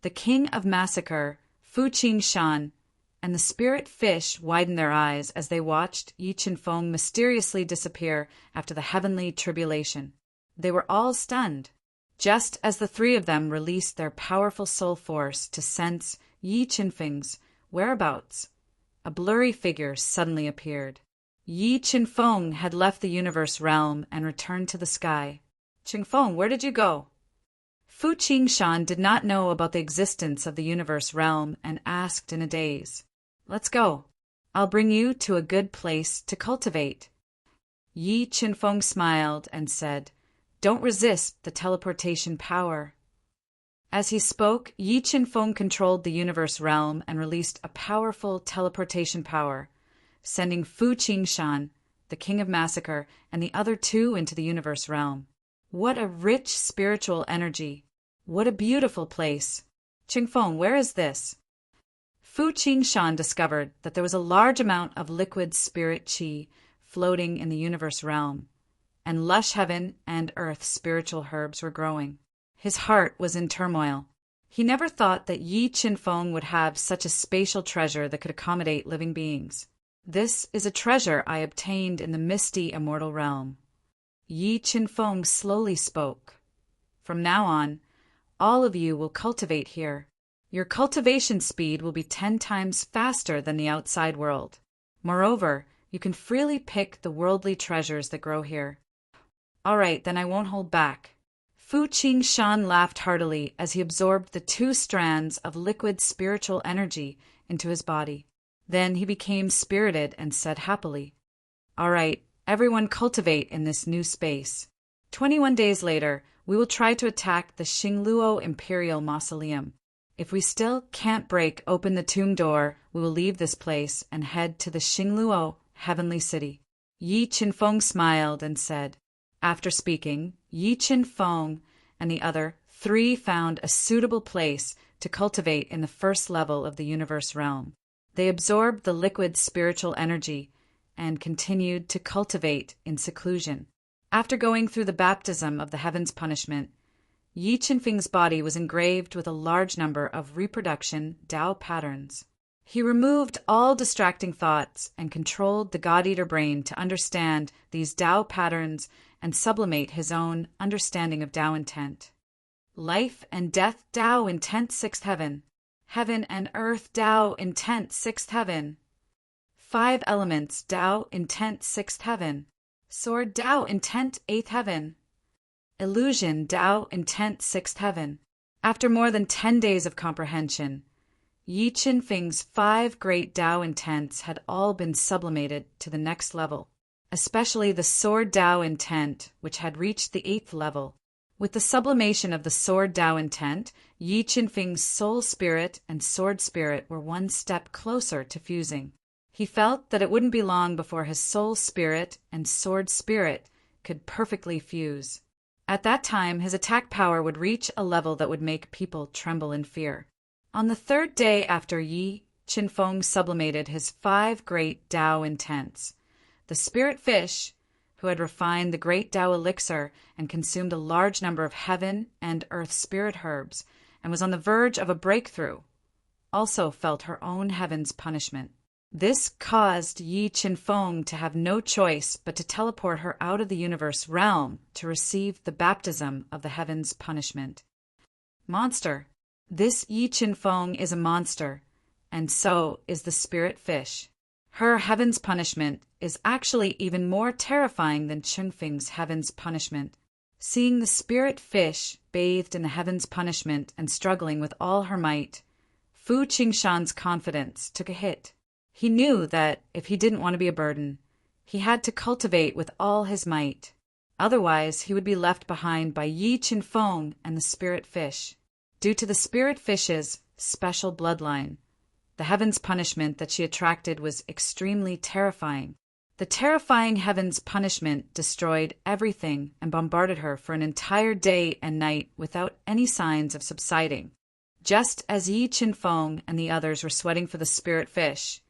The king of massacre, Fu Qingshan, and the spirit fish widened their eyes as they watched Yi Qinfeng mysteriously disappear after the heavenly tribulation. They were all stunned. Just as the 3 of them released their powerful soul force to sense Yi Qinfeng's whereabouts, a blurry figure suddenly appeared. Yi Qinfeng had left the universe realm and returned to the sky. Qinfeng, where did you go? Fu Qingshan did not know about the existence of the universe realm and asked in a daze. Let's go. I'll bring you to a good place to cultivate. Yi Qinfeng smiled and said, "Don't resist the teleportation power." As he spoke, Yi Qinfeng controlled the universe realm and released a powerful teleportation power, sending Fu Qingshan, the king of massacre, and the other two into the universe realm. What a rich spiritual energy! What a beautiful place! Qingfeng, where is this? Fu Qingshan discovered that there was a large amount of liquid spirit qi floating in the universe realm, and lush heaven and earth spiritual herbs were growing. His heart was in turmoil. He never thought that Yi Qinfeng would have such a spatial treasure that could accommodate living beings. "This is a treasure I obtained in the misty immortal realm." Yi Qinfeng slowly spoke. "From now on, all of you will cultivate here. Your cultivation speed will be 10 times faster than the outside world. Moreover, you can freely pick the worldly treasures that grow here." "All right, then I won't hold back." Fu Qingshan laughed heartily as he absorbed the 2 strands of liquid spiritual energy into his body. Then he became spirited and said happily, "All right, everyone cultivate in this new space. 21 days later, we will try to attack the Xingluo Imperial Mausoleum. If we still can't break open the tomb door, we will leave this place and head to the Xingluo Heavenly City." Yi Qinfeng smiled and said. After speaking, Yi Qinfeng and the other 3 found a suitable place to cultivate in the first level of the universe realm. They absorbed the liquid spiritual energy and continued to cultivate in seclusion. After going through the baptism of the heaven's punishment, Yi Qinfeng's body was engraved with a large number of reproduction Tao patterns. He removed all distracting thoughts and controlled the God-Eater brain to understand these Tao patterns and sublimate his own understanding of Tao intent. Life and death Tao intent 6th heaven. Heaven and earth Tao intent 6th heaven. 5 elements Tao intent 6th heaven. Sword Tao intent 8th heaven. Illusion Tao intent 6th heaven. After more than 10 days of comprehension, Yi Qinfeng's 5 great Tao intents had all been sublimated to the next level, especially the Sword Tao intent, which had reached the 8th level. With the sublimation of the Sword Tao intent, Yi Qinfeng's soul spirit and sword spirit were one step closer to fusing. He felt that it wouldn't be long before his soul spirit and sword spirit could perfectly fuse. At that time, his attack power would reach a level that would make people tremble in fear. On the 3rd day after Yi Qinfeng sublimated his 5 great Tao intents, the spirit fish, who had refined the great Tao elixir and consumed a large number of heaven and earth spirit herbs and was on the verge of a breakthrough, also felt her own heaven's punishment. This caused Yi Qinfeng to have no choice but to teleport her out of the universe realm to receive the baptism of the heaven's punishment. Monster. This Yi Qinfeng is a monster, and so is the spirit fish. Her heaven's punishment is actually even more terrifying than Qinfeng's heaven's punishment. Seeing the spirit fish bathed in the heaven's punishment and struggling with all her might, Fu Qingshan's confidence took a hit. He knew that if he didn't want to be a burden, he had to cultivate with all his might. Otherwise, he would be left behind by Yi Qinfeng and the spirit fish. Due to the spirit fish's special bloodline, the heaven's punishment that she attracted was extremely terrifying. The terrifying heaven's punishment destroyed everything and bombarded her for an entire day and night without any signs of subsiding. Just as Yi Qinfeng and the others were sweating for the spirit fish,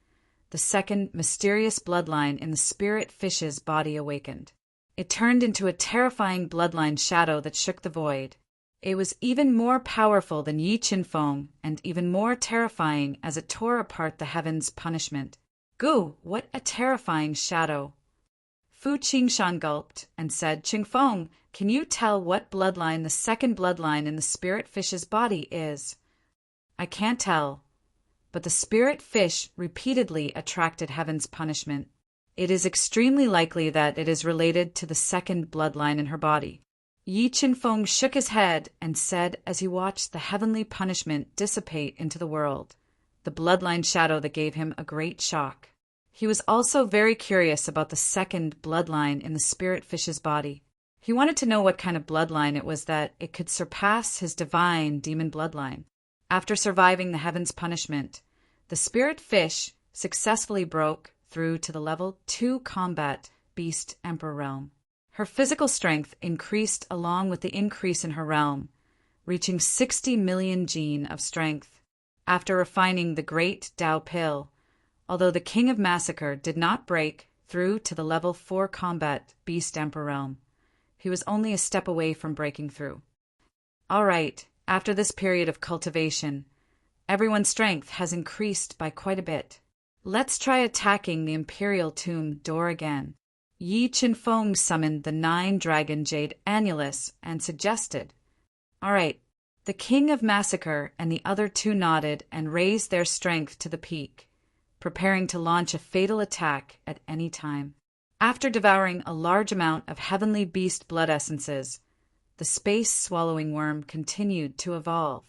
the second mysterious bloodline in the spirit fish's body awakened. It turned into a terrifying bloodline shadow that shook the void. It was even more powerful than Yi Qinfeng and even more terrifying as it tore apart the heaven's punishment. Goo, what a terrifying shadow! Fu Qingshan gulped and said, "Qingfeng, can you tell what bloodline the second bloodline in the spirit fish's body is?" "I can't tell, but the spirit fish repeatedly attracted heaven's punishment. It is extremely likely that it is related to the second bloodline in her body." Yi Qinfeng shook his head and said as he watched the heavenly punishment dissipate into the world, the bloodline shadow that gave him a great shock. He was also very curious about the second bloodline in the spirit fish's body. He wanted to know what kind of bloodline it was that it could surpass his divine demon bloodline. After surviving the heaven's punishment, the spirit fish successfully broke through to the level 2 combat beast emperor realm. Her physical strength increased along with the increase in her realm, reaching 60 million gene of strength. After refining the great Tao pill, although the King of Massacre did not break through to the level 4 combat beast emperor realm, he was only a step away from breaking through. All right, after this period of cultivation, everyone's strength has increased by quite a bit. Let's try attacking the Imperial Tomb door again. Yi Qinfeng summoned the 9-dragon jade annulus and suggested, all right, the King of Massacre and the other two nodded and raised their strength to the peak, preparing to launch a fatal attack at any time. After devouring a large amount of heavenly beast blood essences, the space-swallowing worm continued to evolve.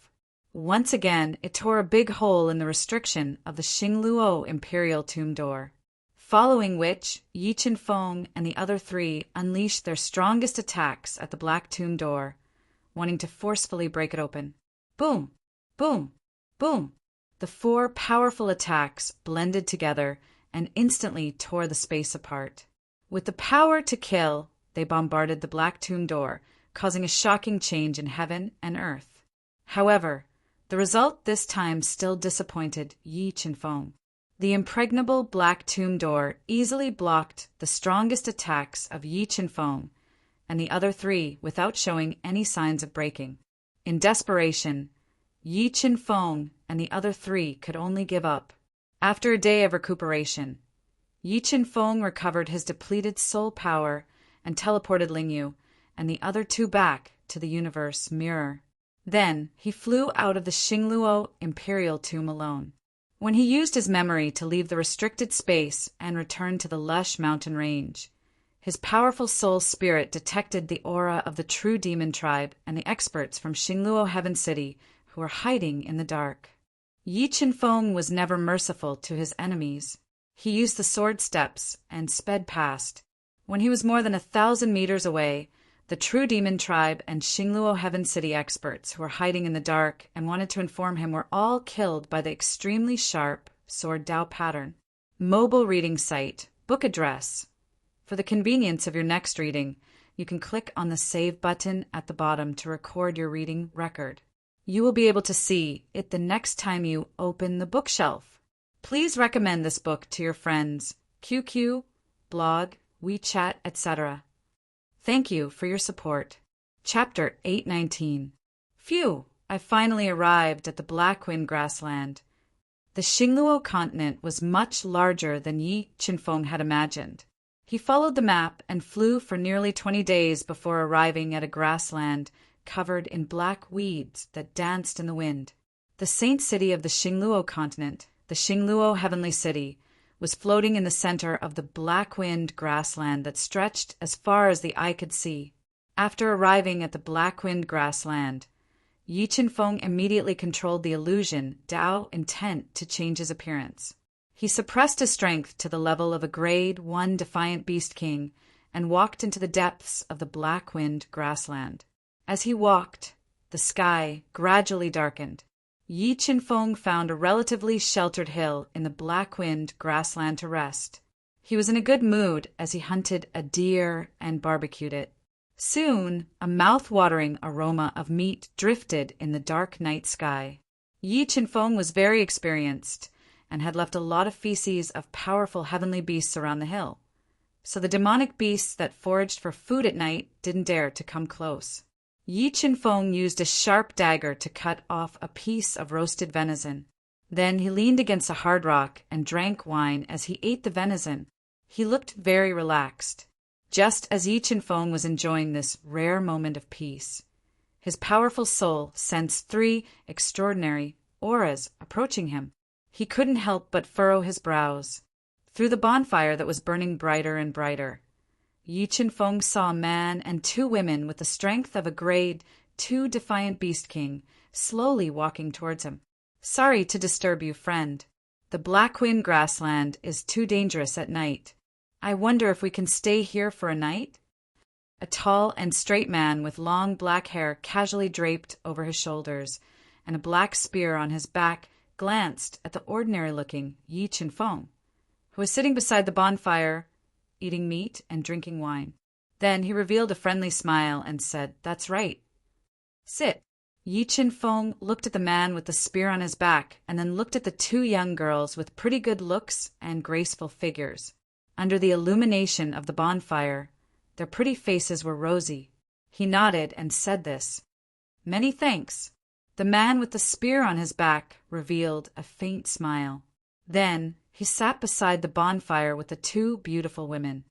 Once again, it tore a big hole in the restriction of the Xingluo Imperial Tomb door, following which Yi Qinfeng and the other three unleashed their strongest attacks at the Black Tomb door, wanting to forcefully break it open. Boom! Boom! Boom! The 4 powerful attacks blended together and instantly tore the space apart. With the power to kill, they bombarded the Black Tomb door, causing a shocking change in heaven and earth. However, the result this time still disappointed Yi Qinfeng. The impregnable Black Tomb door easily blocked the strongest attacks of Yi Qinfeng and the other three without showing any signs of breaking. In desperation, Yi Qinfeng and the other three could only give up. After a day of recuperation, Yi Qinfeng recovered his depleted soul power and teleported Lingyu and the other two back to the universe mirror. Then he flew out of the Xingluo Imperial Tomb alone. When he used his memory to leave the restricted space and return to the lush mountain range, his powerful soul spirit detected the aura of the true demon tribe and the experts from Xingluo Heaven City who were hiding in the dark. Yi Qinfeng was never merciful to his enemies. He used the sword steps and sped past. When he was more than 1,000 meters away, the true demon tribe and Xingluo Heaven City experts who were hiding in the dark and wanted to inform him were all killed by the extremely sharp sword Dao pattern. Mobile reading site, book address. For the convenience of your next reading, you can click on the Save button at the bottom to record your reading record. You will be able to see it the next time you open the bookshelf. Please recommend this book to your friends, QQ, blog, WeChat, etc. Thank you for your support. Chapter 819. Phew, I finally arrived at the Blackwind grassland. The Xingluo continent was much larger than Yi Qinfeng had imagined. He followed the map and flew for nearly 20 days before arriving at a grassland covered in black weeds that danced in the wind. The saint city of the Xingluo continent, the Xingluo Heavenly City, was floating in the center of the Blackwind grassland that stretched as far as the eye could see. After arriving at the Blackwind grassland, Yi Qinfeng immediately controlled the illusion Dao intent to change his appearance. He suppressed his strength to the level of a grade 1 defiant beast king and walked into the depths of the Blackwind grassland. As he walked, the sky gradually darkened. Yi Qinfeng found a relatively sheltered hill in the Blackwind grassland to rest. He was in a good mood as he hunted a deer and barbecued it. Soon, a mouth-watering aroma of meat drifted in the dark night sky. Yi Qinfeng was very experienced and had left a lot of feces of powerful heavenly beasts around the hill, so the demonic beasts that foraged for food at night didn't dare to come close. Yi Qinfeng used a sharp dagger to cut off a piece of roasted venison. Then he leaned against a hard rock and drank wine as he ate the venison. He looked very relaxed. Just as Yi Qinfeng was enjoying this rare moment of peace, his powerful soul sensed 3 extraordinary auras approaching him. He couldn't help but furrow his brows. Through the bonfire that was burning brighter and brighter, Yi Qinfeng saw a man and 2 women with the strength of a grade 2 defiant beast king slowly walking towards him. "Sorry to disturb you, friend," The Black Wind grassland is too dangerous at night. I wonder if we can stay here for a night? A tall and straight man with long black hair casually draped over his shoulders and a black spear on his back glanced at the ordinary-looking Yi Chin-fong, who was sitting beside the bonfire, eating meat and drinking wine. Then he revealed a friendly smile and said, "That's right. Sit." Yi Chin-fong looked at the man with the spear on his back and then looked at the two young girls with pretty good looks and graceful figures. Under the illumination of the bonfire, their pretty faces were rosy. He nodded and said this. "Many thanks." The man with the spear on his back revealed a faint smile. Then he sat beside the bonfire with the two beautiful women.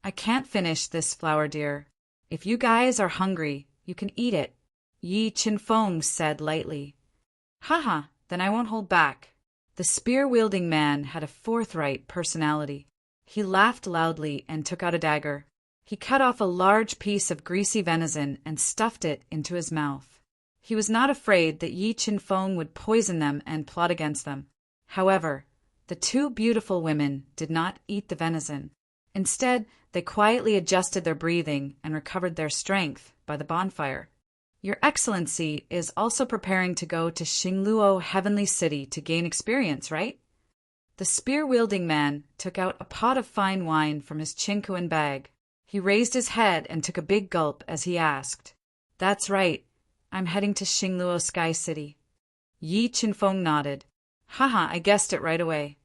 "I can't finish this flower, dear. If you guys are hungry, you can eat it," Yi Chin-fong said lightly. "Haha, then I won't hold back." The spear-wielding man had a forthright personality. He laughed loudly and took out a dagger. He cut off a large piece of greasy venison and stuffed it into his mouth. He was not afraid that Yi Chin-fong would poison them and plot against them. However, the two beautiful women did not eat the venison. Instead, they quietly adjusted their breathing and recovered their strength by the bonfire. "Your Excellency is also preparing to go to Xingluo Heavenly City to gain experience, right?" The spear-wielding man took out a pot of fine wine from his chinkuan bag. He raised his head and took a big gulp as he asked, "That's right. I'm heading to Xingluo Sky City." Yi Chin-fong nodded. "Haha, I guessed it right away."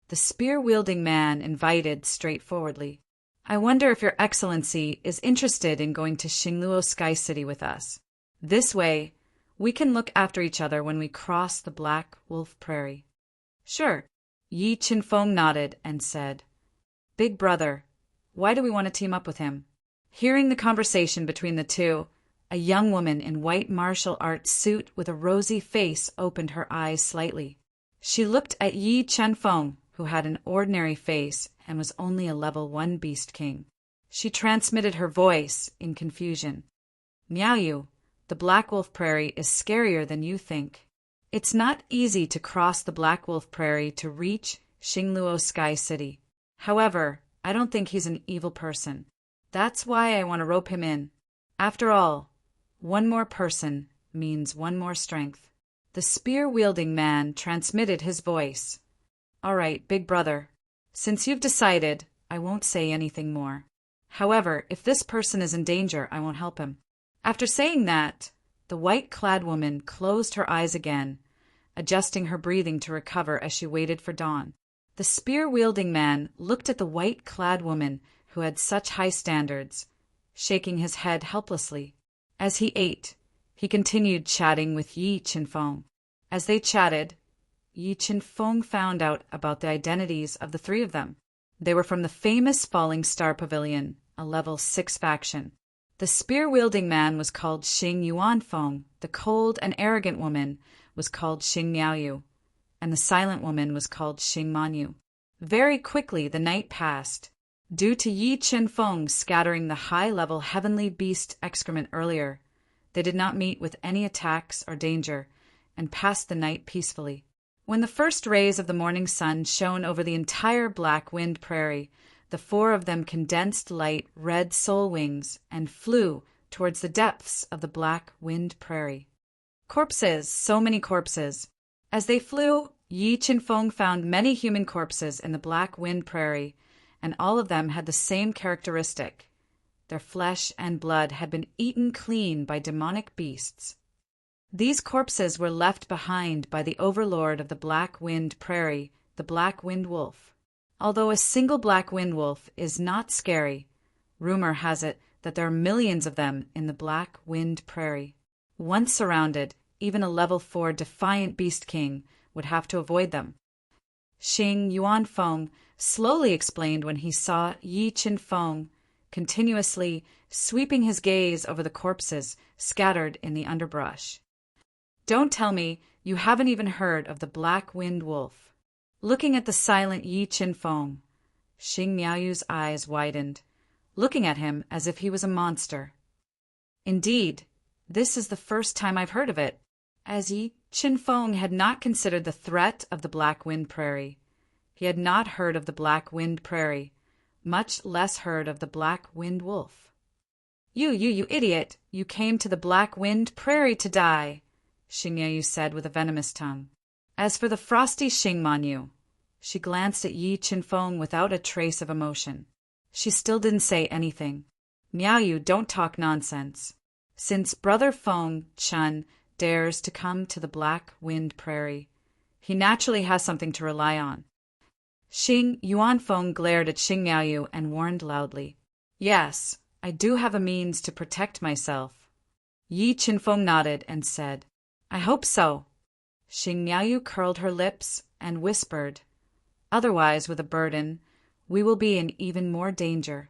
The spear-wielding man invited straightforwardly, "I wonder if Your Excellency is interested in going to Xingluo Sky City with us. This way, we can look after each other when we cross the Black Wolf Prairie." "Sure." Yi Chin-fong nodded and said, "Big brother, why do we want to team up with him?" Hearing the conversation between the two, a young woman in white martial arts suit with a rosy face opened her eyes slightly. She looked at Yi Chin-fong, who had an ordinary face and was only a level 1 beast king. She transmitted her voice in confusion. "Miaoyu, the Black Wolf Prairie is scarier than you think. It's not easy to cross the Black Wolf Prairie to reach Xingluo Sky City. However, I don't think he's an evil person. That's why I want to rope him in. After all, one more person means one more strength." The spear-wielding man transmitted his voice. "All right, big brother. Since you've decided, I won't say anything more. However, if this person is in danger, I won't help him." After saying that, the white-clad woman closed her eyes again, adjusting her breathing to recover as she waited for dawn. The spear-wielding man looked at the white-clad woman who had such high standards, shaking his head helplessly. As he ate, he continued chatting with Yi Chin-fong. As they chatted, Yi Chin-fong found out about the identities of the three of them. They were from the famous Falling Star Pavilion, a level 6 faction. The spear-wielding man was called Xing Yuan-fong, the cold and arrogant woman was called Xing Miaoyu, and the silent woman was called Xing Manyu. Very quickly the night passed. Due to Yi Chin-fong scattering the high-level heavenly beast excrement earlier, they did not meet with any attacks or danger, and passed the night peacefully. When the first rays of the morning sun shone over the entire Black Wind Prairie, the four of them condensed light red soul wings and flew towards the depths of the Black Wind Prairie. Corpses, so many corpses. As they flew, Yi Chin-fong found many human corpses in the Black Wind Prairie, and all of them had the same characteristic. Their flesh and blood had been eaten clean by demonic beasts. These corpses were left behind by the overlord of the Black Wind Prairie, the Black Wind Wolf. Although a single Black Wind Wolf is not scary, rumor has it that there are millions of them in the Black Wind Prairie. Once surrounded, even a level 4 defiant beast king would have to avoid them. Xing Yuan-fong slowly explained when he saw Yi Chin-fong continuously sweeping his gaze over the corpses scattered in the underbrush. "Don't tell me you haven't even heard of the Black Wind Wolf." Looking at the silent Yi Chin-fong, Xing Miaoyu's eyes widened, looking at him as if he was a monster. "Indeed, this is the first time I've heard of it." As Yi Qin Feng had not considered the threat of the Black Wind Prairie. He had not heard of the Black Wind Prairie, much less heard of the Black Wind Wolf. You idiot! You came to the Black Wind Prairie to die, Xing Miaoyu said with a venomous tongue. As for the frosty Xing Manyu, she glanced at Yi Qinfeng without a trace of emotion. She still didn't say anything. Miaoyu, don't talk nonsense. Since Brother Feng Chun dares to come to the Black Wind Prairie, he naturally has something to rely on. Xing Yuanfeng glared at Xing Miaoyu and warned loudly. Yes, I do have a means to protect myself. Yi Qinfeng nodded and said, I hope so. Xing Miaoyu curled her lips and whispered, Otherwise, with a burden, we will be in even more danger.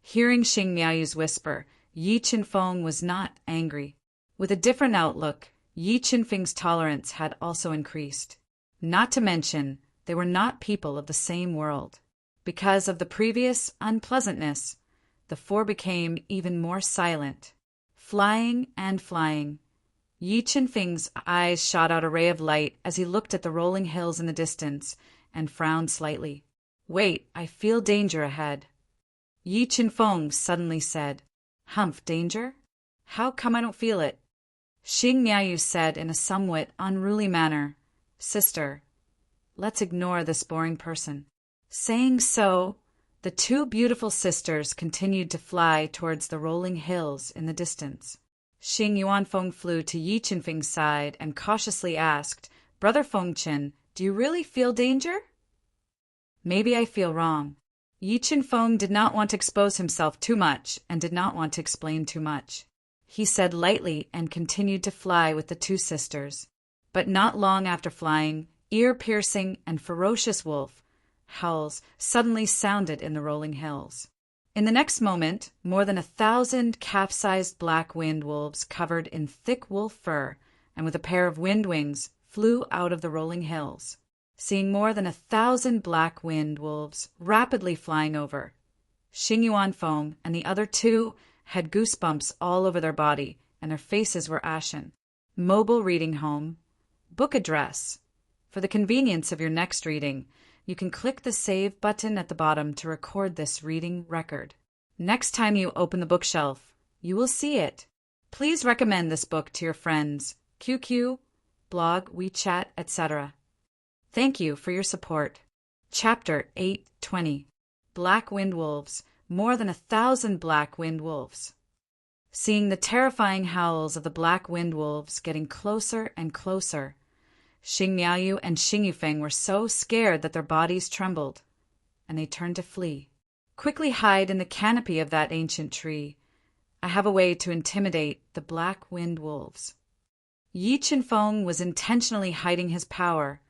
Hearing Xing Miaoyu's whisper, Yi Qinfeng was not angry. With a different outlook, Yi Qinfeng's tolerance had also increased. Not to mention, they were not people of the same world. Because of the previous unpleasantness, the four became even more silent. Flying and flying. Yi Qinfeng's eyes shot out a ray of light as he looked at the rolling hills in the distance and frowned slightly. Wait, I feel danger ahead. Yi Qinfeng suddenly said, Humph, danger? How come I don't feel it? Xing Miaoyu said in a somewhat unruly manner, Sister, let's ignore this boring person. Saying so, the two beautiful sisters continued to fly towards the rolling hills in the distance. Xing Yuanfeng flew to Yi Qinfeng's side and cautiously asked, Brother Fengqin, do you really feel danger? Maybe I feel wrong. Yi Qinfeng did not want to expose himself too much and did not want to explain too much. He said lightly and continued to fly with the two sisters. But not long after flying, ear-piercing and ferocious wolf howls suddenly sounded in the rolling hills. In the next moment, more than 1,000 calf-sized black wind wolves covered in thick wolf fur and with a pair of wind wings flew out of the rolling hills. Seeing more than 1,000 black wind wolves rapidly flying over, Xing Yuanfeng and the other two had goosebumps all over their body and their faces were ashen. Mobile reading home. Book address. For the convenience of your next reading, you can click the Save button at the bottom to record this reading record. Next time you open the bookshelf, you will see it. Please recommend this book to your friends, QQ, blog, WeChat, etc. Thank you for your support. Chapter 820. Black Wind Wolves. More than 1,000 black wind wolves. Seeing the terrifying howls of the black wind wolves getting closer and closer, Xing Miaoyu and Xing Yufeng were so scared that their bodies trembled, and they turned to flee. Quickly hide in the canopy of that ancient tree. I have a way to intimidate the black wind wolves. Yi Qinfeng was intentionally hiding his power,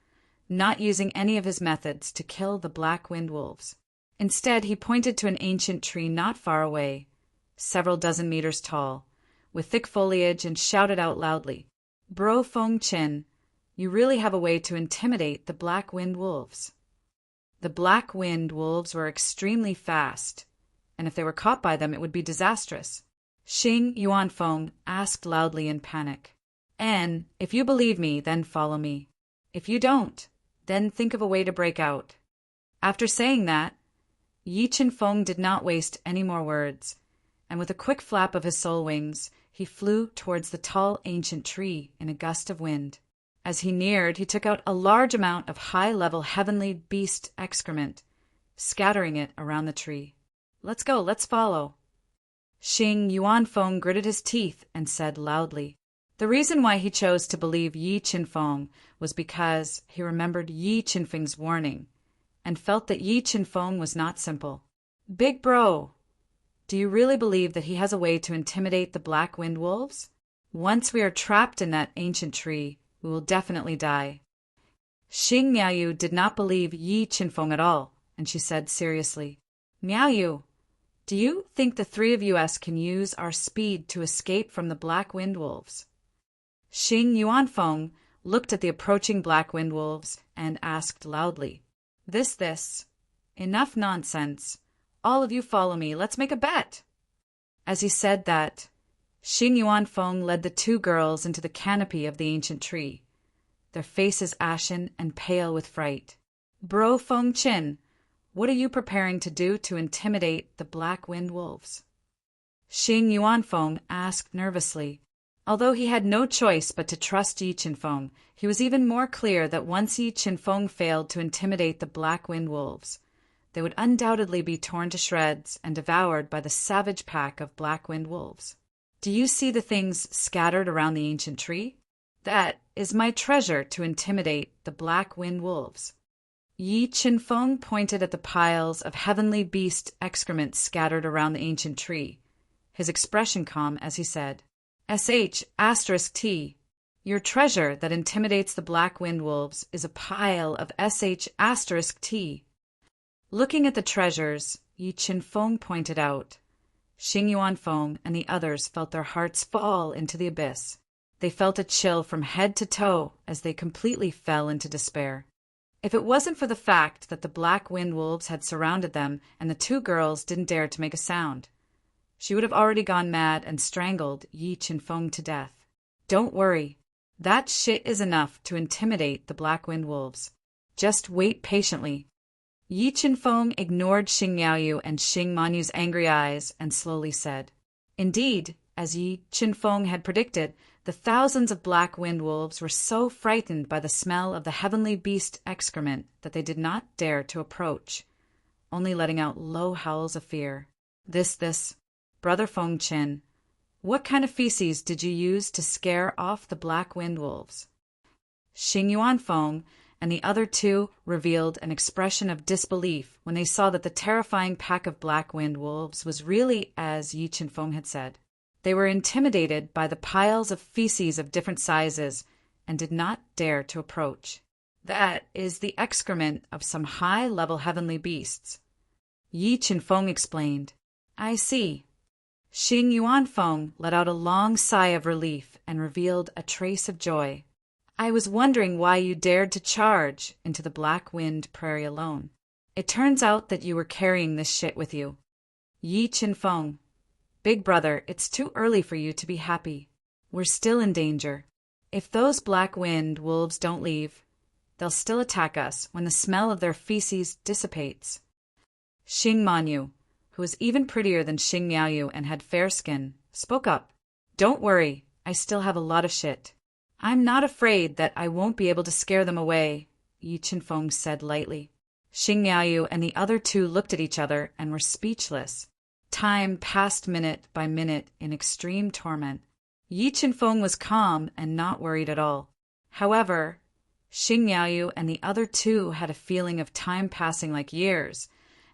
not using any of his methods to kill the black wind wolves. Instead, he pointed to an ancient tree not far away, several dozen meters tall, with thick foliage, and shouted out loudly, Bro Fengqin, you really have a way to intimidate the black wind wolves. The black wind wolves were extremely fast, and if they were caught by them, it would be disastrous. Xing Yuanfeng asked loudly in panic, And if you believe me, then follow me. If you don't, then think of a way to break out. After saying that, Yi Qinfeng did not waste any more words, and with a quick flap of his soul wings, he flew towards the tall ancient tree in a gust of wind. As he neared, he took out a large amount of high-level heavenly beast excrement, scattering it around the tree. Let's go, let's follow. Xing Yuanfeng gritted his teeth and said loudly. The reason why he chose to believe Yi Qinfeng was because he remembered Yi Qinfeng's warning, and felt that Yi Qinfeng was not simple. Big bro, do you really believe that he has a way to intimidate the black wind wolves? Once we are trapped in that ancient tree, we will definitely die. Xing Miaoyu did not believe Yi Qinfeng at all, and she said seriously, Miaoyu, do you think the three of us can use our speed to escape from the black wind wolves? Xing Yuanfeng looked at the approaching black wind wolves and asked loudly, This. Enough nonsense. All of you follow me. Let's make a bet. As he said that, Xing Yuanfeng led the two girls into the canopy of the ancient tree, their faces ashen and pale with fright. "Bro Feng Qin, what are you preparing to do to intimidate the Black Wind Wolves?" Xing Yuanfeng asked nervously. Although he had no choice but to trust Yi Qinfeng, he was even more clear that once Yi Qinfeng failed to intimidate the Black Wind Wolves, they would undoubtedly be torn to shreds and devoured by the savage pack of Black Wind Wolves. "Do you see the things scattered around the ancient tree? That is my treasure to intimidate the Black Wind Wolves." Yi Qinfeng pointed at the piles of heavenly beast excrement scattered around the ancient tree, his expression calm as he said, "SH*T. Your treasure that intimidates the Black Wind Wolves is a pile of SH*T. Looking at the treasures, Yi Qinfeng pointed out, Xing Yuanfeng and the others felt their hearts fall into the abyss. They felt a chill from head to toe as they completely fell into despair. If it wasn't for the fact that the Black Wind Wolves had surrounded them and the two girls didn't dare to make a sound, she would have already gone mad and strangled Yi Qinfeng to death. "Don't worry. That shit is enough to intimidate the Black Wind Wolves. Just wait patiently." Yi Qinfeng ignored Xing Miaoyu and Xing Manyu's angry eyes and slowly said, Indeed, as Yi Qinfeng had predicted, the thousands of Black Wind Wolves were so frightened by the smell of the heavenly beast excrement that they did not dare to approach, only letting out low howls of fear. This, Brother Feng Qin, what kind of feces did you use to scare off the Black Wind Wolves?" Xing Yuanfeng and the other two revealed an expression of disbelief when they saw that the terrifying pack of Black Wind Wolves was really as Yi Qinfeng had said. They were intimidated by the piles of feces of different sizes and did not dare to approach. "That is the excrement of some high-level heavenly beasts," Yi Qinfeng explained. "I see." Xing Yuanfeng let out a long sigh of relief and revealed a trace of joy. "I was wondering why you dared to charge into the Black Wind Prairie alone. It turns out that you were carrying this shit with you." Yi Qinfeng, "Big brother, it's too early for you to be happy. We're still in danger. If those Black Wind Wolves don't leave, they'll still attack us when the smell of their feces dissipates." Xing Manyu, who was even prettier than Xing Miaoyu and had fair skin, spoke up. "Don't worry, I still have a lot of shit. I'm not afraid that I won't be able to scare them away," Yi Qinfeng said lightly. Xing Miaoyu and the other two looked at each other and were speechless. Time passed minute by minute in extreme torment. Yi Qinfeng was calm and not worried at all. However, Xing Miaoyu and the other two had a feeling of time passing like years,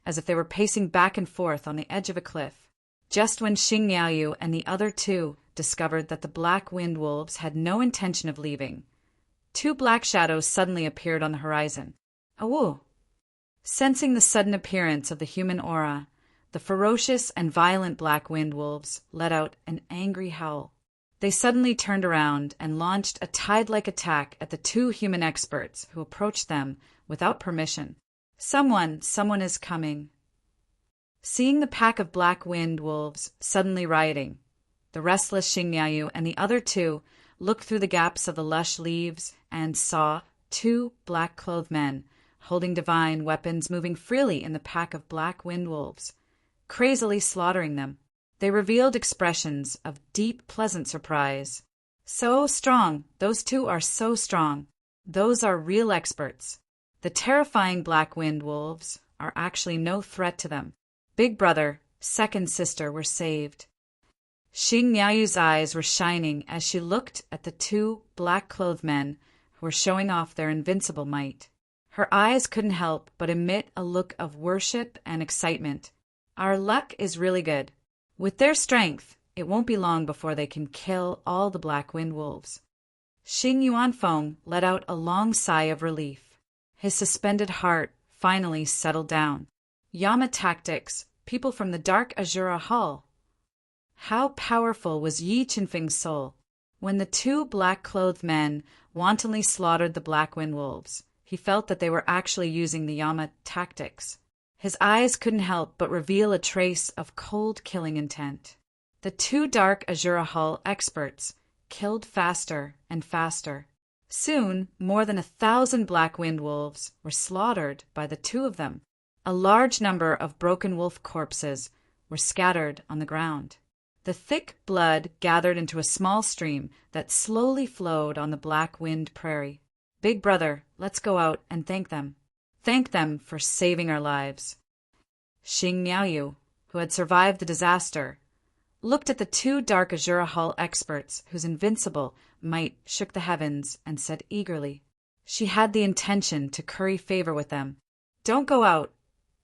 as if they were pacing back and forth on the edge of a cliff. Just when Xing Miaoyu and the other two discovered that the Black Wind Wolves had no intention of leaving, two black shadows suddenly appeared on the horizon. Awoo! Sensing the sudden appearance of the human aura, the ferocious and violent Black Wind Wolves let out an angry howl. They suddenly turned around and launched a tide-like attack at the two human experts who approached them without permission. Someone is coming." Seeing the pack of Black Wind Wolves suddenly rioting, the restless Xing Miaoyu and the other two looked through the gaps of the lush leaves and saw two black-clothed men holding divine weapons moving freely in the pack of Black Wind Wolves, crazily slaughtering them. They revealed expressions of deep, pleasant surprise. "So strong! Those two are so strong! Those are real experts. The terrifying Black Wind Wolves are actually no threat to them. Big brother, second sister were saved." Xing Miaoyu's eyes were shining as she looked at the two black-clothed men who were showing off their invincible might. Her eyes couldn't help but emit a look of worship and excitement. "Our luck is really good. With their strength, it won't be long before they can kill all the Black Wind Wolves." Xing Yuanfeng let out a long sigh of relief. His suspended heart finally settled down. Yama tactics, people from the Dark Azura Hall. How powerful was Yi Qinfeng's soul? When the two black-clothed men wantonly slaughtered the Black Wind Wolves, he felt that they were actually using the Yama tactics. His eyes couldn't help but reveal a trace of cold killing intent. The two Dark Azura Hall experts killed faster and faster. Soon, more than 1,000 black wind wolves were slaughtered by the two of them. A large number of broken wolf corpses were scattered on the ground. The thick blood gathered into a small stream that slowly flowed on the black wind prairie. Big brother, let's go out and thank them. Thank them for saving our lives. Xing Miaoyu, who had survived the disaster, looked at the two dark Azura Hall experts whose invincible might shook the heavens and said eagerly, she had the intention to curry favor with them. Don't go out.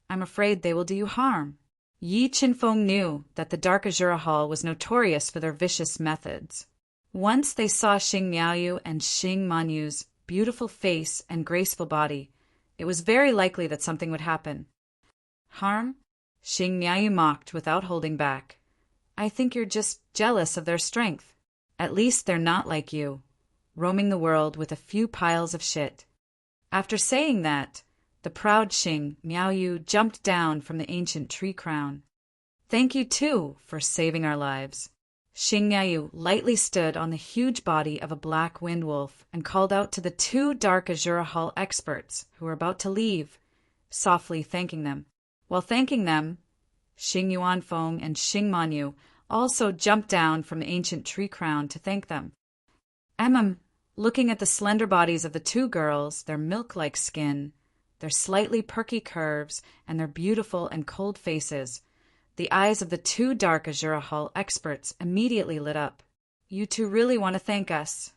I'm afraid they will do you harm. Yi Qinfeng knew that the dark Azura Hall was notorious for their vicious methods. Once they saw Xing Miaoyu and Xing Manyu's beautiful face and graceful body, it was very likely that something would happen. Harm? Xing Miaoyu mocked without holding back. I think you're just jealous of their strength. At least they're not like you, roaming the world with a few piles of shit. After saying that, the proud Xing Miaoyu jumped down from the ancient tree crown. Thank you, too, for saving our lives. Xing Miaoyu lightly stood on the huge body of a black wind wolf and called out to the two dark Azura Hall experts who were about to leave, softly thanking them. While thanking them, Xing Yuanfeng and Xing Manyu also jumped down from the ancient tree crown to thank them. Looking at the slender bodies of the two girls, their milk-like skin, their slightly perky curves, and their beautiful and cold faces, the eyes of the two dark Azura Hall experts immediately lit up. You two really want to thank us.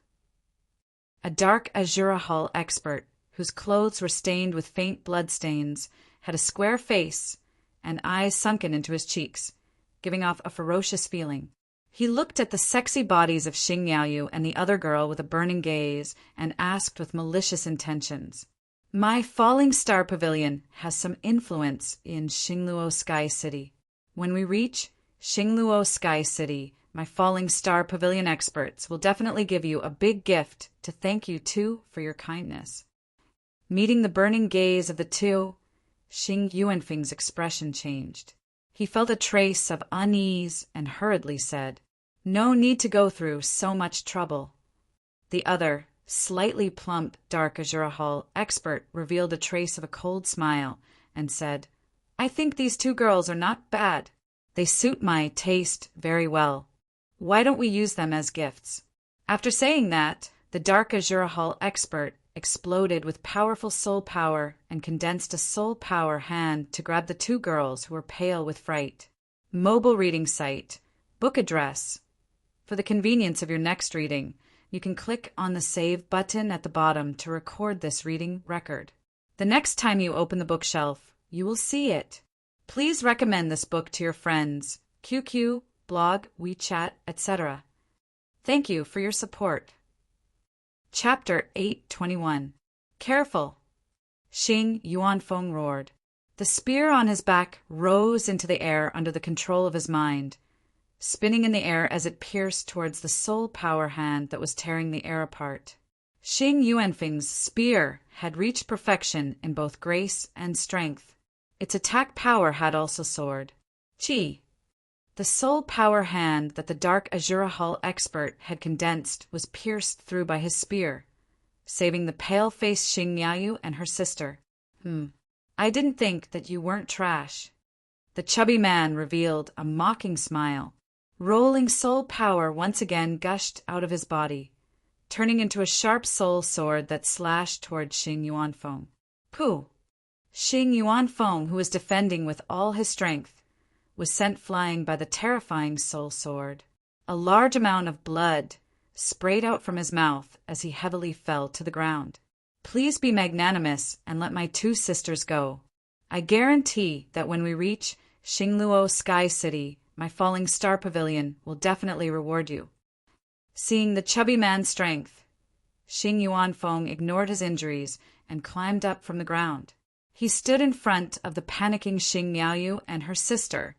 A dark Azura Hall expert, whose clothes were stained with faint bloodstains, had a square face and eyes sunken into his cheeks, giving off a ferocious feeling. He looked at the sexy bodies of Xing Miaoyu and the other girl with a burning gaze and asked with malicious intentions, My Falling Star Pavilion has some influence in Xingluo Sky City. When we reach Xingluo Sky City, my Falling Star Pavilion experts will definitely give you a big gift to thank you too for your kindness. Meeting the burning gaze of the two, Xing Yuanfeng's expression changed. He felt a trace of unease and hurriedly said, No need to go through so much trouble. The other, slightly plump dark Azura Hall expert revealed a trace of a cold smile and said, I think these two girls are not bad. They suit my taste very well. Why don't we use them as gifts? After saying that, the dark Azura Hall expert exploded with powerful soul power and condensed a soul power hand to grab the two girls who were pale with fright. Mobile reading site. Book address. For the convenience of your next reading, you can click on the Save button at the bottom to record this reading record. The next time you open the bookshelf, you will see it. Please recommend this book to your friends, QQ, blog, WeChat, etc. Thank you for your support. Chapter 821. Careful! Xing Yuanfeng roared. The spear on his back rose into the air under the control of his mind, spinning in the air as it pierced towards the soul power hand that was tearing the air apart. Xing Yuanfeng's spear had reached perfection in both grace and strength. Its attack power had also soared. Qi. The soul power hand that the dark Azura Hall expert had condensed was pierced through by his spear, saving the pale-faced Xing Miaoyu and her sister. I didn't think that you weren't trash. The chubby man revealed a mocking smile. Rolling soul power once again gushed out of his body, turning into a sharp soul sword that slashed toward Xing Yuanfeng. Pooh! Xing Yuanfeng, who was defending with all his strength, was sent flying by the terrifying soul sword. A large amount of blood sprayed out from his mouth as he heavily fell to the ground. Please be magnanimous and let my two sisters go. I guarantee that when we reach Xingluo Sky City, my Falling Star Pavilion will definitely reward you. Seeing the chubby man's strength, Xing Yuanfeng ignored his injuries and climbed up from the ground. He stood in front of the panicking Xing Miaoyu and her sister,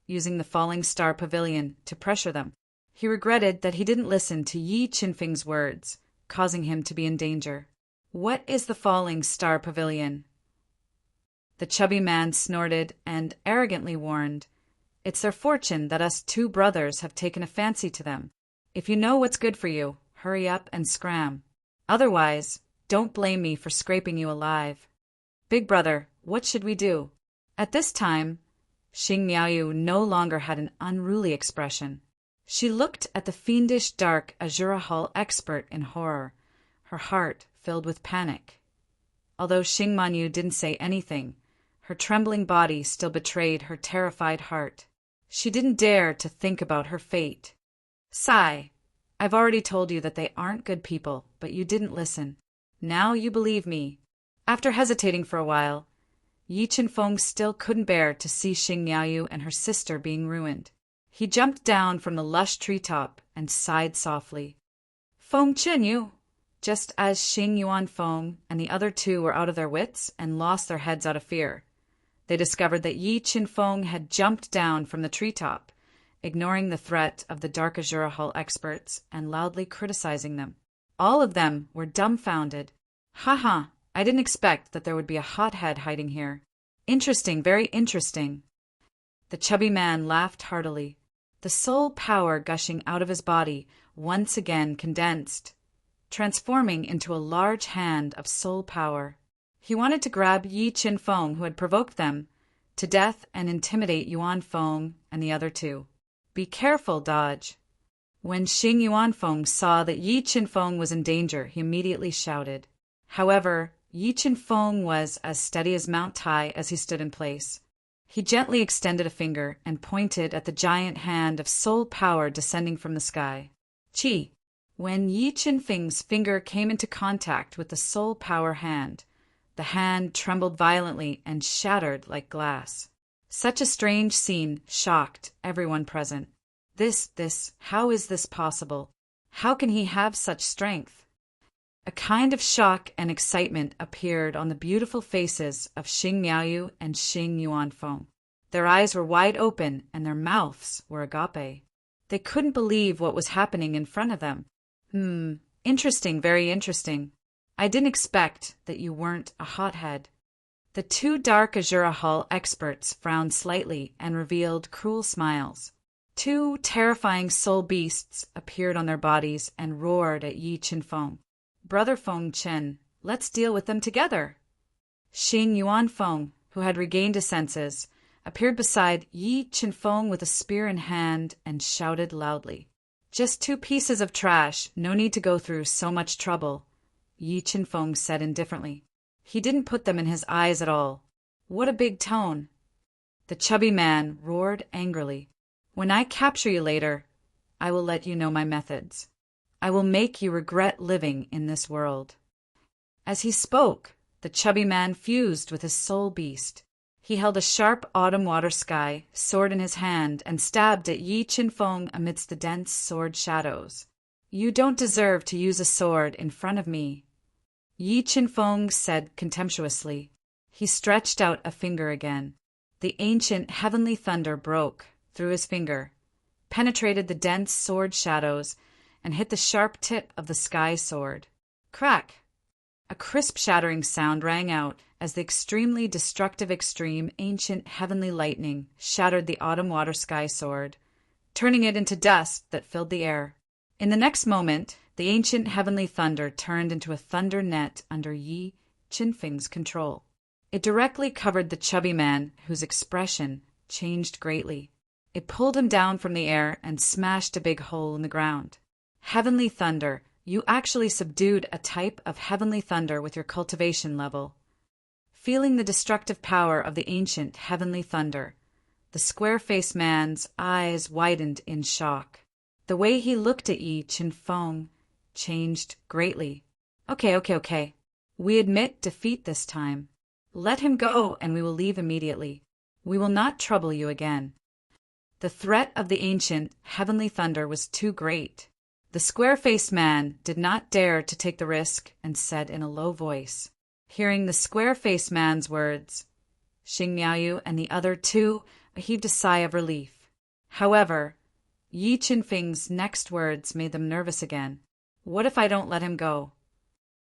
using the Falling Star Pavilion to pressure them. He regretted that he didn't listen to Yi Qinfeng's words, causing him to be in danger. What is the Falling Star Pavilion? The chubby man snorted and arrogantly warned, It's their fortune that us two brothers have taken a fancy to them. If you know what's good for you, hurry up and scram. Otherwise, don't blame me for scraping you alive. Big brother, what should we do? At this time, Xing Miaoyu no longer had an unruly expression. She looked at the fiendish dark Azura Hall expert in horror, her heart filled with panic. Although Xing Manyu didn't say anything, her trembling body still betrayed her terrified heart. She didn't dare to think about her fate. Sigh, I've already told you that they aren't good people, but you didn't listen. Now you believe me. After hesitating for a while, Yi Qinfeng still couldn't bear to see Xing Miaoyu and her sister being ruined. He jumped down from the lush treetop and sighed softly. Feng Qinyu! Just as Xing Yuanfeng and the other two were out of their wits and lost their heads out of fear, they discovered that Yi Qinfeng had jumped down from the treetop, ignoring the threat of the Dark Azura Hall experts and loudly criticizing them. All of them were dumbfounded. Haha, I didn't expect that there would be a hothead hiding here. Interesting, very interesting. The chubby man laughed heartily. The soul power gushing out of his body once again condensed, transforming into a large hand of soul power. He wanted to grab Yi Qinfeng, who had provoked them to death, and intimidate Yuan Feng and the other two. Be careful, Dodge. When Xing Yuanfeng saw that Yi Qinfeng was in danger, he immediately shouted. However, Yi Qinfeng was as steady as Mount Tai as he stood in place. He gently extended a finger and pointed at the giant hand of soul power descending from the sky. Qi. When Yi Qinfeng's finger came into contact with the soul power hand, the hand trembled violently and shattered like glass. Such a strange scene shocked everyone present. How is this possible? How can he have such strength? A kind of shock and excitement appeared on the beautiful faces of Xing Miaoyu and Xing Yuanfeng. Their eyes were wide open and their mouths were agape. They couldn't believe what was happening in front of them. Interesting, very interesting. I didn't expect that you weren't a hothead. The two Dark Azura Hall experts frowned slightly and revealed cruel smiles. Two terrifying soul beasts appeared on their bodies and roared at Yi Qinfeng. Brother Feng Chen, let's deal with them together. Xing Yuanfeng, who had regained his senses, appeared beside Yi Qinfeng with a spear in hand and shouted loudly. Just two pieces of trash, no need to go through so much trouble, Yi Qinfeng said indifferently. He didn't put them in his eyes at all. What a big tone. The chubby man roared angrily. When I capture you later, I will let you know my methods. I will make you regret living in this world. As he spoke, the chubby man fused with his soul beast. He held a sharp autumn water sky sword in his hand and stabbed at Yi Qinfeng amidst the dense sword shadows. You don't deserve to use a sword in front of me, Yi Qinfeng said contemptuously. He stretched out a finger again. The ancient heavenly thunder broke through his finger, penetrated the dense sword shadows, and hit the sharp tip of the sky sword. Crack! A crisp shattering sound rang out as the extremely destructive extreme ancient heavenly lightning shattered the autumn water sky sword, turning it into dust that filled the air. In the next moment, the ancient heavenly thunder turned into a thunder net under Yi Qinfeng's control. It directly covered the chubby man, whose expression changed greatly. It pulled him down from the air and smashed a big hole in the ground. Heavenly thunder, you actually subdued a type of heavenly thunder with your cultivation level. Feeling the destructive power of the ancient heavenly thunder, the square-faced man's eyes widened in shock. The way he looked at Yi Qinfeng changed greatly. Okay. We admit defeat this time. Let him go and we will leave immediately. We will not trouble you again. The threat of the ancient heavenly thunder was too great. The square-faced man did not dare to take the risk and said in a low voice. Hearing the square-faced man's words, Xing Miaoyu and the other two heaved a sigh of relief. However, Yi Qinfeng's next words made them nervous again. What if I don't let him go?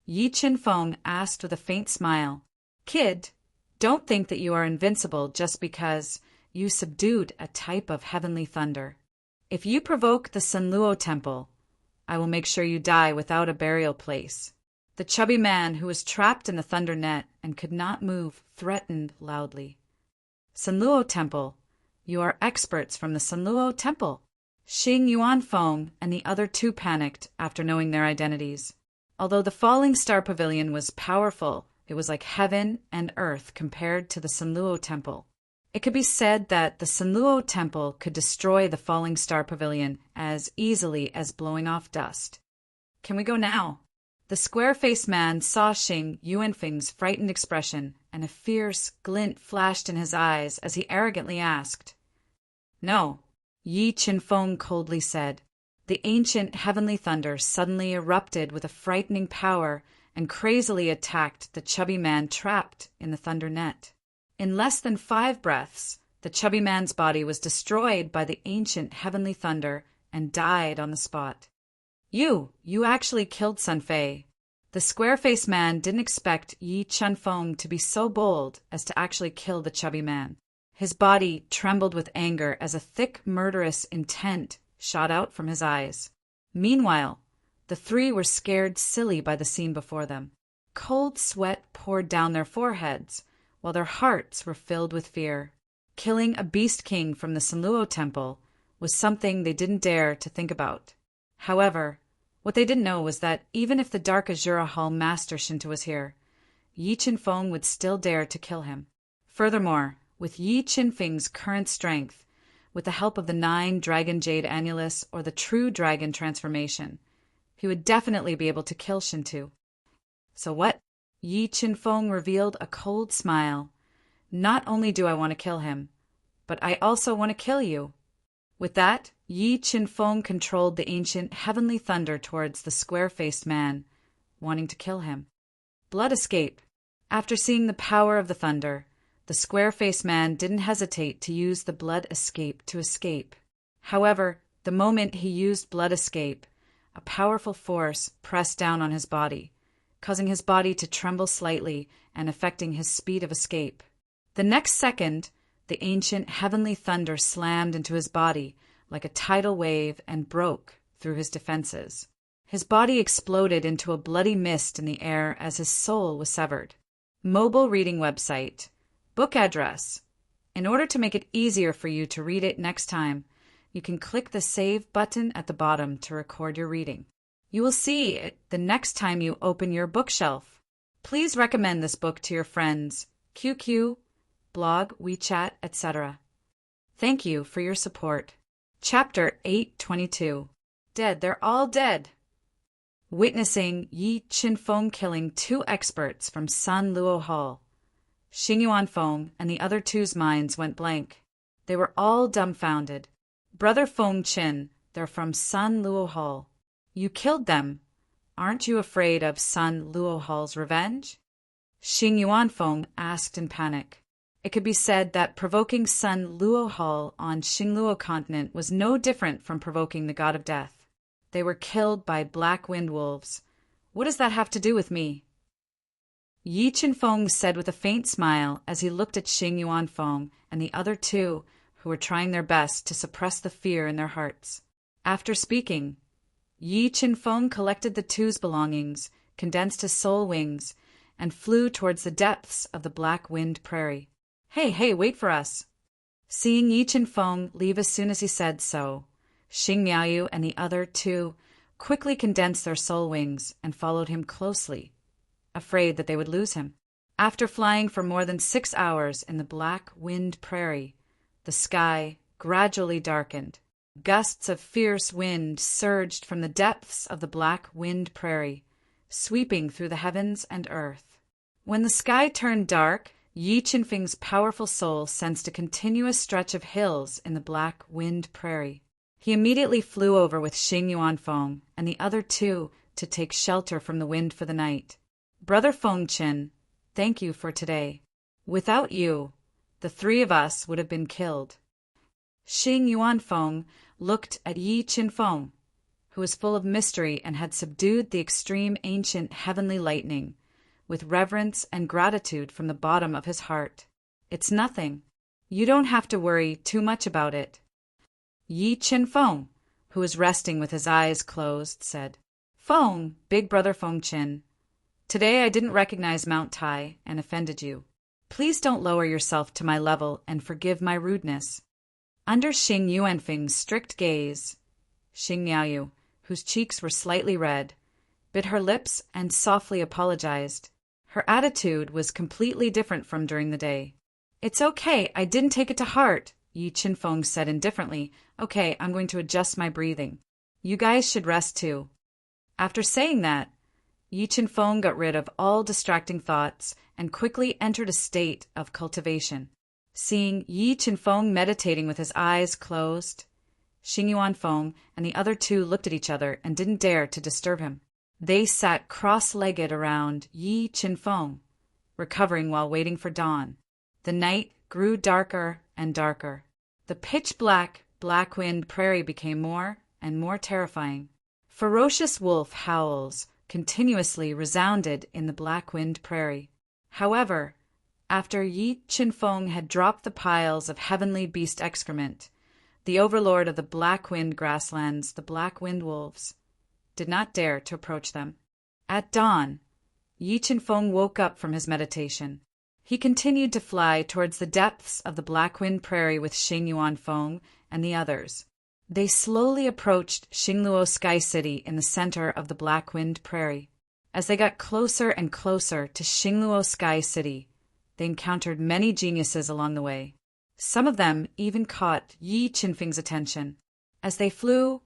Yi Qinfeng asked with a faint smile. Kid, don't think that you are invincible just because you subdued a type of heavenly thunder. If you provoke the Sunluo Temple, I will make sure you die without a burial place. The chubby man, who was trapped in the thunder net and could not move, threatened loudly. Sunluo Temple, you are experts from the Sunluo Temple. Xing Yuanfeng and the other two panicked after knowing their identities. Although the Falling Star Pavilion was powerful, it was like heaven and earth compared to the Sunluo Temple. It could be said that the Sunluo Temple could destroy the Falling Star Pavilion as easily as blowing off dust. Can we go now? The square-faced man saw Xing Yuanfeng's frightened expression, and a fierce glint flashed in his eyes as he arrogantly asked. No, Yi Qinfeng coldly said. The ancient heavenly thunder suddenly erupted with a frightening power and crazily attacked the chubby man trapped in the thunder net. In less than 5 breaths, the chubby man's body was destroyed by the ancient heavenly thunder and died on the spot. You actually killed Sun Fei. The square-faced man didn't expect Yi Qinfeng to be so bold as to actually kill the chubby man. His body trembled with anger as a thick, murderous intent shot out from his eyes. Meanwhile, the three were scared silly by the scene before them. Cold sweat poured down their foreheads, while their hearts were filled with fear. Killing a beast king from the Sunluo Temple was something they didn't dare to think about. However, what they didn't know was that even if the Dark Azura Hall Master Shinto was here, Yi Qinfeng would still dare to kill him. Furthermore, with Yi Qinfeng's current strength, with the help of the 9 Dragon Jade Annulus or the True Dragon Transformation, he would definitely be able to kill Shinto. So what? Yi Qinfeng revealed a cold smile. Not only do I want to kill him, but I also want to kill you. With that, Yi Qinfeng controlled the ancient heavenly thunder towards the square-faced man, wanting to kill him. Blood escape. After seeing the power of the thunder, the square-faced man didn't hesitate to use the blood escape to escape. However, the moment he used blood escape, a powerful force pressed down on his body, causing his body to tremble slightly and affecting his speed of escape. The next second, the ancient heavenly thunder slammed into his body like a tidal wave and broke through his defenses. His body exploded into a bloody mist in the air as his soul was severed. Mobile reading website. Book address. In order to make it easier for you to read it next time, you can click the Save button at the bottom to record your reading. You will see it the next time you open your bookshelf. Please recommend this book to your friends, QQ, blog, WeChat, etc. Thank you for your support. Chapter 822. Dead, they're all dead. Witnessing Yi Qinfeng killing 2 experts from Sunluo Hall, Xing Yuanfeng and the other two's minds went blank. They were all dumbfounded. Brother Feng Qin, they're from Sunluo Hall. You killed them. Aren't you afraid of Sunluo Hall's revenge? Xing Yuanfeng asked in panic. It could be said that provoking Sunluo Hall on Xingluo continent was no different from provoking the god of death. They were killed by black wind wolves. What does that have to do with me? Yi Qinfeng said with a faint smile as he looked at Xing Yuanfeng and the other 2 who were trying their best to suppress the fear in their hearts. After speaking, Yi Qinfeng collected the 2's belongings, condensed his soul wings, and flew towards the depths of the Black Wind Prairie. Hey, wait for us. Seeing Yi Qinfeng leave as soon as he said so, Xing Miaoyu and the other 2 quickly condensed their soul wings and followed him closely, afraid that they would lose him. After flying for more than 6 hours in the Black Wind Prairie, the sky gradually darkened. Gusts of fierce wind surged from the depths of the Black Wind Prairie, sweeping through the heavens and earth. When the sky turned dark, Yi Qinfeng's powerful soul sensed a continuous stretch of hills in the Black Wind Prairie. He immediately flew over with Xing Yuanfeng and the other 2 to take shelter from the wind for the night. Brother Feng Qin, thank you for today. Without you, the 3 of us would have been killed. Xing Yuanfeng looked at Yi Qinfeng, who was full of mystery and had subdued the extreme ancient heavenly lightning, with reverence and gratitude from the bottom of his heart. It's nothing. You don't have to worry too much about it. Yi Qinfeng, who was resting with his eyes closed, said, Feng, big brother Feng Qin, Today I didn't recognize Mount Tai and offended you. Please don't lower yourself to my level and forgive my rudeness." Under Xing Yuanfeng's strict gaze, Xing Miaoyu, whose cheeks were slightly red, bit her lips and softly apologized. Her attitude was completely different from during the day. "It's okay, I didn't take it to heart," Yi Qinfeng said indifferently. "Okay, I'm going to adjust my breathing. You guys should rest too." After saying that, Yi Qinfeng got rid of all distracting thoughts and quickly entered a state of cultivation. Seeing Yi Qinfeng meditating with his eyes closed, Xing Yuanfeng and the other two looked at each other and didn't dare to disturb him. They sat cross-legged around Yi Qinfeng, recovering while waiting for dawn. The night grew darker and darker. The pitch-black, black-wind prairie became more and more terrifying. Ferocious wolf howls continuously resounded in the black-wind prairie. However, after Yi Qinfeng had dropped the piles of heavenly beast excrement, the overlord of the black-wind grasslands, the black-wind wolves, did not dare to approach them. At dawn, Yi Qinfeng woke up from his meditation. He continued to fly towards the depths of the Black-Wind Prairie with Xing Yuanfeng and the others. They slowly approached Xingluo Sky City in the center of the Black-Wind Prairie. As they got closer and closer to Xingluo Sky City, they encountered many geniuses along the way. Some of them even caught Yi Qinfeng's attention. As they flew,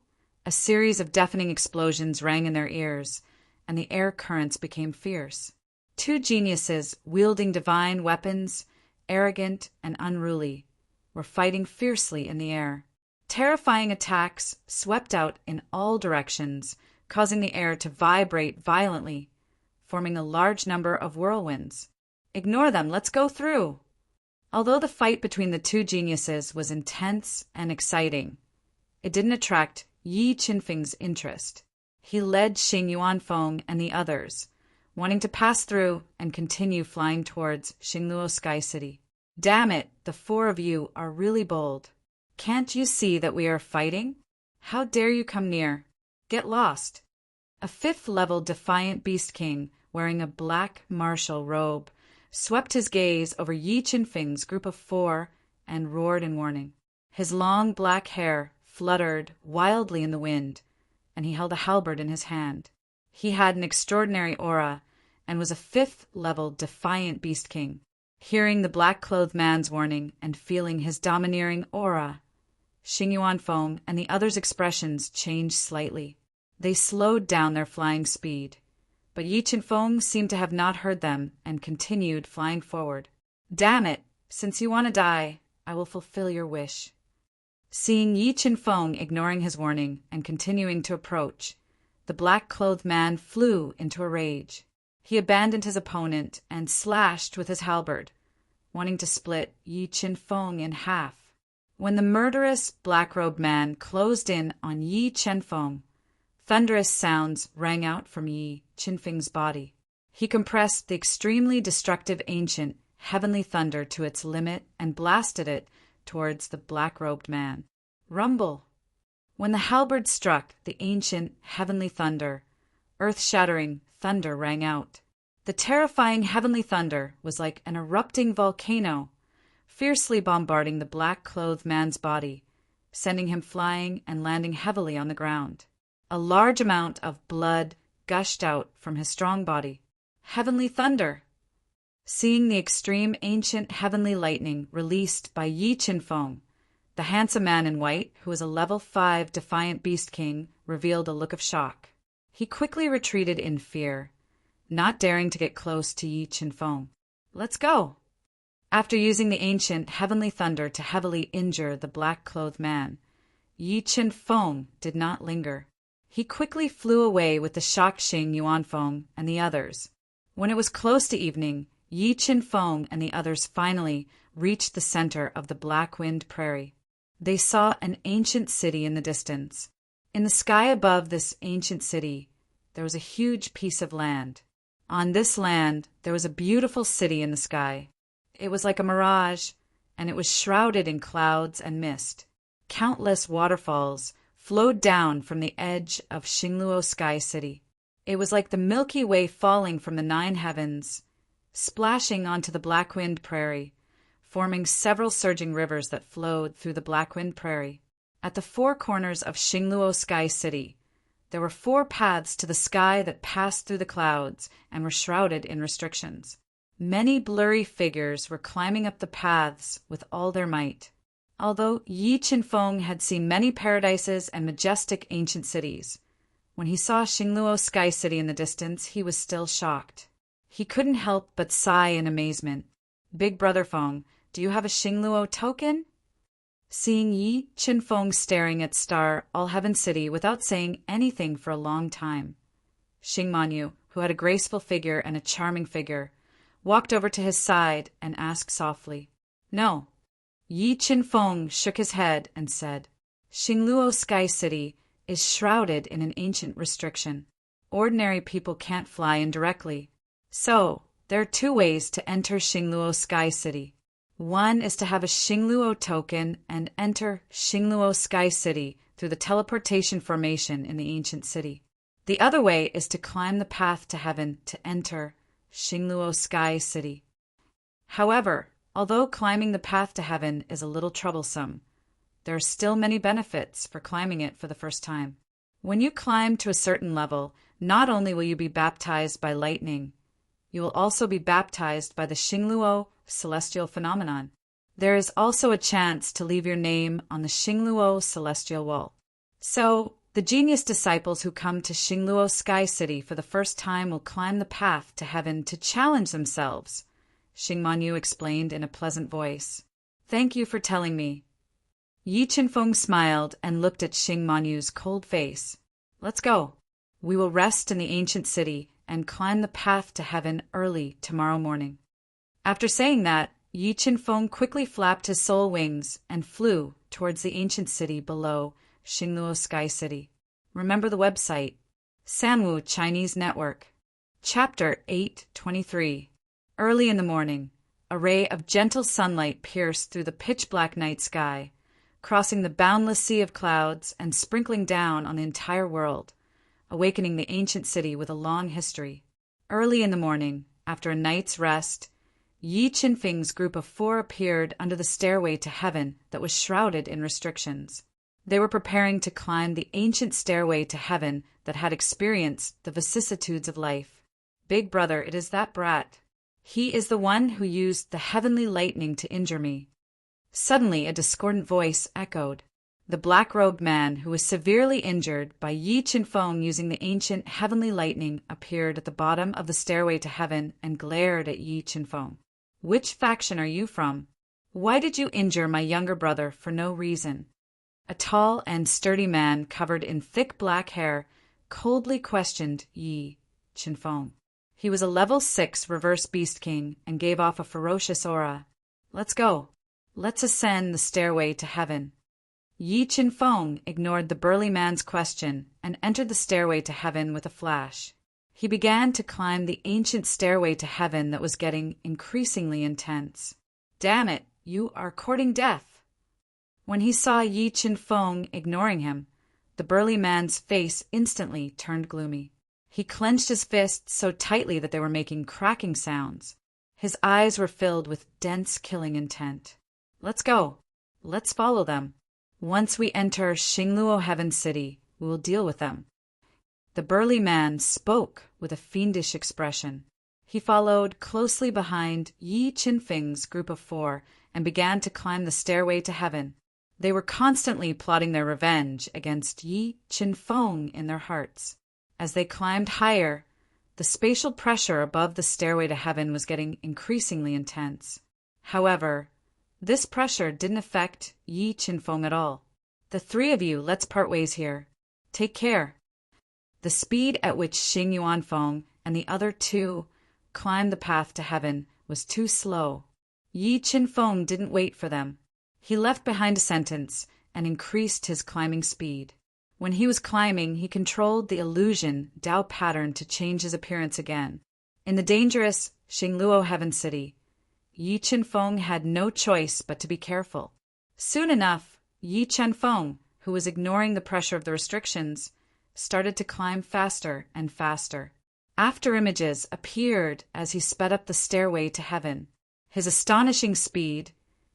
a series of deafening explosions rang in their ears, and the air currents became fierce. Two geniuses, wielding divine weapons, arrogant and unruly, were fighting fiercely in the air. Terrifying attacks swept out in all directions, causing the air to vibrate violently, forming a large number of whirlwinds. "Ignore them, let's go through." Although the fight between the two geniuses was intense and exciting, it didn't attract Yi Qinfeng's interest. He led Xing Yuanfeng and the others, wanting to pass through and continue flying towards Xingluo Sky City. "Damn it, the four of you are really bold. Can't you see that we are fighting? How dare you come near? Get lost." A fifth-level defiant beast king, wearing a black martial robe, swept his gaze over Yi Qinfeng's group of four and roared in warning. His long black hair fluttered wildly in the wind, and he held a halberd in his hand. He had an extraordinary aura and was a fifth-level defiant beast king. Hearing the black-clothed man's warning and feeling his domineering aura, Xing Yuanfeng and the others' expressions changed slightly. They slowed down their flying speed, but Yi Qinfeng seemed to have not heard them and continued flying forward. "Damn it! Since you want to die, I will fulfill your wish." Seeing Yi Qinfeng ignoring his warning and continuing to approach, the black-clothed man flew into a rage. He abandoned his opponent and slashed with his halberd, wanting to split Yi Qinfeng in half. When the murderous black-robed man closed in on Yi Qinfeng, thunderous sounds rang out from Yi Qinfeng's body. He compressed the extremely destructive ancient heavenly thunder to its limit and blasted it towards the black-robed man. Rumble! When the halberd struck the ancient heavenly thunder, earth-shattering thunder rang out. The terrifying heavenly thunder was like an erupting volcano, fiercely bombarding the black-clothed man's body, sending him flying and landing heavily on the ground. A large amount of blood gushed out from his strong body. Heavenly thunder! Seeing the extreme ancient heavenly lightning released by Yi Qinfeng, the handsome man in white, who was a level 5 defiant beast king, revealed a look of shock. He quickly retreated in fear, not daring to get close to Yi Qinfeng. "Let's go!" After using the ancient heavenly thunder to heavily injure the black-clothed man, Yi Qinfeng did not linger. He quickly flew away with the shocked Xing Yuanfeng and the others. When it was close to evening, Yi Qinfeng and the others finally reached the center of the Black-Wind Prairie. They saw an ancient city in the distance. In the sky above this ancient city, there was a huge piece of land. On this land, there was a beautiful city in the sky. It was like a mirage, and it was shrouded in clouds and mist. Countless waterfalls flowed down from the edge of Xingluo Sky City. It was like the Milky Way falling from the 9 heavens, splashing onto the Blackwind Prairie, forming several surging rivers that flowed through the Blackwind Prairie. At the 4 corners of Xingluo Sky City, there were 4 paths to the sky that passed through the clouds and were shrouded in restrictions. Many blurry figures were climbing up the paths with all their might. Although Yi Qinfeng had seen many paradises and majestic ancient cities, when he saw Xingluo Sky City in the distance, he was still shocked. He couldn't help but sigh in amazement. "Big Brother Feng, do you have a Xingluo token?" Seeing Yi Qinfeng staring at Star All-Heaven City without saying anything for a long time, Xing Manyu, who had a graceful figure and a charming figure, walked over to his side and asked softly. "No." Yi Qinfeng shook his head and said, "Xingluo Sky City is shrouded in an ancient restriction. Ordinary people can't fly in directly. So, there are 2 ways to enter Xingluo Sky City. One is to have a Xingluo token and enter Xingluo Sky City through the teleportation formation in the ancient city. The other way is to climb the path to heaven to enter Xingluo Sky City. However, although climbing the path to heaven is a little troublesome, there are still many benefits for climbing it for the first time. When you climb to a certain level, not only will you be baptized by lightning, you will also be baptized by the Xingluo celestial phenomenon. There is also a chance to leave your name on the Xingluo celestial wall. So, the genius disciples who come to Xingluo Sky City for the first time will climb the path to heaven to challenge themselves," Xing Manyu explained in a pleasant voice. "Thank you for telling me." Yi Qinfeng smiled and looked at Xing Manyu's cold face. "Let's go. We will rest in the ancient city and climb the path to heaven early tomorrow morning." After saying that, Yi Qinfeng quickly flapped his soul wings and flew towards the ancient city below Xingluo Sky City. Remember the website, Sanwu Chinese Network. Chapter 823. Early in the morning, a ray of gentle sunlight pierced through the pitch-black night sky, crossing the boundless sea of clouds and sprinkling down on the entire world, awakening the ancient city with a long history. Early in the morning, after a night's rest, Yi Qinfeng's group of 4 appeared under the stairway to heaven that was shrouded in restrictions. They were preparing to climb the ancient stairway to heaven that had experienced the vicissitudes of life. "Big Brother, it is that brat. He is the one who used the heavenly lightning to injure me." Suddenly a discordant voice echoed. The black-robed man who was severely injured by Yi Qinfeng using the ancient heavenly lightning appeared at the bottom of the stairway to heaven and glared at Yi Qinfeng. "Which faction are you from? Why did you injure my younger brother for no reason?" A tall and sturdy man covered in thick black hair coldly questioned Yi Qinfeng. He was a level 6 reverse beast king and gave off a ferocious aura. "Let's go. Let's ascend the stairway to heaven." Yi Qinfeng ignored the burly man's question and entered the stairway to heaven with a flash. He began to climb the ancient stairway to heaven that was getting increasingly intense. "Damn it, you are courting death." When he saw Yi Qinfeng ignoring him, the burly man's face instantly turned gloomy. He clenched his fists so tightly that they were making cracking sounds. His eyes were filled with dense killing intent. "Let's go. Let's follow them. Once we enter Xingluo Heaven City, we will deal with them." The burly man spoke with a fiendish expression. He followed closely behind Yi Qinfeng's group of 4 and began to climb the stairway to heaven. They were constantly plotting their revenge against Yi Qinfeng in their hearts. As they climbed higher, the spatial pressure above the stairway to heaven was getting increasingly intense. However, this pressure didn't affect Yi Qinfeng at all. "The 3 of you, let's part ways here. Take care." The speed at which Xing Yuanfeng and the other 2 climbed the path to heaven was too slow. Yi Qinfeng didn't wait for them. He left behind a sentence and increased his climbing speed. When he was climbing, he controlled the illusion Dao pattern to change his appearance again. In the dangerous Xingluo Heaven City, Yi Qinfeng had no choice but to be careful. Soon enough, Yi Qinfeng, who was ignoring the pressure of the restrictions, started to climb faster and faster. Afterimages appeared as he sped up the stairway to heaven. His astonishing speed,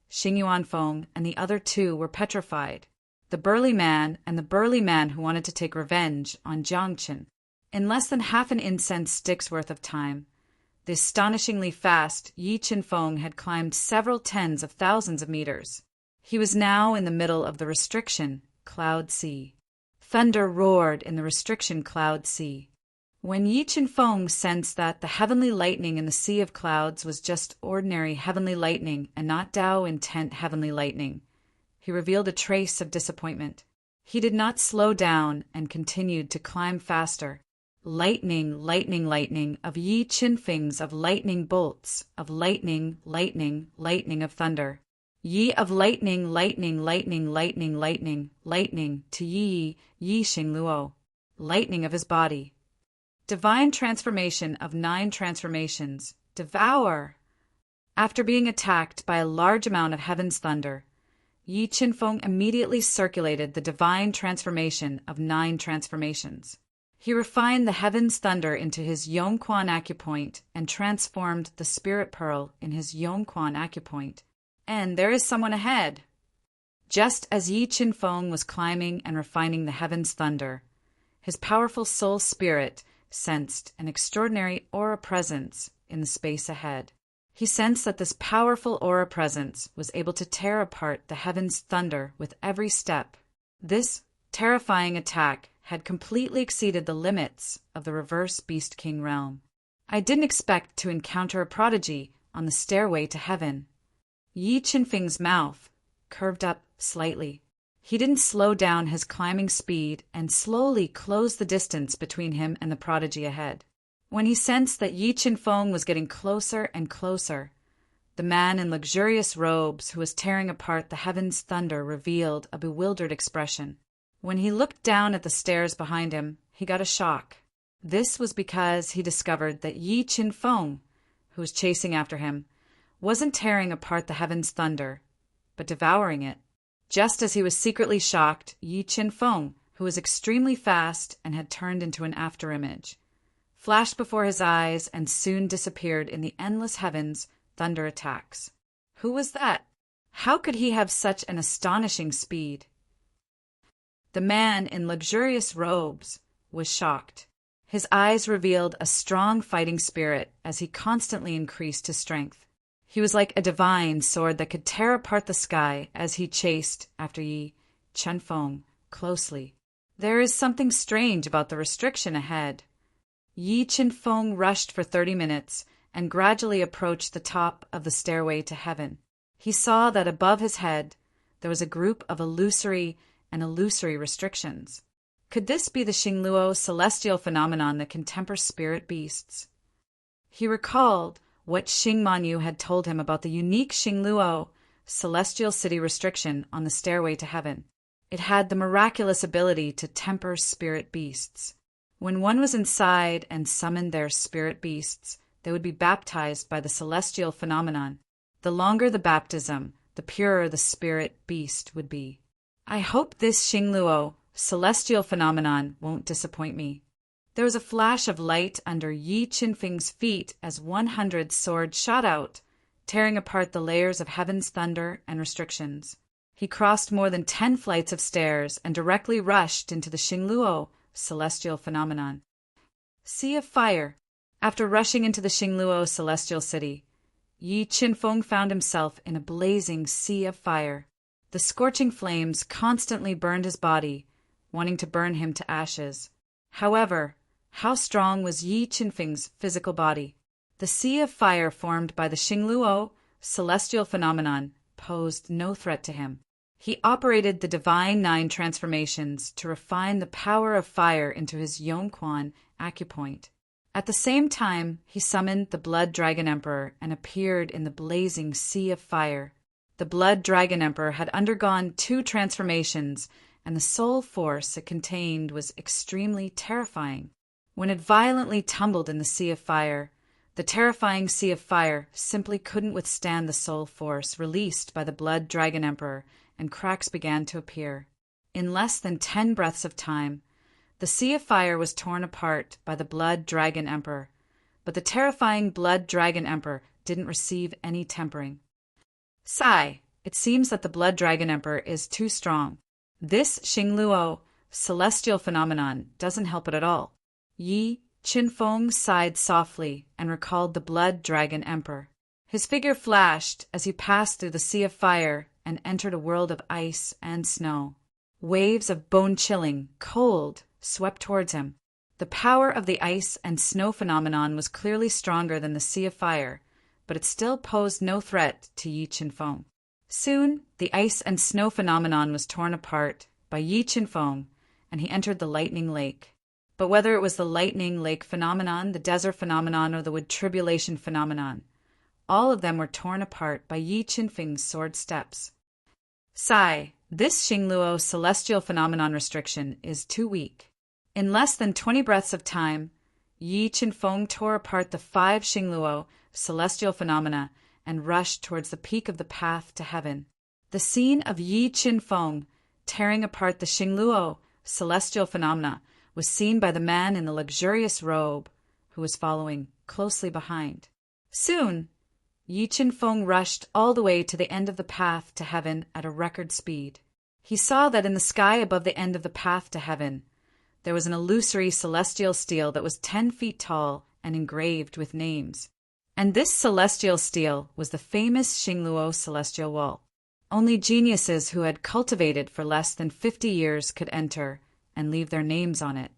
Xing Yuanfeng and the other two were petrified. The burly man and the burly man who wanted to take revenge on Jiangchen. In less than half an incense stick's worth of time, the astonishingly fast Yi Qinfeng had climbed several tens of thousands of meters. He was now in the middle of the restriction cloud sea. Thunder roared in the restriction cloud sea. When Yi Qinfeng sensed that the heavenly lightning in the sea of clouds was just ordinary heavenly lightning and not Tao intent heavenly lightning, he revealed a trace of disappointment. He did not slow down and continued to climb faster. Lightning, lightning, lightning of Yi Qinfeng's of lightning bolts, of lightning, lightning, lightning of thunder. Yi of lightning, lightning, lightning, lightning, lightning, lightning to Yi, Yi Xingluo. Lightning of his body. Divine transformation of 9 transformations. Devour! After being attacked by a large amount of heaven's thunder, Yi Qinfeng immediately circulated the divine transformation of 9 transformations. He refined the heaven's thunder into his Yongquan acupoint and transformed the spirit pearl in his Yongquan acupoint. And there is someone ahead. Just as Yi Qinfeng was climbing and refining the heaven's thunder, his powerful soul spirit sensed an extraordinary aura presence in the space ahead. He sensed that this powerful aura presence was able to tear apart the heaven's thunder with every step. This terrifying attack had completely exceeded the limits of the reverse Beast King realm. I didn't expect to encounter a prodigy on the stairway to heaven. Yi Qinfeng's mouth curved up slightly. He didn't slow down his climbing speed and slowly closed the distance between him and the prodigy ahead. When he sensed that Yi Qinfeng was getting closer and closer, the man in luxurious robes who was tearing apart the heaven's thunder revealed a bewildered expression. When he looked down at the stairs behind him, he got a shock. This was because he discovered that Yi Qinfeng, who was chasing after him, wasn't tearing apart the heaven's thunder, but devouring it. Just as he was secretly shocked, Yi Qinfeng, who was extremely fast and had turned into an afterimage, flashed before his eyes and soon disappeared in the endless heavens' thunder attacks. Who was that? How could he have such an astonishing speed? The man in luxurious robes was shocked. His eyes revealed a strong fighting spirit as he constantly increased his strength. He was like a divine sword that could tear apart the sky as he chased after Yi Qinfeng closely. There is something strange about the restriction ahead. Yi Qinfeng rushed for 30 minutes and gradually approached the top of the stairway to heaven. He saw that above his head there was a group of illusory restrictions. Could this be the Xingluo celestial phenomenon that can temper spirit beasts? He recalled what Xing Manyu had told him about the unique Xingluo celestial city restriction on the stairway to heaven. It had the miraculous ability to temper spirit beasts. When one was inside and summoned their spirit beasts, they would be baptized by the celestial phenomenon. The longer the baptism, the purer the spirit beast would be. I hope this Xingluo celestial phenomenon won't disappoint me. There was a flash of light under Yi Qinfeng's feet as 100 swords shot out, tearing apart the layers of heaven's thunder and restrictions. He crossed more than 10 flights of stairs and directly rushed into the Xingluo celestial phenomenon. Sea of Fire. After rushing into the Xingluo celestial city, Yi Qinfeng found himself in a blazing sea of fire. The scorching flames constantly burned his body, wanting to burn him to ashes. However, how strong was Yi Qinfeng's physical body? The sea of fire formed by the Xingluo celestial phenomenon posed no threat to him. He operated the divine 9 transformations to refine the power of fire into his Yongquan acupoint. At the same time, he summoned the Blood Dragon Emperor and appeared in the blazing sea of fire. The Blood Dragon Emperor had undergone 2 transformations, and the soul force it contained was extremely terrifying. When it violently tumbled in the sea of fire, the terrifying sea of fire simply couldn't withstand the soul force released by the Blood Dragon Emperor, and cracks began to appear. In less than 10 breaths of time, The Sea of Fire was torn apart by the Blood Dragon Emperor, but the terrifying Blood Dragon Emperor didn't receive any tempering. Sigh, it seems that the Blood Dragon Emperor is too strong. This Xingluo celestial phenomenon doesn't help it at all. Yi Qinfeng sighed softly and recalled the Blood Dragon Emperor. His figure flashed as he passed through the Sea of Fire and entered a world of ice and snow. Waves of bone-chilling, cold, swept towards him. The power of the ice and snow phenomenon was clearly stronger than the Sea of Fire, but it still posed no threat to Yi Qinfeng. Soon, the ice and snow phenomenon was torn apart by Yi Qinfeng, and he entered the Lightning Lake. But whether it was the Lightning Lake phenomenon, the desert phenomenon, or the wood tribulation phenomenon, all of them were torn apart by Yi Qinfeng's sword steps. Sigh, this Xingluo celestial phenomenon restriction is too weak. In less than 20 breaths of time, Yi Qinfeng tore apart the 5 Xingluo celestial phenomena and rushed towards the peak of the path to heaven. The scene of Yi Qinfeng tearing apart the Xingluo celestial phenomena was seen by the man in the luxurious robe, who was following closely behind. Soon, Yi Qinfeng rushed all the way to the end of the path to heaven at a record speed. He saw that in the sky above the end of the path to heaven, there was an illusory celestial stele that was 10 feet tall and engraved with names. And this celestial stele was the famous Xingluo celestial wall. Only geniuses who had cultivated for less than 50 years could enter and leave their names on it.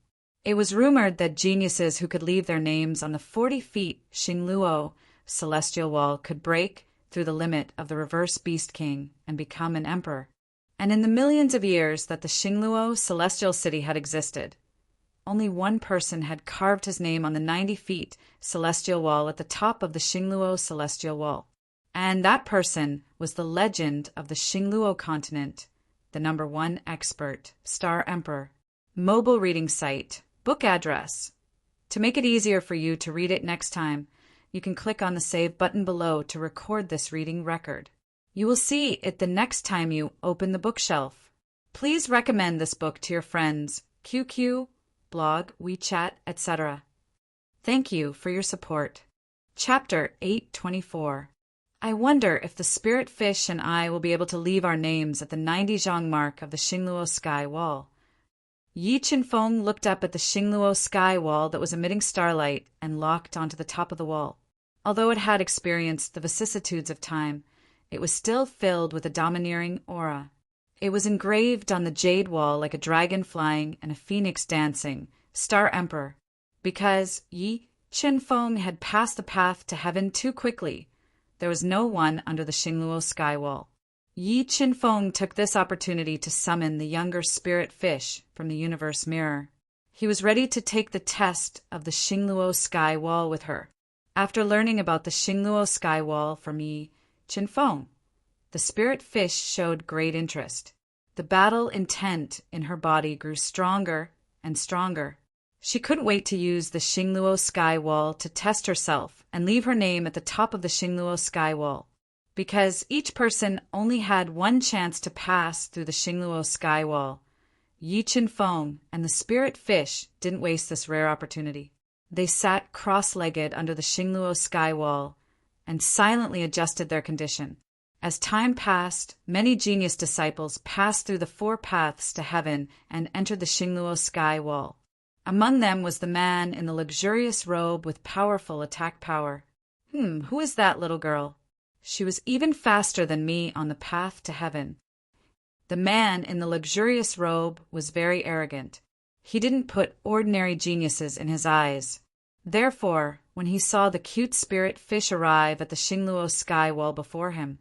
It was rumored that geniuses who could leave their names on the 40 feet Xingluo celestial wall could break through the limit of the reverse beast king and become an emperor. And in the millions of years that the Xingluo celestial city had existed, only one person had carved his name on the 90 feet celestial wall at the top of the Xingluo celestial wall. And that person was the legend of the Xingluo continent, the #1 expert, Star Emperor. Mobile reading site, book address. To make it easier for you to read it next time, you can click on the Save button below to record this reading record. You will see it the next time you open the bookshelf. Please recommend this book to your friends, QQ, blog, WeChat, etc. Thank you for your support. Chapter 824. I wonder if the spirit fish and I will be able to leave our names at the 90 zhang mark of the Xingluo sky wall. Yi Qinfeng looked up at the Xingluo sky wall that was emitting starlight and locked onto the top of the wall. Although it had experienced the vicissitudes of time, it was still filled with a domineering aura. It was engraved on the jade wall like a dragon flying and a phoenix dancing, Star Emperor, because Yi Qinfeng had passed the path to heaven too quickly. There was no one under the Xingluo sky wall. Yi Qinfeng took this opportunity to summon the younger spirit fish from the universe mirror. He was ready to take the test of the Xingluo sky wall with her. After learning about the Xingluo sky wall from Yi Qinfeng, the spirit fish showed great interest. The battle intent in her body grew stronger and stronger. She couldn't wait to use the Xingluo sky wall to test herself and leave her name at the top of the Xingluo sky wall. Because each person only had one chance to pass through the Xingluo sky wall, Yi Qinfeng and the spirit fish didn't waste this rare opportunity. They sat cross-legged under the Xingluo sky wall and silently adjusted their condition. As time passed, many genius disciples passed through the 4 paths to heaven and entered the Xingluo sky wall. Among them was the man in the luxurious robe with powerful attack power. Who is that little girl? She was even faster than me on the path to heaven. The man in the luxurious robe was very arrogant. He didn't put ordinary geniuses in his eyes. Therefore, when he saw the cute spirit fish arrive at the Xingluo sky wall before him,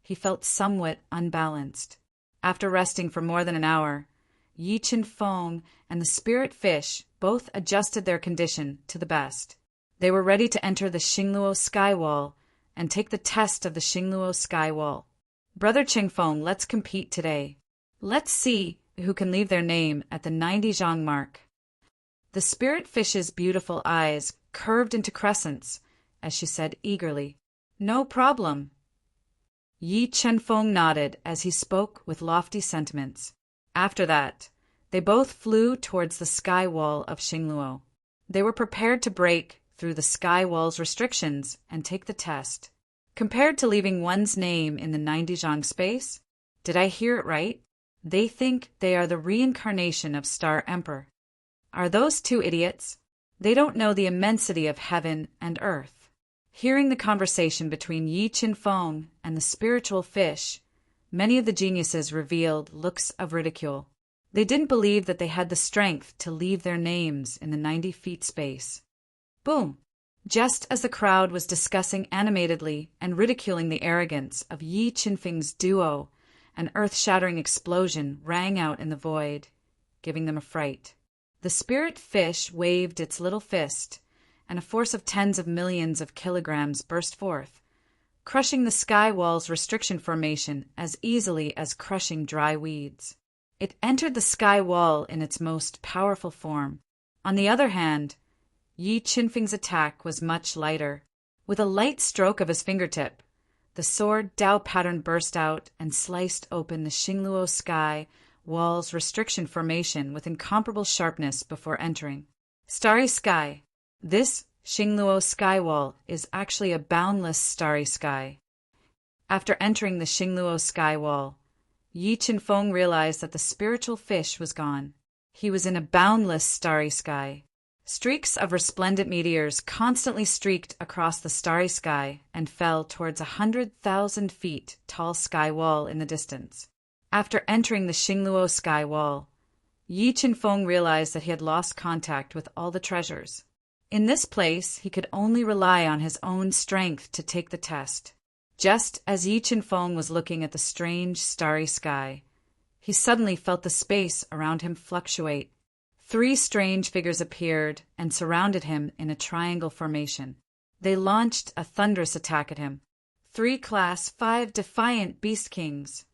he felt somewhat unbalanced. After resting for more than an hour, Yi Qinfeng and the spirit fish both adjusted their condition to the best. They were ready to enter the Xingluo sky wall and take the test of the Xingluo sky wall. Brother Qingfeng, let's compete today. Let's see who can leave their name at the 90 zhang mark. The spirit fish's beautiful eyes curved into crescents as she said eagerly, "No problem." Yi Qinfeng nodded as he spoke with lofty sentiments. After that, They both flew towards the sky wall of Xingluo. They were prepared to break through the sky wall's restrictions and take the test. Compared to leaving one's name in the 90-zhang space, did I hear it right? They think they are the reincarnation of Star Emperor. Are those two idiots? They don't know the immensity of heaven and earth. Hearing the conversation between Yi Qinfeng and the spiritual fish, many of the geniuses revealed looks of ridicule. They didn't believe that they had the strength to leave their names in the 90-feet space. Boom! Just as the crowd was discussing animatedly and ridiculing the arrogance of Yi Qinfeng's duo, an earth-shattering explosion rang out in the void, giving them a fright. The spirit fish waved its little fist, and a force of tens of millions of kilograms burst forth, crushing the sky wall's restriction formation as easily as crushing dry weeds. It entered the sky wall in its most powerful form. On the other hand, Yi Qinfeng's attack was much lighter. With a light stroke of his fingertip, the sword Dao pattern burst out and sliced open the Xingluo sky wall's restriction formation with incomparable sharpness before entering. Starry sky. This Xingluo sky wall is actually a boundless starry sky. After entering the Xingluo sky wall, Yi Qinfeng realized that the spiritual fish was gone. He was in a boundless starry sky. Streaks of resplendent meteors constantly streaked across the starry sky and fell towards 100,000 feet tall sky wall in the distance. After entering the Xingluo sky wall, Yi Qinfeng realized that he had lost contact with all the treasures. In this place, he could only rely on his own strength to take the test. Just as Yi Qinfeng was looking at the strange starry sky, he suddenly felt the space around him fluctuate. 3 strange figures appeared and surrounded him in a triangle formation. They launched a thunderous attack at him. 3 Class 5 defiant Beast Kings.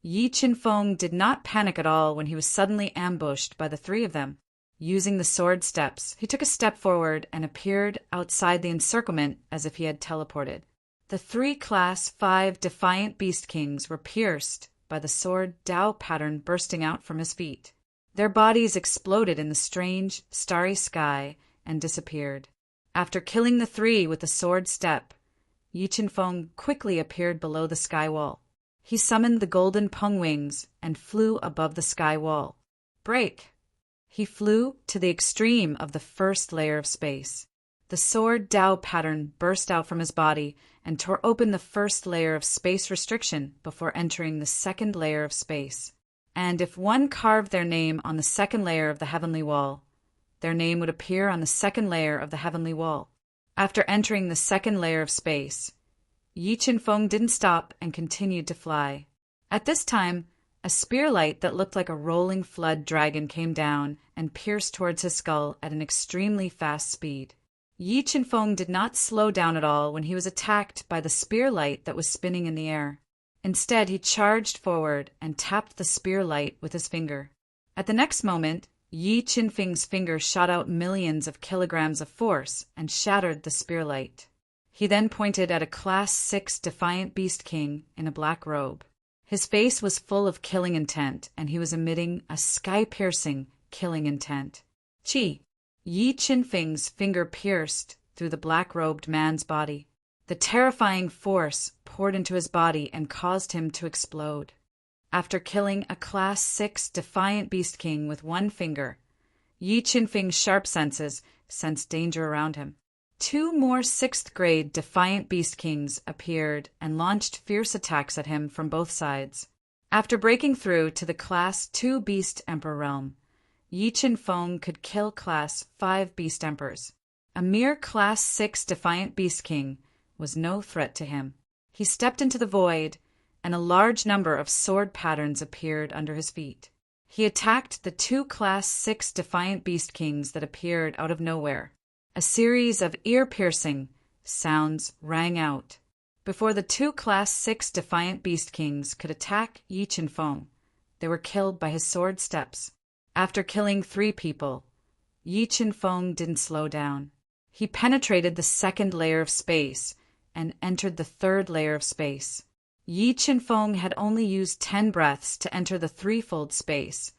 Yi Qinfeng did not panic at all when he was suddenly ambushed by the 3 of them. Using the sword steps, he took a step forward and appeared outside the encirclement as if he had teleported. The 3 Class 5 defiant Beast Kings were pierced by the sword Dao pattern bursting out from his feet. Their bodies exploded in the strange, starry sky and disappeared. After killing the 3 with the sword step, Yi Qinfeng quickly appeared below the sky wall. He summoned the golden peng wings and flew above the sky wall. Break! He flew to the extreme of the first layer of space. The sword Dao pattern burst out from his body and tore open the first layer of space restriction before entering the second layer of space. And if one carved their name on the second layer of the heavenly wall, their name would appear on the second layer of the heavenly wall. After entering the second layer of space, Yi Qinfeng didn't stop and continued to fly. At this time, a spear light that looked like a rolling flood dragon came down and pierced towards his skull at an extremely fast speed. Yi Qinfeng did not slow down at all when he was attacked by the spear light that was spinning in the air. Instead, he charged forward and tapped the spear light with his finger. At the next moment, Yi Qinfeng's finger shot out millions of kilograms of force and shattered the spear light. He then pointed at a Class 6 defiant Beast King in a black robe. His face was full of killing intent, and he was emitting a sky-piercing killing intent. Chi! Yi Qinfeng's finger pierced through the black-robed man's body. The terrifying force poured into his body and caused him to explode. After killing a Class 6 defiant Beast King with one finger, Yi Qinfeng's sharp senses sensed danger around him. 2 more 6th-grade defiant Beast Kings appeared and launched fierce attacks at him from both sides. After breaking through to the Class 2 Beast Emperor realm, Yi Qinfeng could kill Class 5 Beast Emperors. A mere Class 6 defiant Beast King was no threat to him. He stepped into the void, and a large number of sword patterns appeared under his feet. He attacked the 2 Class 6 defiant Beast Kings that appeared out of nowhere. A series of ear-piercing sounds rang out. Before the 2 Class 6 defiant Beast Kings could attack Yi Qinfeng, they were killed by his sword steps. After killing 3 people, Yi Qinfeng didn't slow down. He penetrated the second layer of space and entered the third layer of space. Yi Qinfeng had only used 10 breaths to enter the threefold space,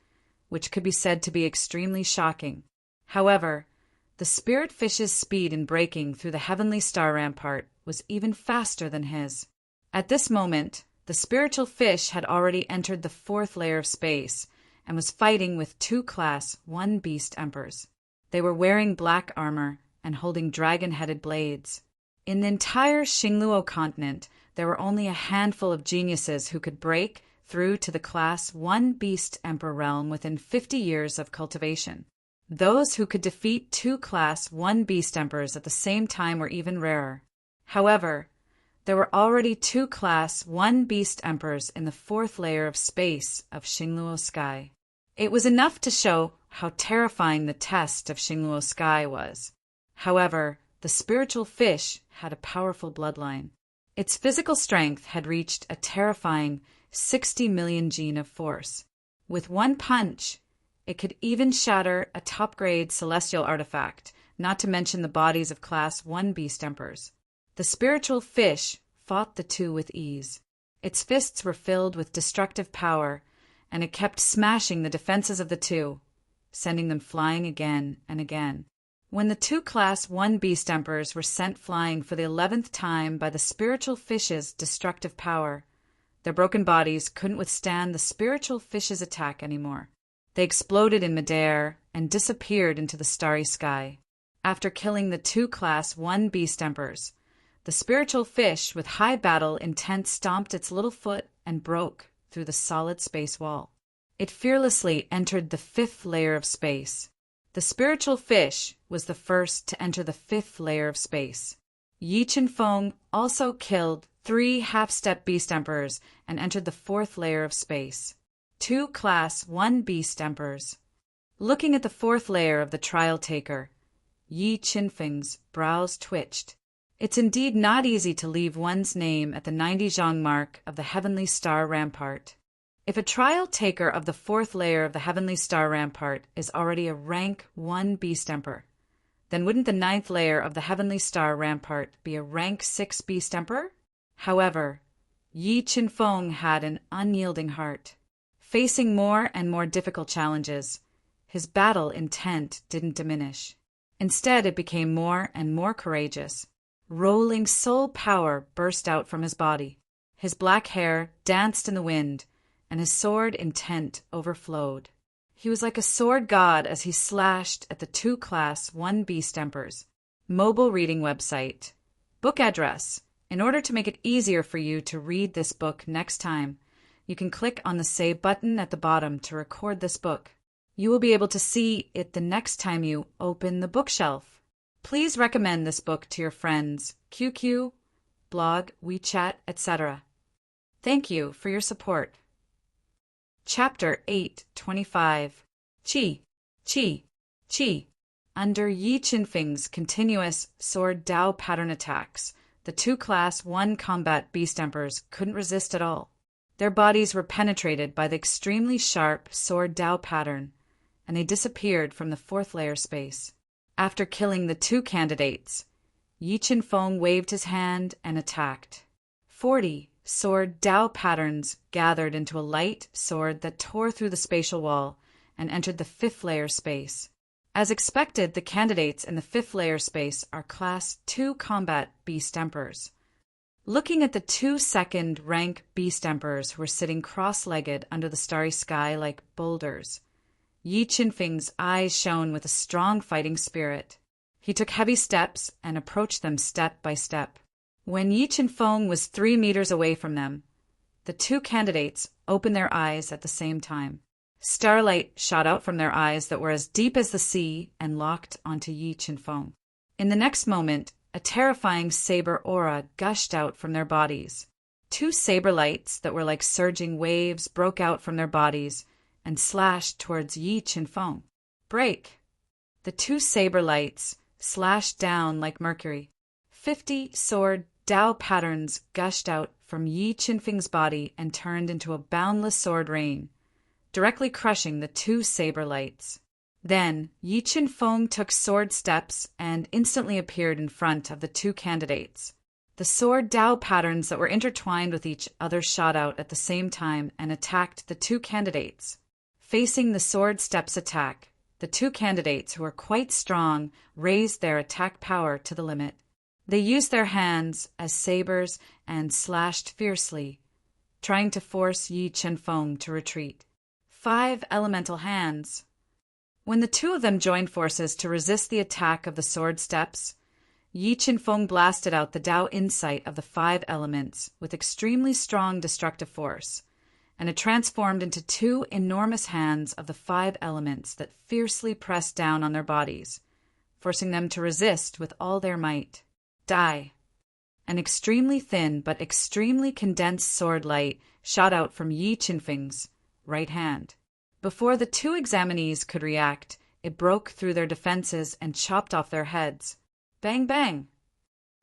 which could be said to be extremely shocking. However, the spirit fish's speed in breaking through the heavenly star rampart was even faster than his. At this moment, the spiritual fish had already entered the fourth layer of space and was fighting with two Class 1 beast emperors. They were wearing black armor and holding dragon-headed blades. In the entire Xingluo continent, there were only a handful of geniuses who could break through to the Class 1 beast emperor realm within 50 years of cultivation. Those who could defeat two Class 1 beast emperors at the same time were even rarer. However, there were already two Class 1 beast emperors in the fourth layer of space of Xingluo sky. It was enough to show how terrifying the test of Xingluo sky was. However, the spiritual fish had a powerful bloodline. Its physical strength had reached a terrifying 60 million gene of force. With one punch, it could even shatter a top-grade celestial artifact, not to mention the bodies of Class 1 beast emperors. The spiritual fish fought the two with ease. Its fists were filled with destructive power, and it kept smashing the defenses of the two, sending them flying again and again. When the two Class 1 beast emperors were sent flying for the 11th time by the spiritual fish's destructive power, their broken bodies couldn't withstand the spiritual fish's attack anymore. They exploded in midair and disappeared into the starry sky. After killing the two Class 1 beast emperors, the spiritual fish with high battle intent stomped its little foot and broke through the solid space wall. It fearlessly entered the fifth layer of space. The spiritual fish was the first to enter the fifth layer of space. Yi Qinfeng also killed 3 half-step beast emperors and entered the fourth layer of space. 2 Class 1 beast emperors. Looking at the fourth layer of the trial taker, Yi Qinfeng's brows twitched. It's indeed not easy to leave one's name at the 90 zhang mark of the heavenly star rampart. If a trial taker of the fourth layer of the heavenly star rampart is already a rank 1 beast emperor, then wouldn't the 9th layer of the heavenly star rampart be a rank 6 beast emperor? However, Yi Qinfeng had an unyielding heart. Facing more and more difficult challenges, his battle intent didn't diminish. Instead, it became more and more courageous. Rolling soul power burst out from his body. His black hair danced in the wind, and his sword intent overflowed. He was like a sword god as he slashed at the 2 Class 1 beast emperors. Mobile reading website. Book address. In order to make it easier for you to read this book next time, you can click on the Save button at the bottom to record this book. You will be able to see it the next time you open the bookshelf. Please recommend this book to your friends, QQ, blog, WeChat, etc. Thank you for your support. Chapter 8:25. Qi, Qi, Qi. Under Yi Qinfeng's continuous sword Dao pattern attacks, the 2 Class 1 combat beast emperors couldn't resist at all. Their bodies were penetrated by the extremely sharp sword Dao pattern, and they disappeared from the fourth layer space. After killing the 2 candidates, Yi Qinfeng waved his hand and attacked. 40 sword Dao patterns gathered into a light sword that tore through the spatial wall and entered the fifth layer space. As expected, the candidates in the fifth layer space are Class 2 combat beast emperors. Looking at the 2 second rank beast emperors who were sitting cross-legged under the starry sky like boulders, Yi Qinfeng's eyes shone with a strong fighting spirit. He took heavy steps and approached them step by step. When Yi Qinfeng was 3 meters away from them, the 2 candidates opened their eyes at the same time. Starlight shot out from their eyes that were as deep as the sea and locked onto Yi Qinfeng. In the next moment, a terrifying saber aura gushed out from their bodies. 2 saber lights that were like surging waves broke out from their bodies and slashed towards Yi Qinfeng. Break! The 2 saber lights slashed down like mercury. 50 sword Dao patterns gushed out from Yi Qinfeng's body and turned into a boundless sword rain, directly crushing the 2 saber lights. Then Yi Qinfeng took sword steps and instantly appeared in front of the 2 candidates. The sword Dao patterns that were intertwined with each other shot out at the same time and attacked the 2 candidates. Facing the sword steps attack, the two candidates, who were quite strong, raised their attack power to the limit. They used their hands as sabers and slashed fiercely, trying to force Yi Chen-feng to retreat. 5 elemental hands. When the two of them joined forces to resist the attack of the sword steps, Yi Chen-feng blasted out the Tao insight of the 5 elements with extremely strong destructive force, and it transformed into 2 enormous hands of the 5 elements that fiercely pressed down on their bodies, forcing them to resist with all their might. Dai. An extremely thin but extremely condensed sword light shot out from Yi Chen-feng's right hand. Before the 2 examinees could react, it broke through their defenses and chopped off their heads. Bang, bang!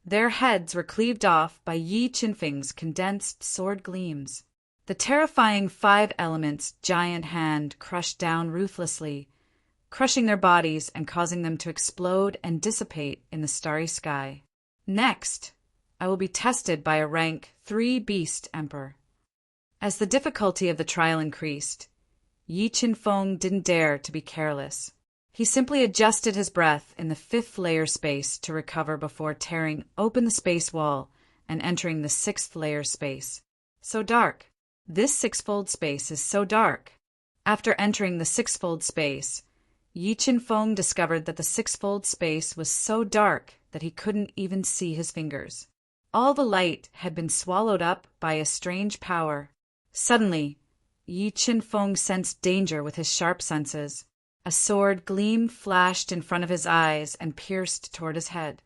Their heads were cleaved off by Yi Chen-feng's condensed sword gleams. The terrifying 5 elements' giant hand crushed down ruthlessly, crushing their bodies and causing them to explode and dissipate in the starry sky. Next, I will be tested by a rank 3 Beast Emperor. As the difficulty of the trial increased, Yi Chen-feng didn't dare to be careless. He simply adjusted his breath in the 5th layer space to recover before tearing open the space wall and entering the 6th layer space. So dark. This 6-fold space is so dark. After entering the 6-fold space, Yi Chen-feng discovered that the 6-fold space was so dark that he couldn't even see his fingers. All the light had been swallowed up by a strange power. Suddenly, Yi Chen-feng sensed danger with his sharp senses. A sword gleam flashed in front of his eyes and pierced toward his head.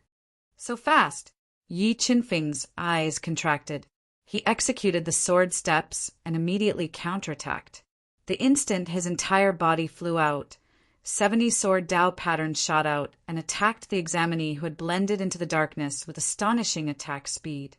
So fast! Yi Chen-feng's eyes contracted. He executed the sword steps and immediately counterattacked. The instant his entire body flew out, 70 sword Tao patterns shot out and attacked the examinee who had blended into the darkness with astonishing attack speed.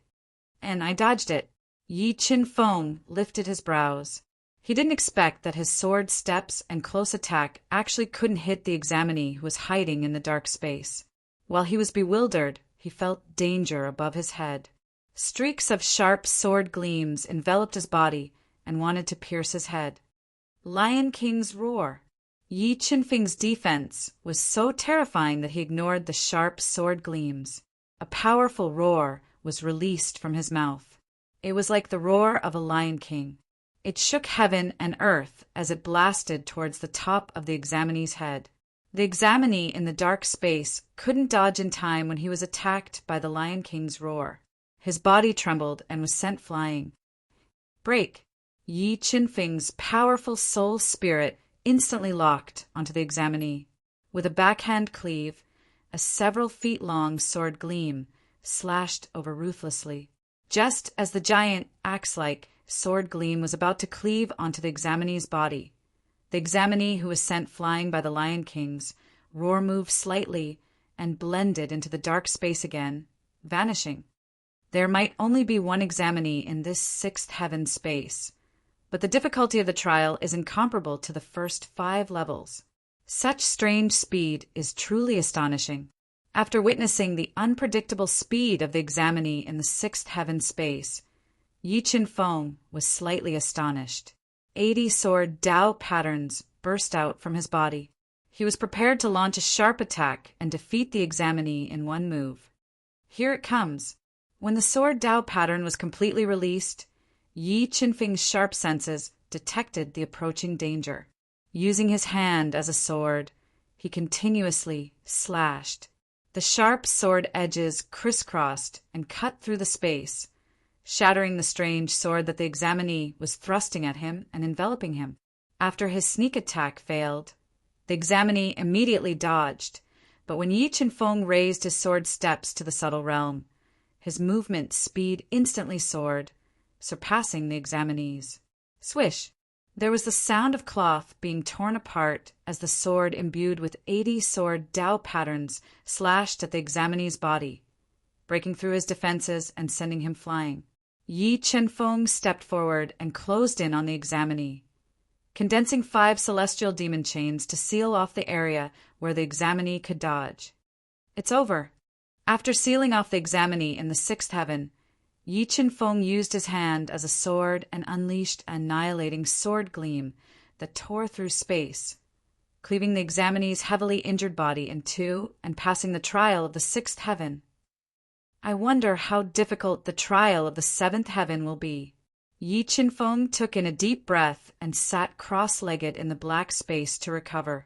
And I dodged it. Yi Chen-feng lifted his brows. He didn't expect that his sword steps and close attack actually couldn't hit the examinee who was hiding in the dark space. While he was bewildered, he felt danger above his head. Streaks of sharp sword gleams enveloped his body and wanted to pierce his head. Lion King's roar. Yi Chen-feng's defense was so terrifying that he ignored the sharp sword gleams. A powerful roar was released from his mouth. It was like the roar of a lion king. It shook heaven and earth as it blasted towards the top of the examinee's head. The examinee in the dark space couldn't dodge in time when he was attacked by the Lion King's roar. His body trembled and was sent flying. Break! Yi Chen-feng's powerful soul spirit instantly locked onto the examinee. With a backhand cleave, a several feet long sword gleam slashed over ruthlessly. Just as the giant axe-like sword gleam was about to cleave onto the examinee's body, the examinee who was sent flying by the Lion King's roar moved slightly and blended into the dark space again, vanishing. There might only be one examinee in this 6th heaven space, but the difficulty of the trial is incomparable to the first 5 levels. Such strange speed is truly astonishing. After witnessing the unpredictable speed of the examinee in the 6th heaven space, Yi Chen-feng was slightly astonished. 80 sword Tao patterns burst out from his body. He was prepared to launch a sharp attack and defeat the examinee in one move. Here it comes. When the sword Tao pattern was completely released, Yi Chen-feng's sharp senses detected the approaching danger. Using his hand as a sword, he continuously slashed. The sharp sword edges crisscrossed and cut through the space, shattering the strange sword that the examinee was thrusting at him and enveloping him. After his sneak attack failed, the examinee immediately dodged, but when Yi Chen-feng raised his sword steps to the subtle realm, his movement speed instantly soared, surpassing the examinee's. Swish! There was the sound of cloth being torn apart as the sword imbued with 80 sword Tao patterns slashed at the examinee's body, breaking through his defenses and sending him flying. Yi Chen-feng stepped forward and closed in on the examinee, condensing 5 celestial demon chains to seal off the area where the examinee could dodge. It's over. After sealing off the examinee in the 6th heaven, Yi Chen-feng used his hand as a sword and unleashed an annihilating sword gleam that tore through space, cleaving the examinee's heavily injured body in two and passing the trial of the sixth heaven. I wonder how difficult the trial of the seventh heaven will be. Yi Qinfeng took in a deep breath and sat cross-legged in the black space to recover,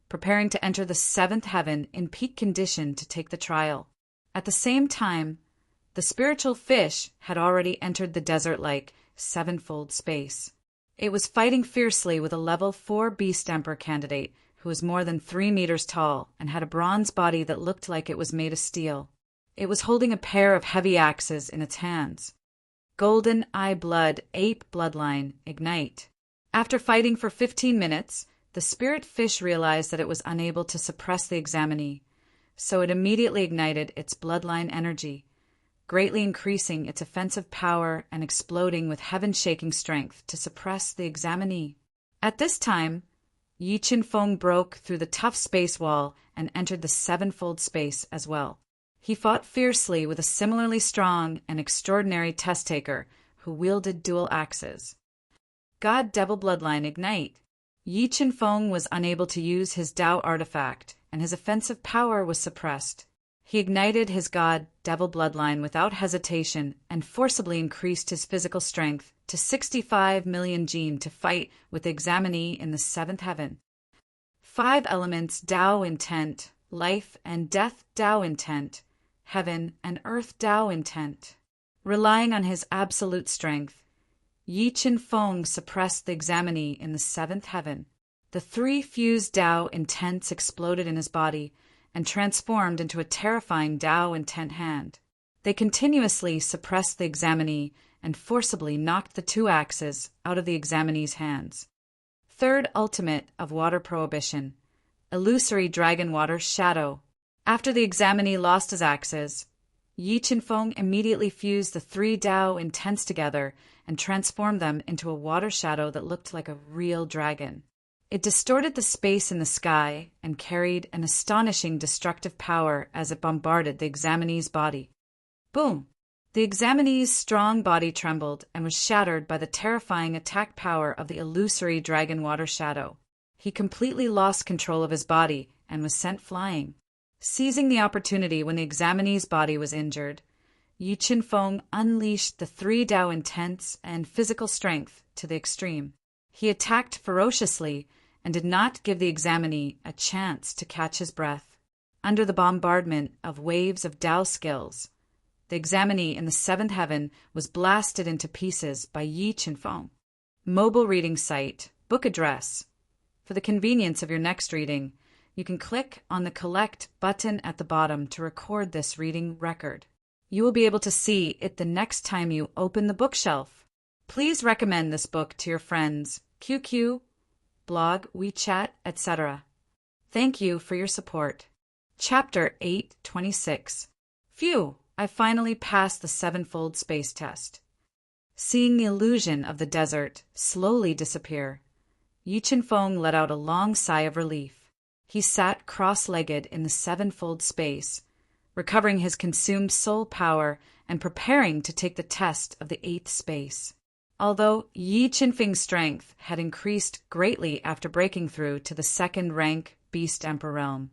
preparing to enter the seventh heaven in peak condition to take the trial. At the same time, the spiritual fish had already entered the desert-like sevenfold space. It was fighting fiercely with a level 4 Beast Emperor candidate who was more than 3 meters tall and had a bronze body that looked like it was made of steel. It was holding a pair of heavy axes in its hands. Golden Eye Blood Ape Bloodline Ignite. After fighting for 15 minutes, the spirit fish realized that it was unable to suppress the examinee, so it immediately ignited its bloodline energy, greatly increasing its offensive power and exploding with heaven-shaking strength to suppress the examinee. At this time, Yi Qinfeng broke through the tough space wall and entered the sevenfold space as well. He fought fiercely with a similarly strong and extraordinary test-taker who wielded dual axes. God Devil Bloodline Ignite. Yi Qinfeng was unable to use his Dao artifact, and his offensive power was suppressed. He ignited his God Devil Bloodline without hesitation and forcibly increased his physical strength to 65 million Jin to fight with the examinee in the seventh heaven. 5 elements Dao intent, life and death Dao intent, heaven and earth Dao intent. Relying on his absolute strength, Yi Qinfeng suppressed the examinee in the seventh heaven. The 3 fused Dao intents exploded in his body and transformed into a terrifying Dao intent hand. They continuously suppressed the examinee and forcibly knocked the 2 axes out of the examinee's hands. Third ultimate of water prohibition, illusory dragon water shadow. After the examinee lost his axes, Yi Qinfeng immediately fused the 3 Dao intents together and transformed them into a water shadow that looked like a real dragon. It distorted the space in the sky and carried an astonishing destructive power as it bombarded the examinee's body. Boom! The examinee's strong body trembled and was shattered by the terrifying attack power of the illusory dragon water shadow. He completely lost control of his body and was sent flying. Seizing the opportunity when the examinee's body was injured, Yi Qinfeng unleashed the 3 Dao intents and physical strength to the extreme. He attacked ferociously and did not give the examinee a chance to catch his breath. Under the bombardment of waves of Dao skills, the examinee in the seventh heaven was blasted into pieces by Yi Qinfeng. Mobile reading site, book address. For the convenience of your next reading, you can click on the Collect button at the bottom to record this reading record. You will be able to see it the next time you open the bookshelf. Please recommend this book to your friends, QQ, blog, WeChat, etc. Thank you for your support. Chapter 826. Phew, I finally passed the sevenfold space test. Seeing the illusion of the desert slowly disappear, Yi Qinfeng let out a long sigh of relief. He sat cross-legged in the sevenfold space, recovering his consumed soul power and preparing to take the test of the 8th space. Although Yi Qinfeng's strength had increased greatly after breaking through to the 2nd rank Beast Emperor realm,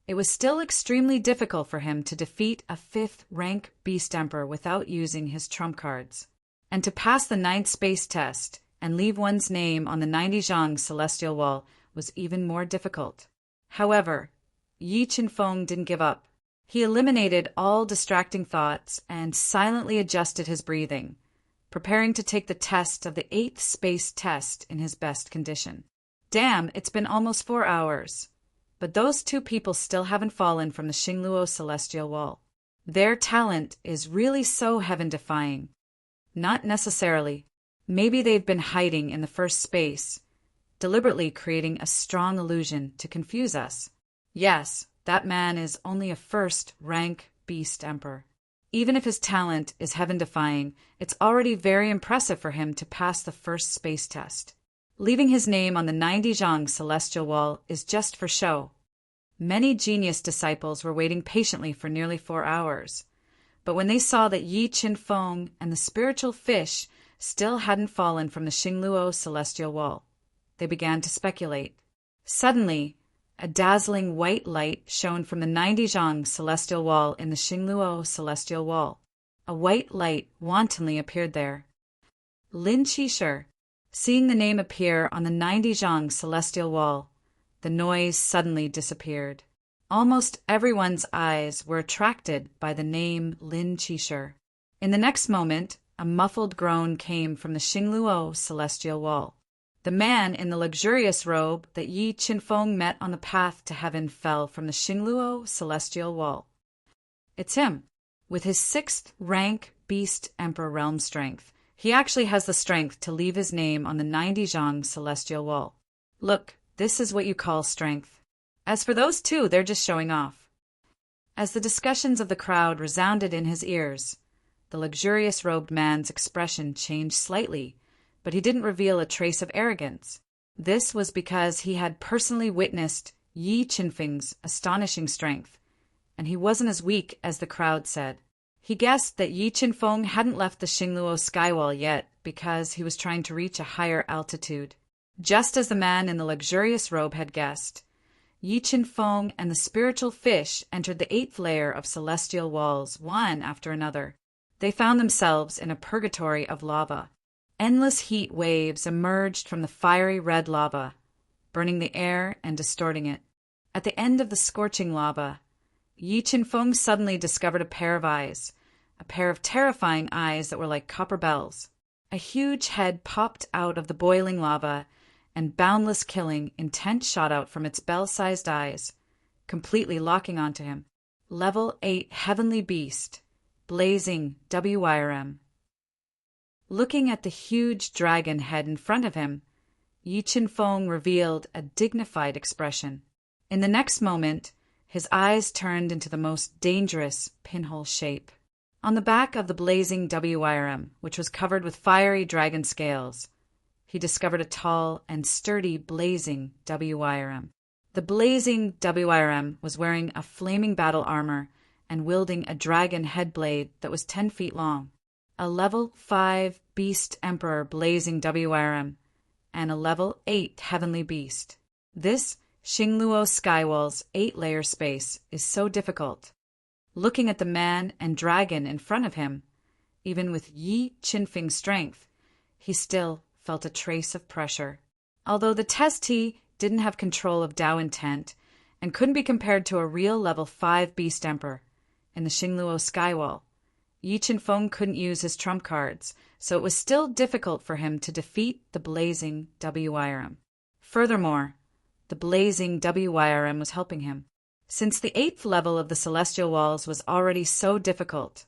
it was still extremely difficult for him to defeat a 5th rank Beast Emperor without using his trump cards. And to pass the 9th space test and leave one's name on the 90 Zhang celestial wall was even more difficult. However, Yi Qinfeng didn't give up. He eliminated all distracting thoughts and silently adjusted his breathing, preparing to take the test of the 8th space test in his best condition. Damn, it's been almost 4 hours. But those 2 people still haven't fallen from the Xingluo celestial wall. Their talent is really so heaven-defying. Not necessarily. Maybe they've been hiding in the first space, deliberately creating a strong illusion to confuse us. Yes, that man is only a 1st rank Beast Emperor. Even if his talent is heaven-defying, it's already very impressive for him to pass the 1st space test. Leaving his name on the 90 Zhang celestial wall is just for show. Many genius disciples were waiting patiently for nearly 4 hours, but when they saw that Yi Qinfeng and the spiritual fish still hadn't fallen from the Xingluo celestial wall, they began to speculate. Suddenly, a dazzling white light shone from the 90 zhang celestial wall in the Xingluo celestial wall. A white light wantonly appeared there. Lin Qisher, seeing the name appear on the 90 zhang celestial wall, the noise suddenly disappeared. Almost everyone's eyes were attracted by the name Lin Qisher. In the next moment, a muffled groan came from the Xingluo celestial wall. The man in the luxurious robe that Yi Qinfeng met on the path to heaven fell from the Xingluo celestial wall. It's him, with his 6th rank beast emperor realm strength. He actually has the strength to leave his name on the 90 zhang celestial wall. Look, this is what you call strength. As for those two, they're just showing off. As the discussions of the crowd resounded in his ears, the luxurious robed man's expression changed slightly, but he didn't reveal a trace of arrogance. This was because he had personally witnessed Yi Qinfeng's astonishing strength, and he wasn't as weak as the crowd said. He guessed that Yi Qinfeng hadn't left the Xingluo skywall yet because he was trying to reach a higher altitude. Just as the man in the luxurious robe had guessed, Yi Qinfeng and the spiritual fish entered the 8th layer of celestial walls, one after another. They found themselves in a purgatory of lava. Endless heat waves emerged from the fiery red lava, burning the air and distorting it. At the end of the scorching lava, Yi Qinfeng suddenly discovered a pair of eyes, a pair of terrifying eyes that were like copper bells. A huge head popped out of the boiling lava, and boundless killing intent shot out from its bell-sized eyes, completely locking onto him. Level 8 Heavenly Beast, blazing WYRM. Looking at the huge dragon head in front of him, Yi Qinfeng revealed a dignified expression. In the next moment, his eyes turned into the most dangerous pinhole shape. On the back of the blazing WYRM, which was covered with fiery dragon scales, he discovered a tall and sturdy blazing WYRM. The blazing WYRM was wearing a flaming battle armor and wielding a dragon head blade that was 10 feet long. A level 5 Beast Emperor blazing WYRM, and a level 8 Heavenly Beast. This Xingluo Skywall's 8-layer space is so difficult. Looking at the man and dragon in front of him, even with Yi Qinfeng's strength, he still felt a trace of pressure. Although the testee didn't have control of Tao intent and couldn't be compared to a real level 5 Beast Emperor in the Xingluo Skywall, Yi Qinfeng couldn't use his trump cards, so it was still difficult for him to defeat the blazing WYRM. Furthermore, the blazing WYRM was helping him. Since the 8th level of the Celestial Walls was already so difficult,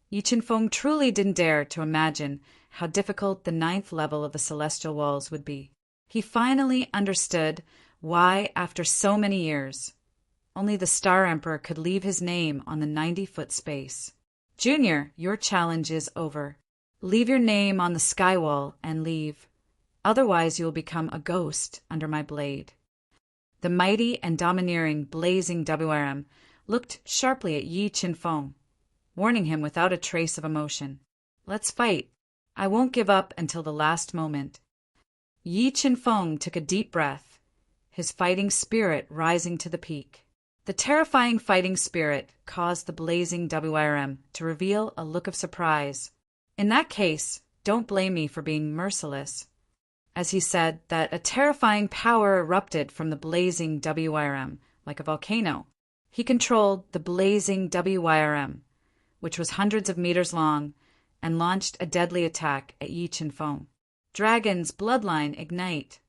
Yi Qinfeng truly didn't dare to imagine how difficult the 9th level of the Celestial Walls would be. He finally understood why, after so many years, only the Star Emperor could leave his name on the 90-foot space. Junior, your challenge is over. Leave your name on the skywall and leave. Otherwise you will become a ghost under my blade. The mighty and domineering blazing WRM looked sharply at Yi Qinfeng, warning him without a trace of emotion. Let's fight. I won't give up until the last moment. Yi Qinfeng took a deep breath, his fighting spirit rising to the peak. The terrifying fighting spirit caused the blazing WRM to reveal a look of surprise. In that case, don't blame me for being merciless. As he said that a terrifying power erupted from the blazing WRM, like a volcano. He controlled the blazing WRM, which was hundreds of meters long, and launched a deadly attack at Yi Qinfeng. Dragon's bloodline ignite.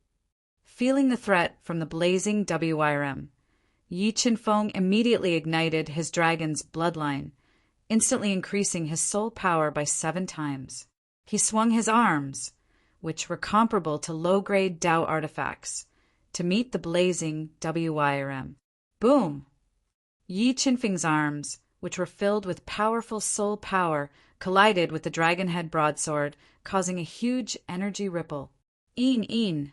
Feeling the threat from the blazing WRM, Yi Qinfeng immediately ignited his dragon's bloodline, instantly increasing his soul power by 7 times. He swung his arms, which were comparable to low-grade Tao artifacts, to meet the blazing WYRM. Boom! Yi Qinfeng's arms, which were filled with powerful soul power, collided with the dragon head broadsword, causing a huge energy ripple. Een.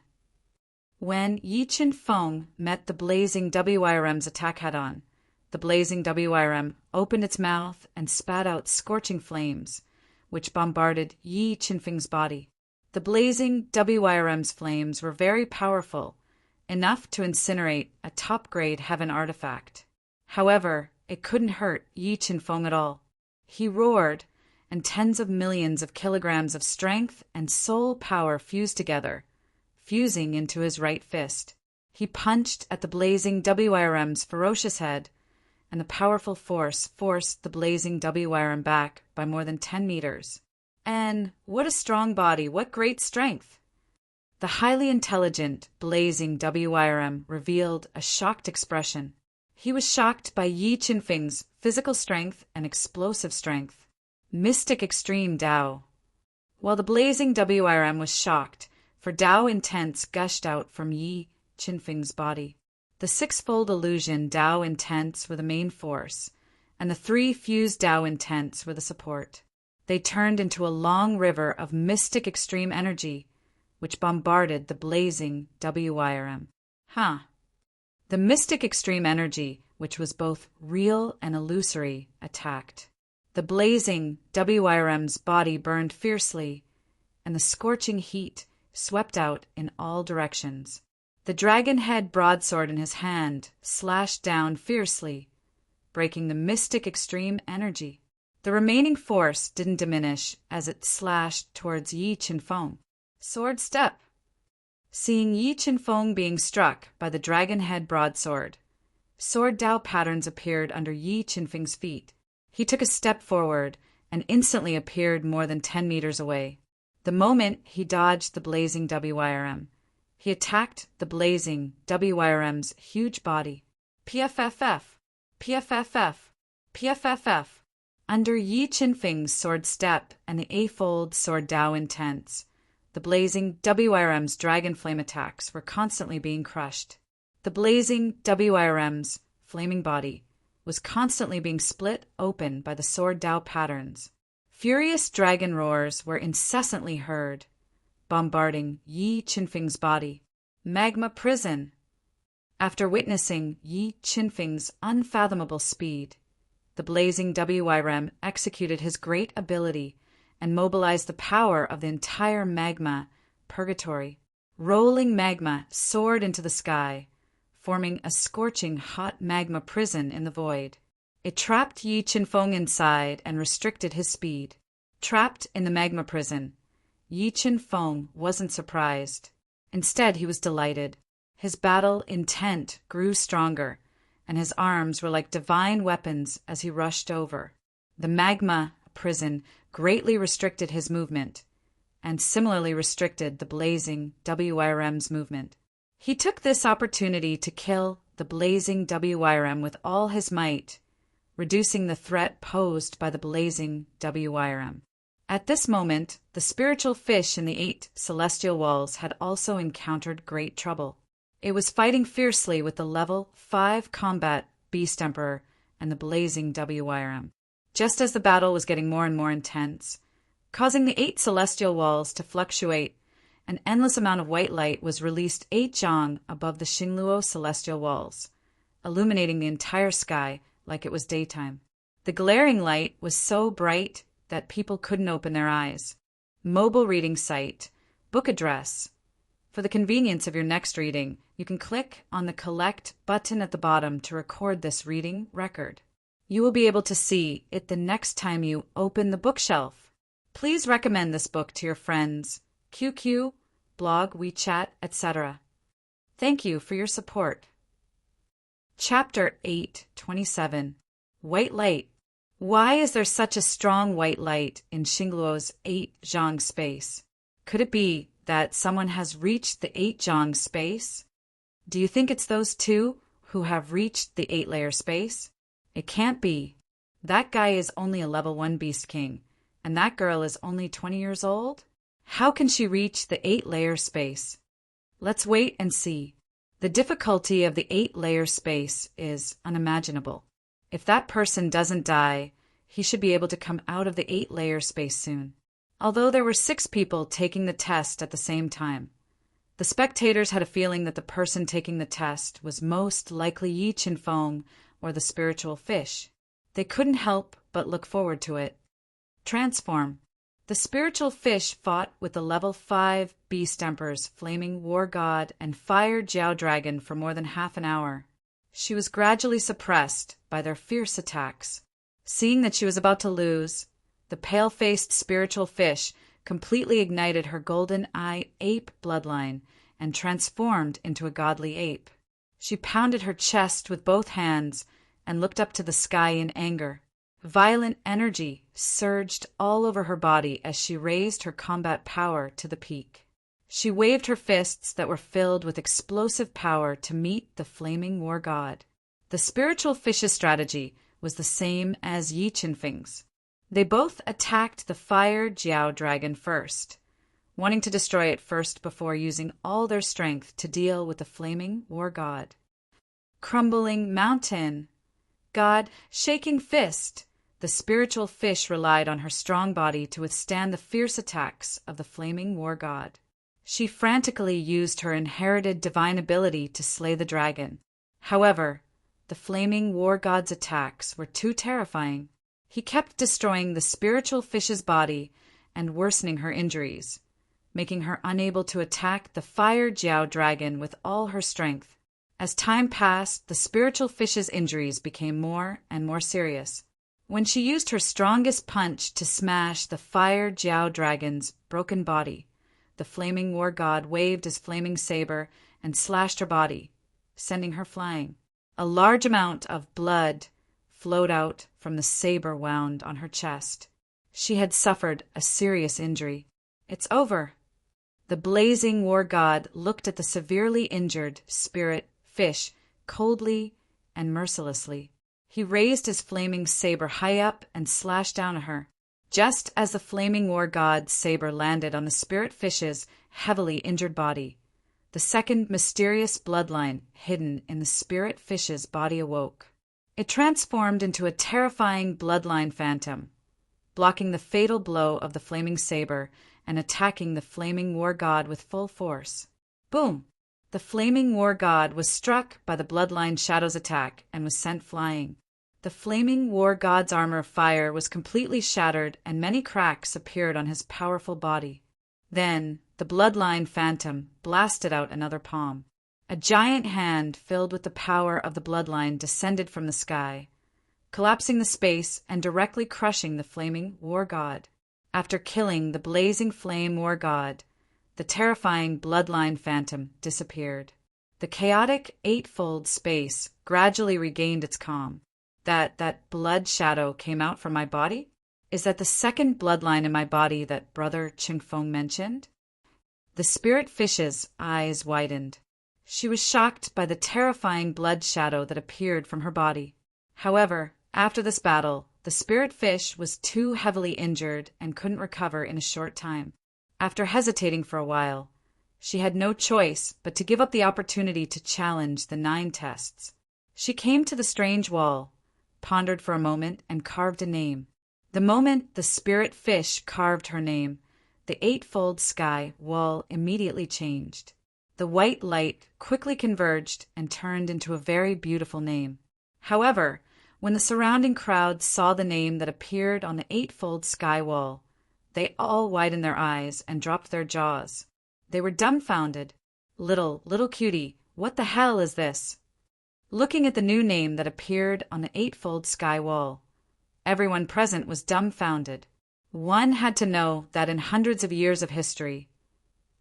When Yi Qinfeng met the blazing WYRM's attack head-on, the blazing WYRM opened its mouth and spat out scorching flames, which bombarded Yi Qinfeng's body. The blazing WYRM's flames were very powerful, enough to incinerate a top-grade heaven artifact. However, it couldn't hurt Yi Qinfeng at all. He roared, and tens of millions of kilograms of strength and soul power fused together, fusing into his right fist. He punched at the blazing WYRM's ferocious head, and the powerful force forced the blazing WYRM back by more than 10 meters. And what a strong body, what great strength! The highly intelligent, blazing WYRM revealed a shocked expression. He was shocked by Yi Qinfeng's physical strength and explosive strength. Mystic extreme Dao. While the blazing WYRM was shocked, for Dao intense gushed out from Yi Qinfeng's body. The sixfold illusion Dao intense were the main force, and the three fused Dao intense were the support. They turned into a long river of mystic extreme energy, which bombarded the blazing WYRM. The mystic extreme energy, which was both real and illusory, attacked. The blazing WYRM's body burned fiercely, and the scorching heat swept out in all directions. The dragon head broadsword in his hand slashed down fiercely, breaking the mystic extreme energy. The remaining force didn't diminish as it slashed towards Yi Qinfeng. Sword step. Seeing Yi Qinfeng being struck by the dragon head broadsword, sword Dao patterns appeared under Yi Qinfeng's feet. He took a step forward and instantly appeared more than 10 meters away. The moment he dodged the blazing WYRM, he attacked the blazing WYRM's huge body. PFFF, PFFF, PFFF. Under Yi Qinfeng's sword step and the Eightfold sword Dao intense, the blazing WYRM's dragon flame attacks were constantly being crushed. The blazing WYRM's flaming body was constantly being split open by the sword Dao patterns. Furious dragon roars were incessantly heard, bombarding Yi Qinfeng's body. Magma prison. After witnessing Yi Qinfeng's unfathomable speed, the blazing WYRM executed his great ability and mobilized the power of the entire magma purgatory. Rolling magma soared into the sky, forming a scorching hot magma prison in the void. It trapped Yi Qinfeng inside and restricted his speed. Trapped in the magma prison, Yi Qinfeng wasn't surprised. Instead, he was delighted. His battle intent grew stronger, and his arms were like divine weapons as he rushed over. The magma prison greatly restricted his movement, and similarly restricted the blazing WYRM's movement. He took this opportunity to kill the blazing WYRM with all his might, reducing the threat posed by the blazing WYRM. At this moment, the spiritual fish in the 8 celestial walls had also encountered great trouble. It was fighting fiercely with the level 5 combat Beast Emperor and the blazing WYRM. Just as the battle was getting more and more intense, causing the 8 celestial walls to fluctuate, an endless amount of white light was released 8 zhang above the Xingluo celestial walls, illuminating the entire sky like it was daytime. The glaring light was so bright that people couldn't open their eyes. Mobile reading site, book address. For the convenience of your next reading, you can click on the Collect button at the bottom to record this reading record. You will be able to see it the next time you open the bookshelf. Please recommend this book to your friends, QQ, blog, WeChat, etc. Thank you for your support. Chapter 8:27. White Light. Why is there such a strong white light in Xingluo's 8 zhang space? Could it be that someone has reached the 8 zhang space? Do you think it's those two who have reached the 8-layer space? It can't be. That guy is only a level 1 Beast King, and that girl is only 20 years old? How can she reach the 8-layer space? Let's wait and see. The difficulty of the 8-layer space is unimaginable. If that person doesn't die, he should be able to come out of the 8-layer space soon. Although there were 6 people taking the test at the same time, the spectators had a feeling that the person taking the test was most likely Yi Qinfeng or the spiritual fish. They couldn't help but look forward to it. Transform. The spiritual fish fought with the level 5 beast emperor's flaming war god and fire Jiao dragon for more than half an hour. She was gradually suppressed by their fierce attacks. Seeing that she was about to lose, the pale-faced spiritual fish completely ignited her golden-eye ape bloodline and transformed into a godly ape. She pounded her chest with both hands and looked up to the sky in anger. Violent energy surged all over her body as she raised her combat power to the peak. She waved her fists that were filled with explosive power to meet the flaming war god. The spiritual fish's strategy was the same as Yi Qinfeng's. They both attacked the fire Jiao dragon first, wanting to destroy it first before using all their strength to deal with the flaming war god. Crumbling mountain. God, shaking fist. The spiritual fish relied on her strong body to withstand the fierce attacks of the flaming war god. She frantically used her inherited divine ability to slay the dragon. However, the flaming war god's attacks were too terrifying. He kept destroying the spiritual fish's body and worsening her injuries, making her unable to attack the fire Jiao dragon with all her strength. As time passed, the spiritual fish's injuries became more and more serious. When she used her strongest punch to smash the fire Jiao dragon's broken body, the flaming war god waved his flaming saber and slashed her body, sending her flying. A large amount of blood flowed out from the saber wound on her chest. She had suffered a serious injury. It's over. The blazing war god looked at the severely injured spirit fish coldly and mercilessly. He raised his flaming saber high up and slashed down at her. Just as the flaming war god's saber landed on the spirit fish's heavily injured body, the second mysterious bloodline hidden in the spirit fish's body awoke. It transformed into a terrifying bloodline phantom, blocking the fatal blow of the flaming saber and attacking the flaming war god with full force. Boom! The flaming war god was struck by the bloodline shadow's attack and was sent flying. The flaming war god's armor of fire was completely shattered and many cracks appeared on his powerful body. Then the bloodline phantom blasted out another palm. A giant hand filled with the power of the bloodline descended from the sky, collapsing the space and directly crushing the flaming war god. After killing the blazing flame war god, the terrifying bloodline phantom disappeared. The chaotic Eightfold space gradually regained its calm. That blood shadow came out from my body? Is that the second bloodline in my body that Brother Qingfeng mentioned? The spirit fish's eyes widened. She was shocked by the terrifying blood shadow that appeared from her body. However, after this battle, the spirit fish was too heavily injured and couldn't recover in a short time. After hesitating for a while, she had no choice but to give up the opportunity to challenge the 9 tests. She came to the strange wall, pondered for a moment, and carved a name. The moment the spirit fish carved her name, the Eightfold sky wall immediately changed. The white light quickly converged and turned into a very beautiful name. However, when the surrounding crowd saw the name that appeared on the Eightfold sky wall, they all widened their eyes and dropped their jaws. They were dumbfounded. Little cutie, what the hell is this? Looking at the new name that appeared on the Eightfold sky wall, everyone present was dumbfounded. One had to know that in hundreds of years of history,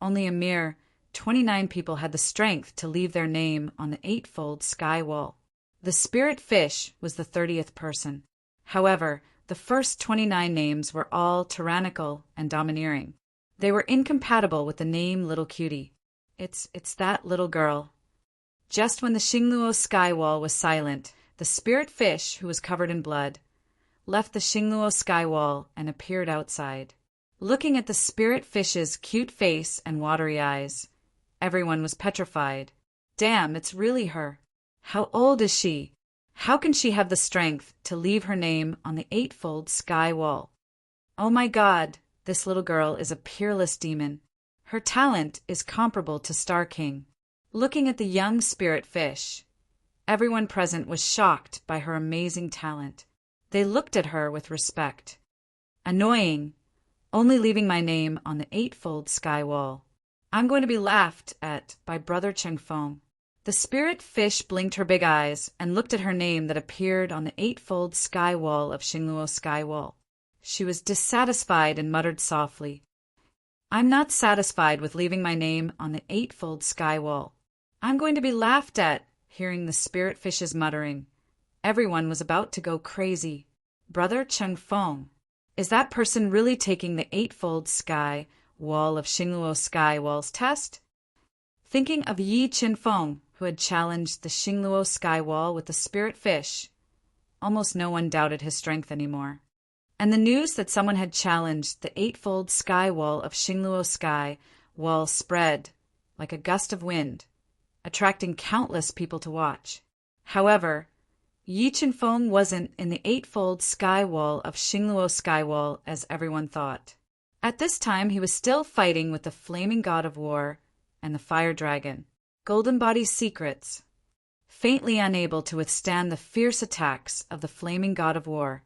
only a mere 29 people had the strength to leave their name on the Eightfold sky wall. The spirit fish was the 30th person. However, the first 29 names were all tyrannical and domineering. They were incompatible with the name Little Cutie. It's that little girl. Just when the Xingluo sky wall was silent, the spirit fish, who was covered in blood, left the Xingluo sky wall and appeared outside. Looking at the spirit fish's cute face and watery eyes, everyone was petrified. Damn, it's really her. How old is she? How can she have the strength to leave her name on the Eightfold sky wall? Oh my God, this little girl is a peerless demon. Her talent is comparable to Star King. Looking at the young spirit fish, everyone present was shocked by her amazing talent. They looked at her with respect. Annoying, only leaving my name on the eightfold sky wall. I'm going to be laughed at by Brother Chengfeng. The spirit fish blinked her big eyes and looked at her name that appeared on the eightfold sky wall of Xingluo sky wall. She was dissatisfied and muttered softly, I'm not satisfied with leaving my name on the eightfold sky wall. I'm going to be laughed at, hearing the spirit fish's muttering. Everyone was about to go crazy. Brother Chengfeng, is that person really taking the eightfold sky wall of Xingluo sky wall's test? Thinking of Yi Qinfeng, who had challenged the Xingluo sky wall with the spirit fish, almost no one doubted his strength anymore. And the news that someone had challenged the eightfold sky wall of Xingluo sky wall spread like a gust of wind, attracting countless people to watch. However, Yi Qinfeng wasn't in the eightfold sky wall of Xingluo sky wall as everyone thought. At this time, he was still fighting with the flaming god of war and the fire dragon, Golden Body's secrets. Faintly unable to withstand the fierce attacks of the flaming god of war,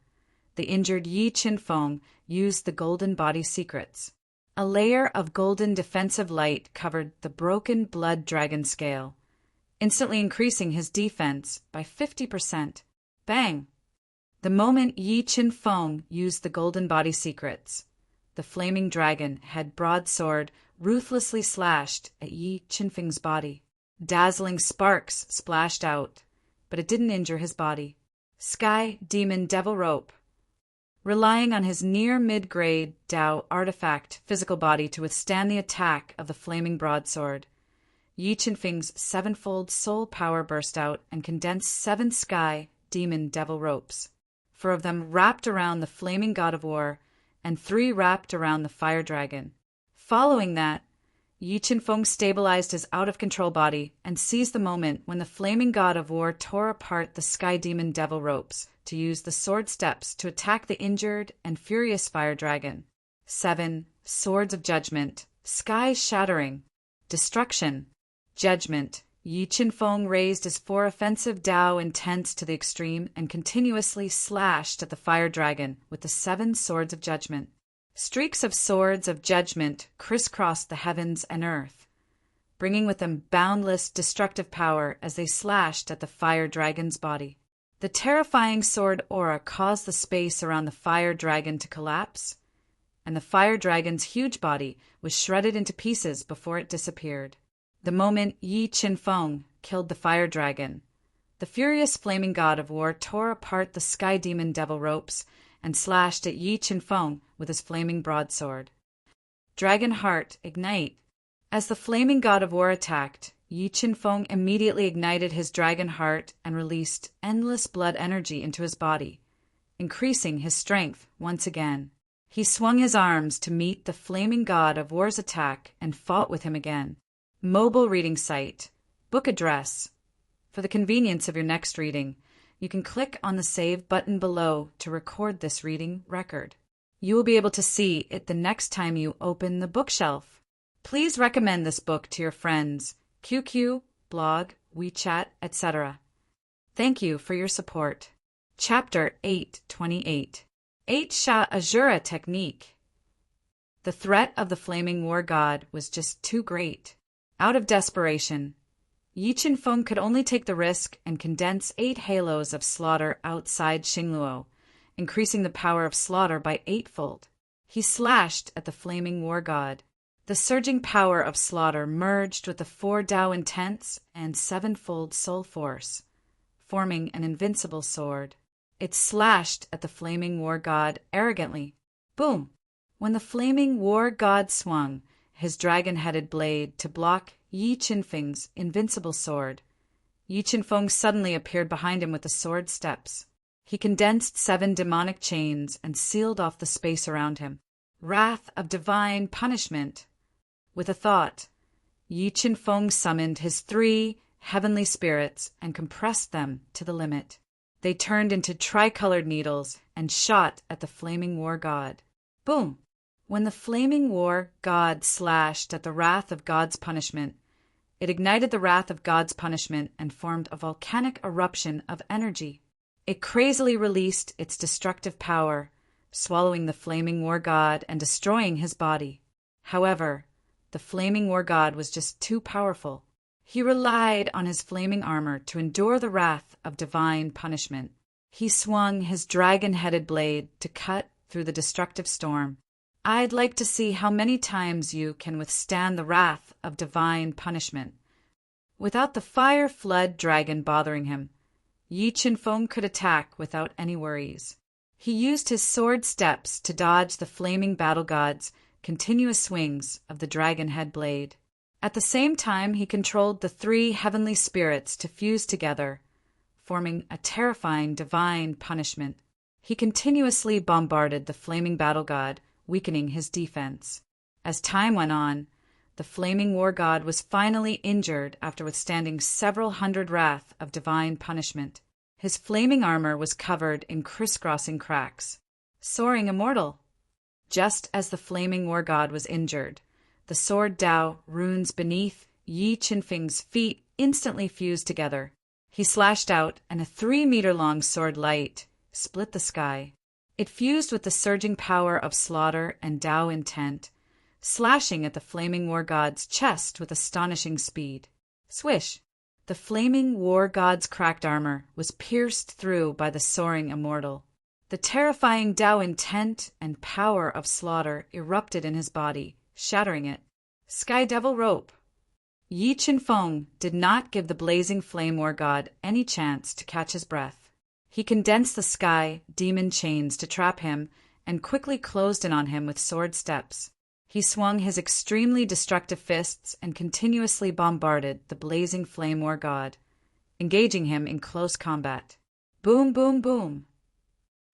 the injured Yi Qinfeng used the Golden Body secrets. A layer of golden defensive light covered the broken blood dragon scale, instantly increasing his defense by 50%. Bang! The moment Yi Qinfeng used the Golden Body secrets, the flaming dragon had broadsword ruthlessly slashed at Yi Qinfeng's body. Dazzling sparks splashed out, but it didn't injure his body. Sky Demon Devil Rope. Relying on his near mid-grade Dao artifact physical body to withstand the attack of the flaming broadsword, Yi Qinfeng's sevenfold soul power burst out and condensed 7 Sky Demon Devil Ropes. 4 of them wrapped around the flaming god of war, and 3 wrapped around the fire dragon. Following that, Yi Qinfeng stabilized his out-of-control body and seized the moment when the flaming god of war tore apart the Sky Demon Devil Ropes to use the sword steps to attack the injured and furious fire dragon. 7 Swords of Judgment, Sky Shattering, Destruction, Judgment. Yi Qinfeng raised his 4 offensive Dao intents to the extreme and continuously slashed at the fire dragon with the 7 Swords of Judgment. Streaks of swords of judgment crisscrossed the heavens and earth, bringing with them boundless destructive power as they slashed at the fire dragon's body. The terrifying sword aura caused the space around the fire dragon to collapse, and the fire dragon's huge body was shredded into pieces before it disappeared. The moment Yi Qinfeng killed the fire dragon, the furious flaming god of war tore apart the Sky Demon Devil Ropes and slashed at Yi Qinfeng with his flaming broadsword. Dragon Heart, Ignite. As the flaming god of war attacked, Yi Qinfeng immediately ignited his dragon heart and released endless blood energy into his body, increasing his strength once again. He swung his arms to meet the flaming god of war's attack and fought with him again. Mobile reading site. Book address. For the convenience of your next reading, you can click on the Save button below to record this reading record. You will be able to see it the next time you open the bookshelf. Please recommend this book to your friends, QQ, blog, WeChat, etc. Thank you for your support. Chapter 828. 8 Sha Azura Technique. The threat of the flaming war god was just too great. Out of desperation, Yi Qinfeng could only take the risk and condense 8 halos of slaughter outside Xingluo, increasing the power of slaughter by 8-fold. He slashed at the flaming war god. The surging power of slaughter merged with the 4 Dao intents and 7-fold soul force, forming an invincible sword. It slashed at the flaming war god arrogantly. Boom! When the flaming war god swung his dragon-headed blade to block Yi Qinfeng's invincible sword, Yi Qinfeng suddenly appeared behind him with the sword steps. He condensed 7 demonic chains and sealed off the space around him. Wrath of divine punishment. With a thought, Yi Qinfeng summoned his 3 heavenly spirits and compressed them to the limit. They turned into tricolored needles and shot at the flaming war god. Boom! When the flaming war god slashed at the wrath of God's punishment, it ignited the wrath of God's punishment and formed a volcanic eruption of energy. It crazily released its destructive power, swallowing the flaming war god and destroying his body. However, the flaming war god was just too powerful. He relied on his flaming armor to endure the wrath of divine punishment. He swung his dragon-headed blade to cut through the destructive storm. I'd like to see how many times you can withstand the wrath of divine punishment. Without the fire flood dragon bothering him, Yi Qinfeng could attack without any worries. He used his sword steps to dodge the flaming battle god's continuous swings of the dragon head blade. At the same time, he controlled the three heavenly spirits to fuse together, forming a terrifying divine punishment. He continuously bombarded the flaming battle god, weakening his defense. As time went on, the flaming war god was finally injured after withstanding several hundred wrath of divine punishment. His flaming armor was covered in crisscrossing cracks. Soaring immortal. Just as the flaming war god was injured, the sword Dao runes beneath Yi Qinfeng's feet instantly fused together. He slashed out, and a 3-meter-long sword light split the sky. It fused with the surging power of slaughter and Dao intent, slashing at the flaming war god's chest with astonishing speed. Swish! The flaming war god's cracked armor was pierced through by the soaring immortal. The terrifying Dao intent and power of slaughter erupted in his body, shattering it. Sky Devil Rope. Yi Qinfeng did not give the blazing flame war god any chance to catch his breath. He condensed the sky demon chains to trap him and quickly closed in on him with sword steps. He swung his extremely destructive fists and continuously bombarded the blazing flame war god, engaging him in close combat. Boom, boom, boom.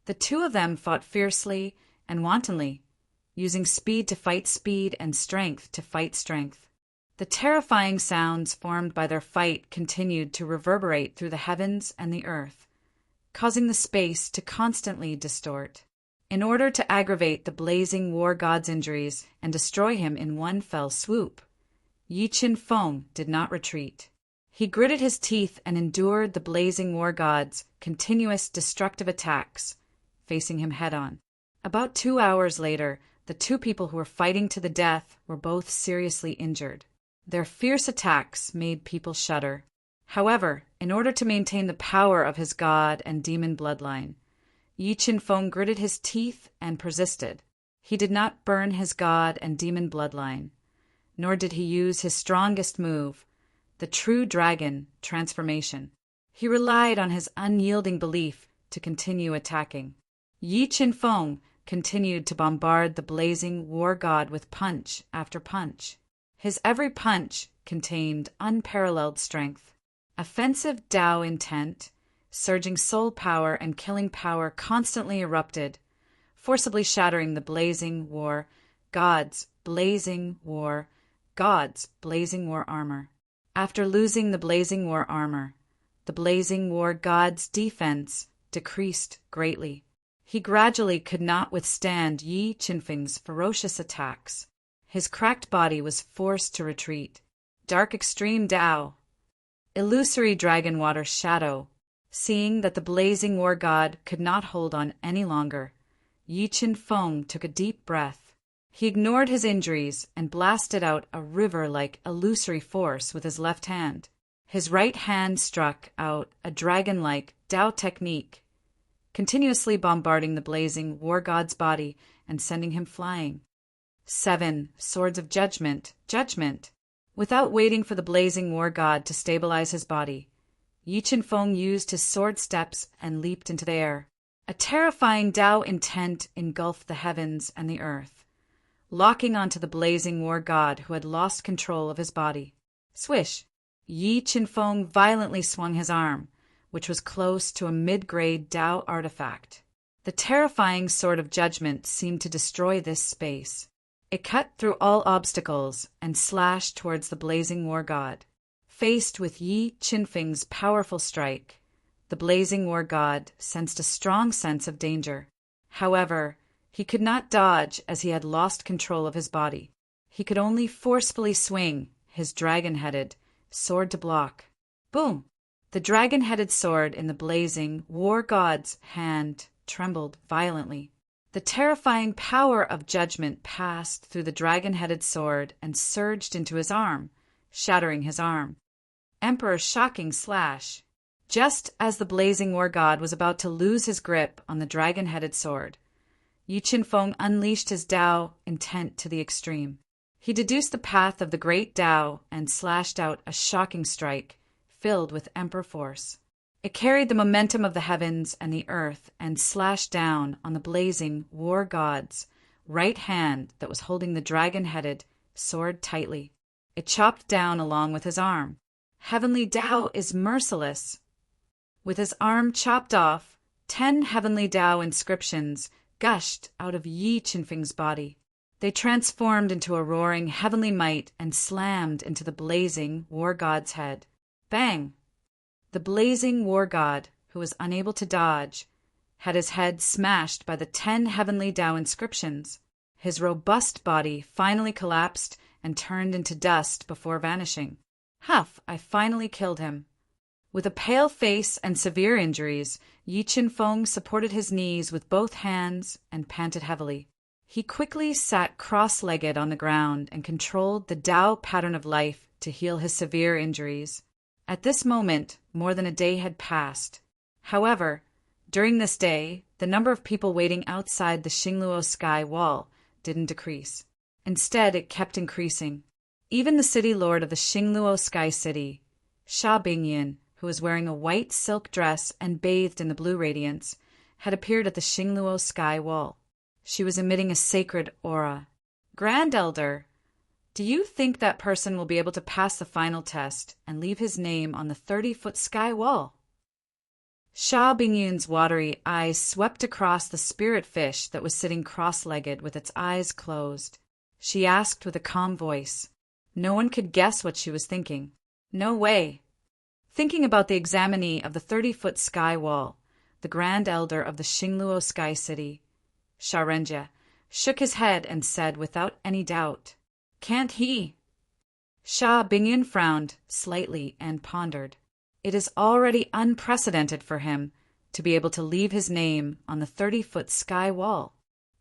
The two of them fought fiercely and wantonly, using speed to fight speed and strength to fight strength. The terrifying sounds formed by their fight continued to reverberate through the heavens and the earth, causing the space to constantly distort. In order to aggravate the blazing war god's injuries and destroy him in one fell swoop, Yi Qinfeng did not retreat. He gritted his teeth and endured the blazing war god's continuous destructive attacks, facing him head-on. About 2 hours later, the two people who were fighting to the death were both seriously injured. Their fierce attacks made people shudder. However, in order to maintain the power of his god and demon bloodline, Yi Qinfeng gritted his teeth and persisted. He did not burn his god and demon bloodline, nor did he use his strongest move, the true dragon transformation. He relied on his unyielding belief to continue attacking. Yi Qinfeng continued to bombard the blazing war god with punch after punch. His every punch contained unparalleled strength. Offensive Dao intent, surging soul power and killing power constantly erupted, forcibly shattering the blazing war god's blazing war armor. After losing the blazing war armor, the blazing war god's defense decreased greatly. He gradually could not withstand Yi Qinfeng's ferocious attacks. His cracked body was forced to retreat. Dark extreme Dao. Illusory dragon water shadow. Seeing that the blazing war god could not hold on any longer, Yi Qinfeng took a deep breath. He ignored his injuries and blasted out a river-like illusory force with his left hand. His right hand struck out a dragon-like Dao technique, continuously bombarding the blazing war god's body and sending him flying. 7 Swords of Judgment. Without waiting for the blazing war god to stabilize his body, Yi Qinfeng used his sword steps and leaped into the air. A terrifying Dao intent engulfed the heavens and the earth, locking onto the blazing war god who had lost control of his body. Swish! Yi Qinfeng violently swung his arm, which was close to a mid-grade Dao artifact. The terrifying Sword of Judgment seemed to destroy this space. It cut through all obstacles and slashed towards the blazing war god. Faced with Yi Qinfeng's powerful strike, the blazing war god sensed a strong sense of danger. However, he could not dodge as he had lost control of his body. He could only forcefully swing his dragon-headed sword to block. Boom! The dragon-headed sword in the blazing war god's hand trembled violently. The The terrifying power of judgment passed through the dragon-headed sword and surged into his arm, shattering his arm. Emperor's shocking slash. Just as the blazing war god was about to lose his grip on the dragon-headed sword, Yi Qinfeng unleashed his Tao intent to the extreme. He deduced the path of the great Tao and slashed out a shocking strike, filled with emperor force. It carried the momentum of the heavens and the earth and slashed down on the blazing war god's right hand that was holding the dragon-headed sword tightly. It chopped down along with his arm. Heavenly Tao is merciless. With his arm chopped off, 10 heavenly Tao inscriptions gushed out of Yi Qinfeng's body. They transformed into a roaring heavenly might and slammed into the blazing war god's head. Bang! The blazing war god, who was unable to dodge, had his head smashed by the 10 heavenly Tao inscriptions. His robust body finally collapsed and turned into dust before vanishing. Huff, I finally killed him. With a pale face and severe injuries, Yi Qinfeng supported his knees with both hands and panted heavily. He quickly sat cross-legged on the ground and controlled the Tao pattern of life to heal his severe injuries. At this moment, more than a day had passed. However, during this day, the number of people waiting outside the Xingluo sky wall didn't decrease. Instead, it kept increasing. Even the city lord of the Xingluo sky city, Sha Bingyan, who was wearing a white silk dress and bathed in the blue radiance, had appeared at the Xingluo sky wall. She was emitting a sacred aura. Grand Elder, do you think that person will be able to pass the final test and leave his name on the 30-foot sky wall? Sha Bingyan's watery eyes swept across the spirit fish that was sitting cross-legged with its eyes closed. She asked with a calm voice. No one could guess what she was thinking. No way. Thinking about the examinee of the 30-foot sky wall, the Grand Elder of the Xingluo Sky City, Sha Renjie, shook his head and said without any doubt, Can't he? Sha Bingyan frowned slightly and pondered. It is already unprecedented for him to be able to leave his name on the 30-foot sky wall.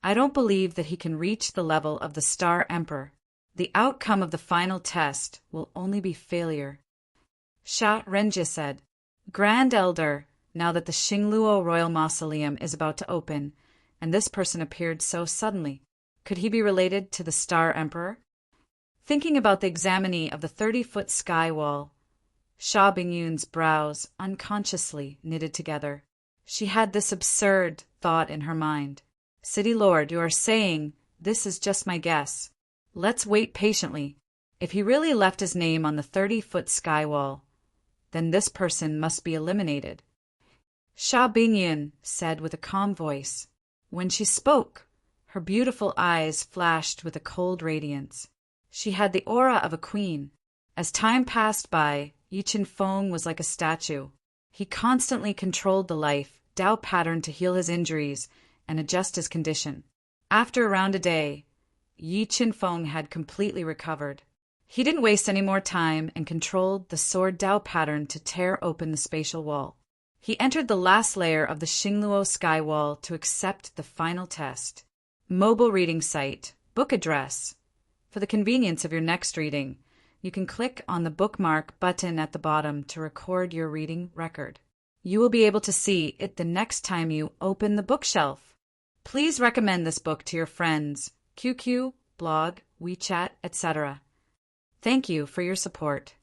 I don't believe that he can reach the level of the Star Emperor. The outcome of the final test will only be failure. Sha Renjie said, Grand Elder, now that the Xingluo Royal Mausoleum is about to open, and this person appeared so suddenly, could he be related to the Star Emperor? Thinking about the examinee of the 30-foot sky wall, Sha Bingyan's brows unconsciously knitted together. She had this absurd thought in her mind. City Lord, you are saying this is just my guess. Let's wait patiently. If he really left his name on the 30-foot sky wall, then this person must be eliminated. Sha Bingyan said with a calm voice. When she spoke, her beautiful eyes flashed with a cold radiance. She had the aura of a queen. As time passed by, Yi Qinfeng was like a statue. He constantly controlled the life Tao pattern to heal his injuries and adjust his condition. After around a day, Yi Qinfeng had completely recovered. He didn't waste any more time and controlled the sword Tao pattern to tear open the spatial wall. He entered the last layer of the Xingluo sky wall to accept the final test. Mobile reading site, book address. For the convenience of your next reading, you can click on the bookmark button at the bottom to record your reading record. You will be able to see it the next time you open the bookshelf. Please recommend this book to your friends, QQ, blog, WeChat, etc. Thank you for your support.